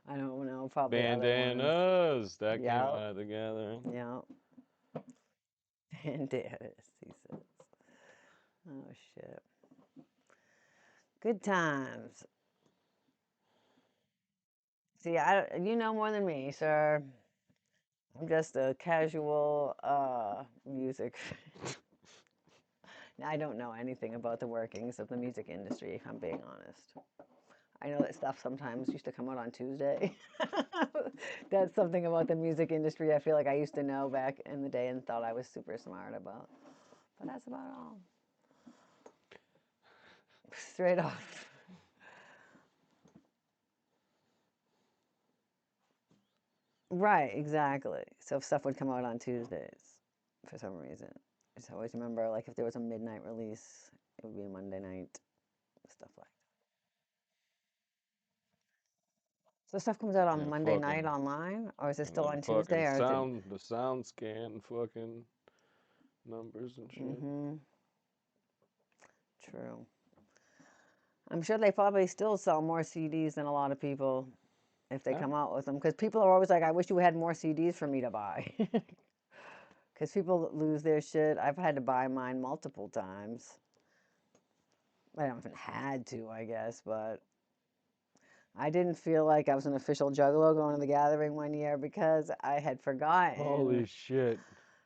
I don't know, probably other ones.
Bandanas, that came
Yep.
out together.
Yeah. Bandanas, he says. Oh, shit. Good times. See, you know more than me, sir. I'm just a casual music. I don't know anything about the workings of the music industry, if I'm being honest. I know that stuff sometimes used to come out on Tuesday. That's something about the music industry I feel like I used to know back in the day and thought I was super smart about. But that's about all. Straight off. Right, exactly. So stuff would come out on Tuesdays for some reason. I just always remember, like, if there was a midnight release, it would be a Monday night, stuff like that. So stuff comes out on
Yeah,
Monday night
fucking.
online, or is it
And
still
then
on
fucking
Tuesday, or is it?
the sound scan fucking numbers and shit.
Mm-hmm. True. I'm sure they probably still sell more CDs than a lot of people if they
Yeah.
come out with them. Because people are always like, I wish you had more CDs for me to buy. Because people lose their shit. I've had to buy mine multiple times. I haven't had to, I guess, but I didn't feel like I was an official Juggalo going to the gathering one year because I had forgotten.
Holy shit.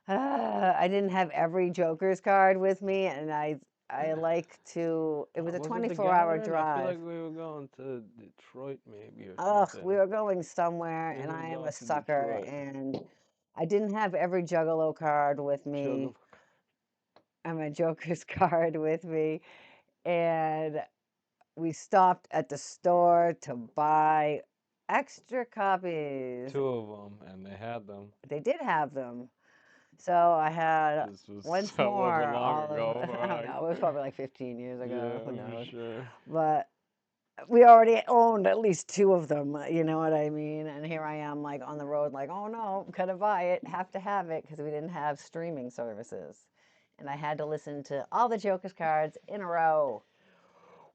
I didn't have every Joker's card with me, and I like to. It was a
Was it the
24-hour
gathering? I feel
drive.
like we were going to Detroit maybe or
Ugh,
something.
we were going somewhere,
Yeah,
and
we were
I am
going
a
to
sucker,
Detroit.
and I didn't have every Juggalo card with me.
Juggle.
I'm a Joker's card with me, and we stopped at the store to buy extra copies.
2 of them, and they had them.
They did have them. So I had
This was
once
however
more
long
all
ago.
of, I don't know, it was probably like 15 years ago,
Yeah,
who
for
knows.
sure.
But we already owned at least 2 of them, you know what I mean? And here I am like on the road like, oh no, gotta buy it, have to have it, because we didn't have streaming services. And I had to listen to all the Joker's cards in a row.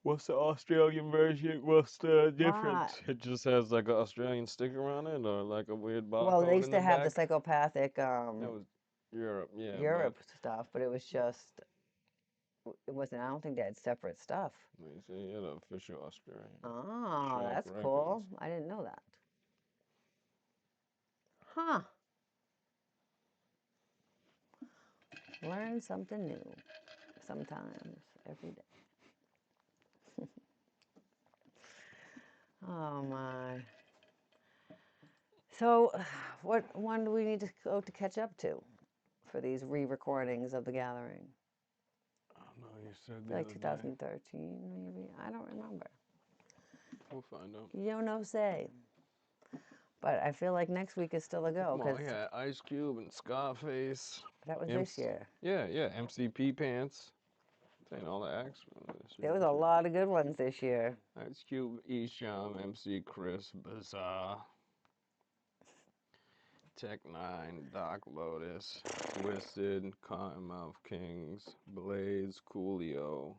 What's the Australian version? What's the difference?
What?
It just has like an Australian sticker on it, or like a weird
Well, they
barcode
used
in
to
the
have the
back.
psychopathic
That was Europe, yeah,
Europe stuff, but it was just, it wasn't, I don't think they had separate stuff.
but you see, yeah, the official Australian.
Oh,
Shack
that's
Records.
cool. I didn't know that. Huh. Learn something new. Sometimes, every day. Oh my. So, what one do we need to go to catch up to for these re-recordings of The Gathering?
I don't know. You said the
Like
other day.
2013, maybe. I don't remember.
We'll find out.
You don't know, say. But I feel like next week is still a go
Come on,
because
yeah, Ice Cube and Scarface.
that was
MC
this year.
Yeah, yeah, MCP pants. Saying all the acts from this year.
There was a lot of good ones this year.
Ice Cube, Esham, MC Chris, Bizarre, Tech Nine, Doc Lotus, Twisted, Cottonmouth Kings, Blaze, Coolio,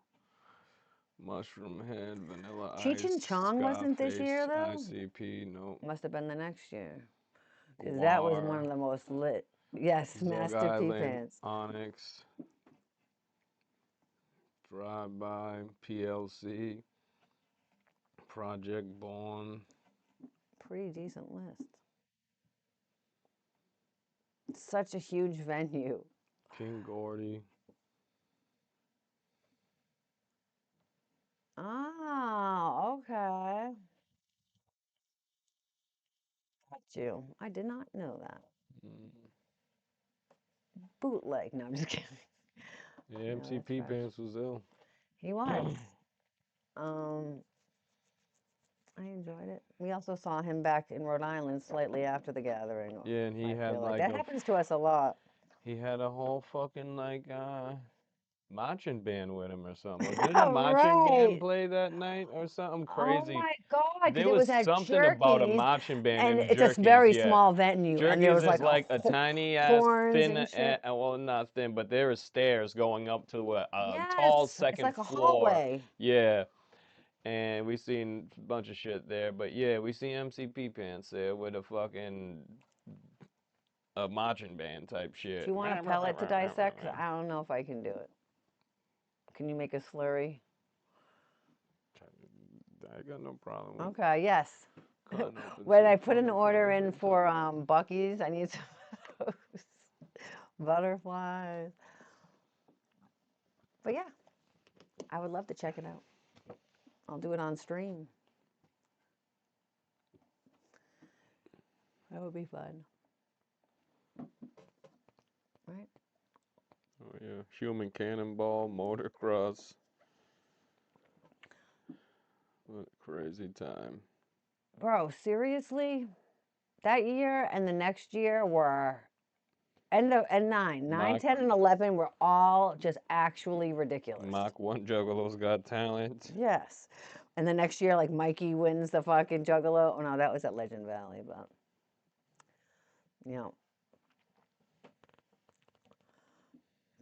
Mushroom Head, Vanilla
Cheech and
Ice,
Chong wasn't this
Scarface,
year, though?
ICP, nope.
Must have been the next year. Because that was one of
Guar,
the most lit. Yes,
Zug
Master P
Island,
Pants.
Onyx, Drive By, PLC, Project Born,
Pretty decent list. Such a huge venue.
King Gordy.
Oh, okay. Got you. I did not know that.
Mm.
Bootleg. No, I'm just kidding.
Yeah,
No, that's
MCP
fresh.
Pants was ill.
He was. Um, I enjoyed it. We also saw him back in Rhode Island slightly after the gathering.
Yeah, and he
I
had
feel like
like
that
a
happens to us a lot.
he had a whole fucking like marching band with him or something. Or didn't a marching band
Right.
play that night or something
Oh
crazy?
my God, because
There
it
was
was at
something about a
Jerky's,
marching band
and
in
it's a
Jerky's,
very
yeah.
small venue, and there
Jerky's
was
is
like
like a tiny ass
horns
thin,
and shit.
well not thin, but there are stairs going up to a tall
Yes, it's
second
like a
floor.
hallway.
Yeah. And we seen a bunch of shit there, but yeah, we see MCP Pants there with a fucking a marching band type shit.
Do you want a pellet to dissect? 'Cause I don't know if I can do it. Can you make a slurry?
I got no problem with
Okay, yes.
cutting open
When
some
I put an
fucking
order
pills
in
and
for
talking.
Buc-ee's, I need some of those butterflies. But yeah, I would love to check it out. I'll do it on stream. That would be fun. Right?
Oh yeah, human cannonball, motocross. What a crazy time.
Bro, seriously? That year and the next year were and 9,
Mach
10, and 11 were all just actually ridiculous.
Mach 1 Juggalos Got Talent.
Yes. And the next year, like Mikey wins the fucking Juggalo. Oh no, that was at Legend Valley, but you know,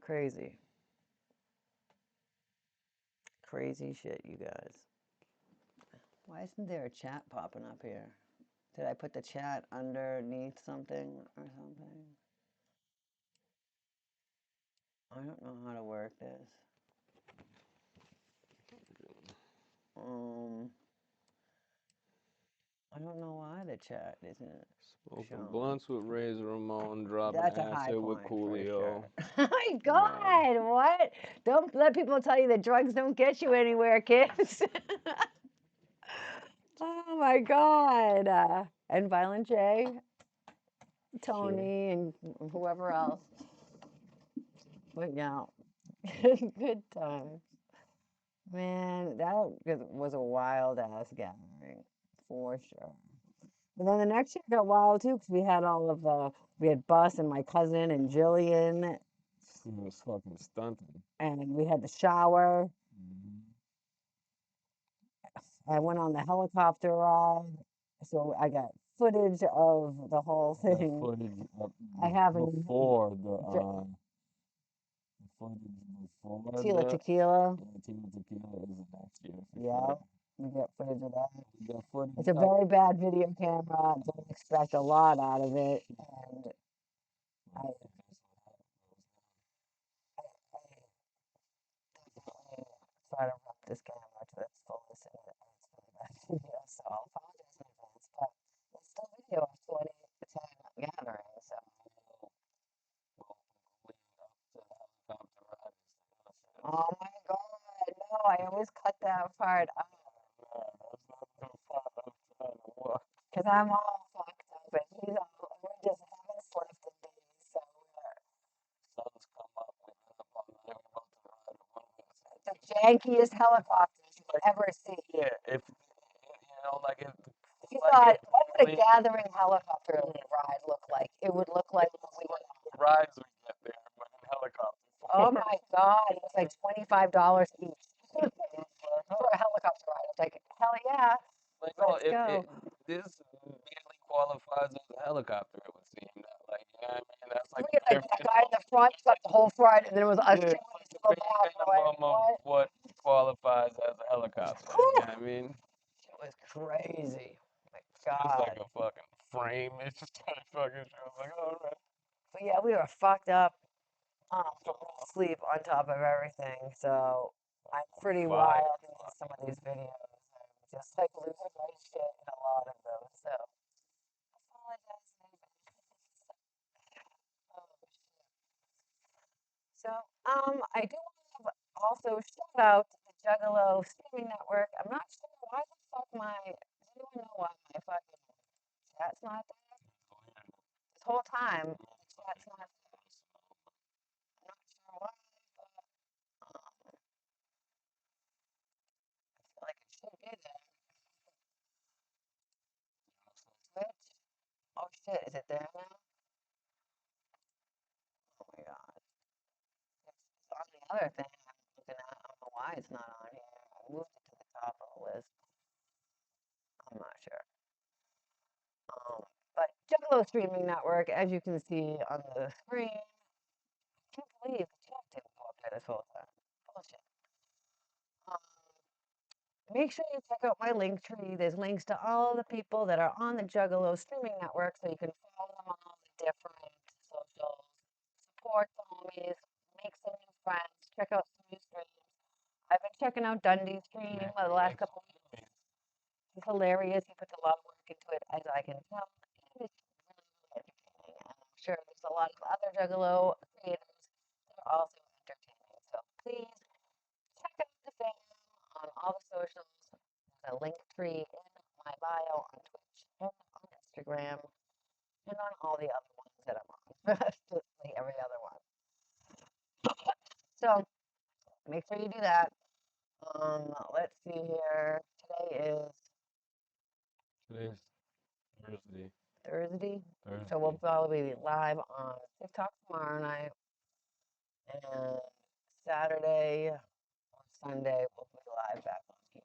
crazy, crazy shit, you guys. Why isn't there a chat popping up here? Did I put the chat underneath something or something? I don't know how to work this. I don't know why the chat isn't
Smoking
shown.
blunts with Razor Ramon, dropping
That's a high
acid with
point for
Coolio.
sure. Oh my God, what? Don't let people tell you that drugs don't get you anywhere, kids. Oh my God. And Violent J, Tony, and whoever else. But yeah, good times. Man, that was a wild ass gathering for sure. But then the next year got wild too because we had we had Bus and my cousin and Jillian,
He was fucking stunting.
and we had the shower. I went on the helicopter ride, so I got footage of the whole
That
thing.
footage
I have
before the footage before
Tila Tequila.
Tila Tequila is the next year.
Yeah, we get footage of that.
We got footage
It's a very bad video camera. Don't expect a lot out of it. And I definitely try to rep this camera to its fullest and it's really bad video. So I'll apologize in advance, but it's still video of 2010 gathering. So oh my God, no! I always cut that part out because I'm all fucked up and he's jankiest helicopters you would ever see.
Yeah, if like if
If you
like
thought,
it
what would a
really
gathering helicopter ride look like? It would look like when we went.
rides we get there, but in helicopter
Oh
form.
my God, it was like $25 each for a helicopter ride. I was like, hell yeah,
Like, oh,
let's go.
this barely qualifies as a helicopter, it would seem. That, like, you know what I mean? That's like
We had
the
like
bare
that guy in the front, got the whole front, and then it was us
yeah,
two
it's like
in
the
the
bare
back. Like,
minimum of
what?
what qualifies as a helicopter. You know what I mean?
It was crazy. My
Just like
God.
a fucking frame. It's just like fucking shit. I was like, all right.
But yeah, we were fucked up from sleep on top of everything. So I'm pretty
Fire.
wild in some of these videos. I'm just like losing my shit in a lot of those. So I apologize. Oh, so I do want to also shout out to the Juggalo streaming network. I'm not sure why the fuck does anyone know why my fucking chat's not there? This whole time, the chat's not there. I'm not sure why, but I feel like it should be there. Twitch? Oh shit, is it there now? Oh my god. It's on the other thing I'm looking at. I don't know why it's not on here. I moved it to the top of the list. I'm not sure. But Juggalo Streaming Network, as you can see on the screen, I can't believe the chat didn't go up there this whole time. Bullshit. Um, Make sure you check out my link tree. There's links to all the people that are on the Juggalo Streaming Network, so you can follow them on all the different socials, support the homies, make some new friends, check out some new streams. I've been checking out Dundee's stream the last couple of weeks. He's hilarious. He puts a lot of work into it, as I can tell. And it's really, really entertaining. And I'm sure there's a lot of other Juggalo creators that are also entertaining. So please check out the fam on all the socials. There's a link tree in my bio on Twitch and on Instagram and on all the other ones that I'm on. Just like every other one. So make sure you do that. Let's see here. Today is
Today's Thursday.
Thursday.
Thursday.
So we'll probably be live on TikTok tomorrow night. And Saturday or Sunday we'll be live back on here.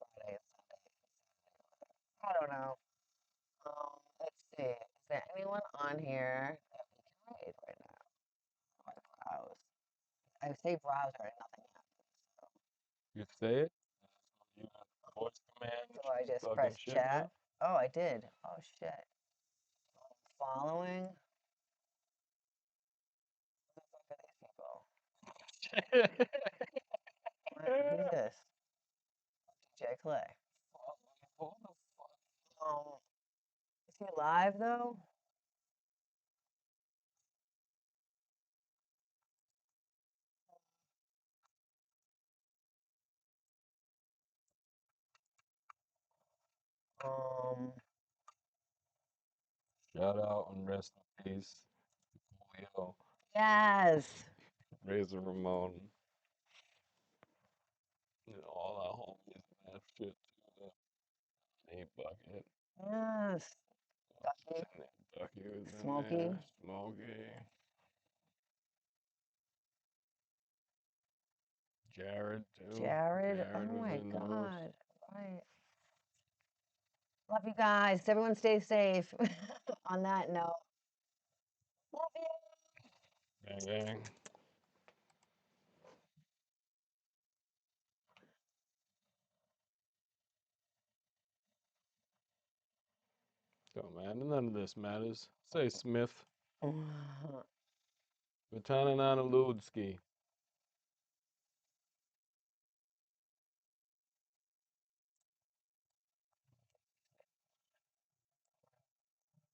Or maybe Friday and Sunday. I don't know. Let's see. Is there anyone on here that we can raid right now? I browse. I say browser and nothing happens. So
You say it? You got voice command.
do I just
fucking
press
shit
chat?
now?
Oh, I did. Oh shit. Following. Who the fuck are these people? Who's this? DJ Clay. Is he live though? Um,
Shout out and rest in peace. Julio,
yes.
Razor Ramon, and all our homies and that shit too. Nate Bucket.
Yes. Ducky.
Ducky was in
Smokey.
there. Smokey. Jared too.
Jared.
Jared
Oh
was
my
in those.
God. Right. Love you guys. Everyone stay safe. On that note. Love you.
Gang gang. Go man, none of this matters. Say Smith. Vatanen Ludski.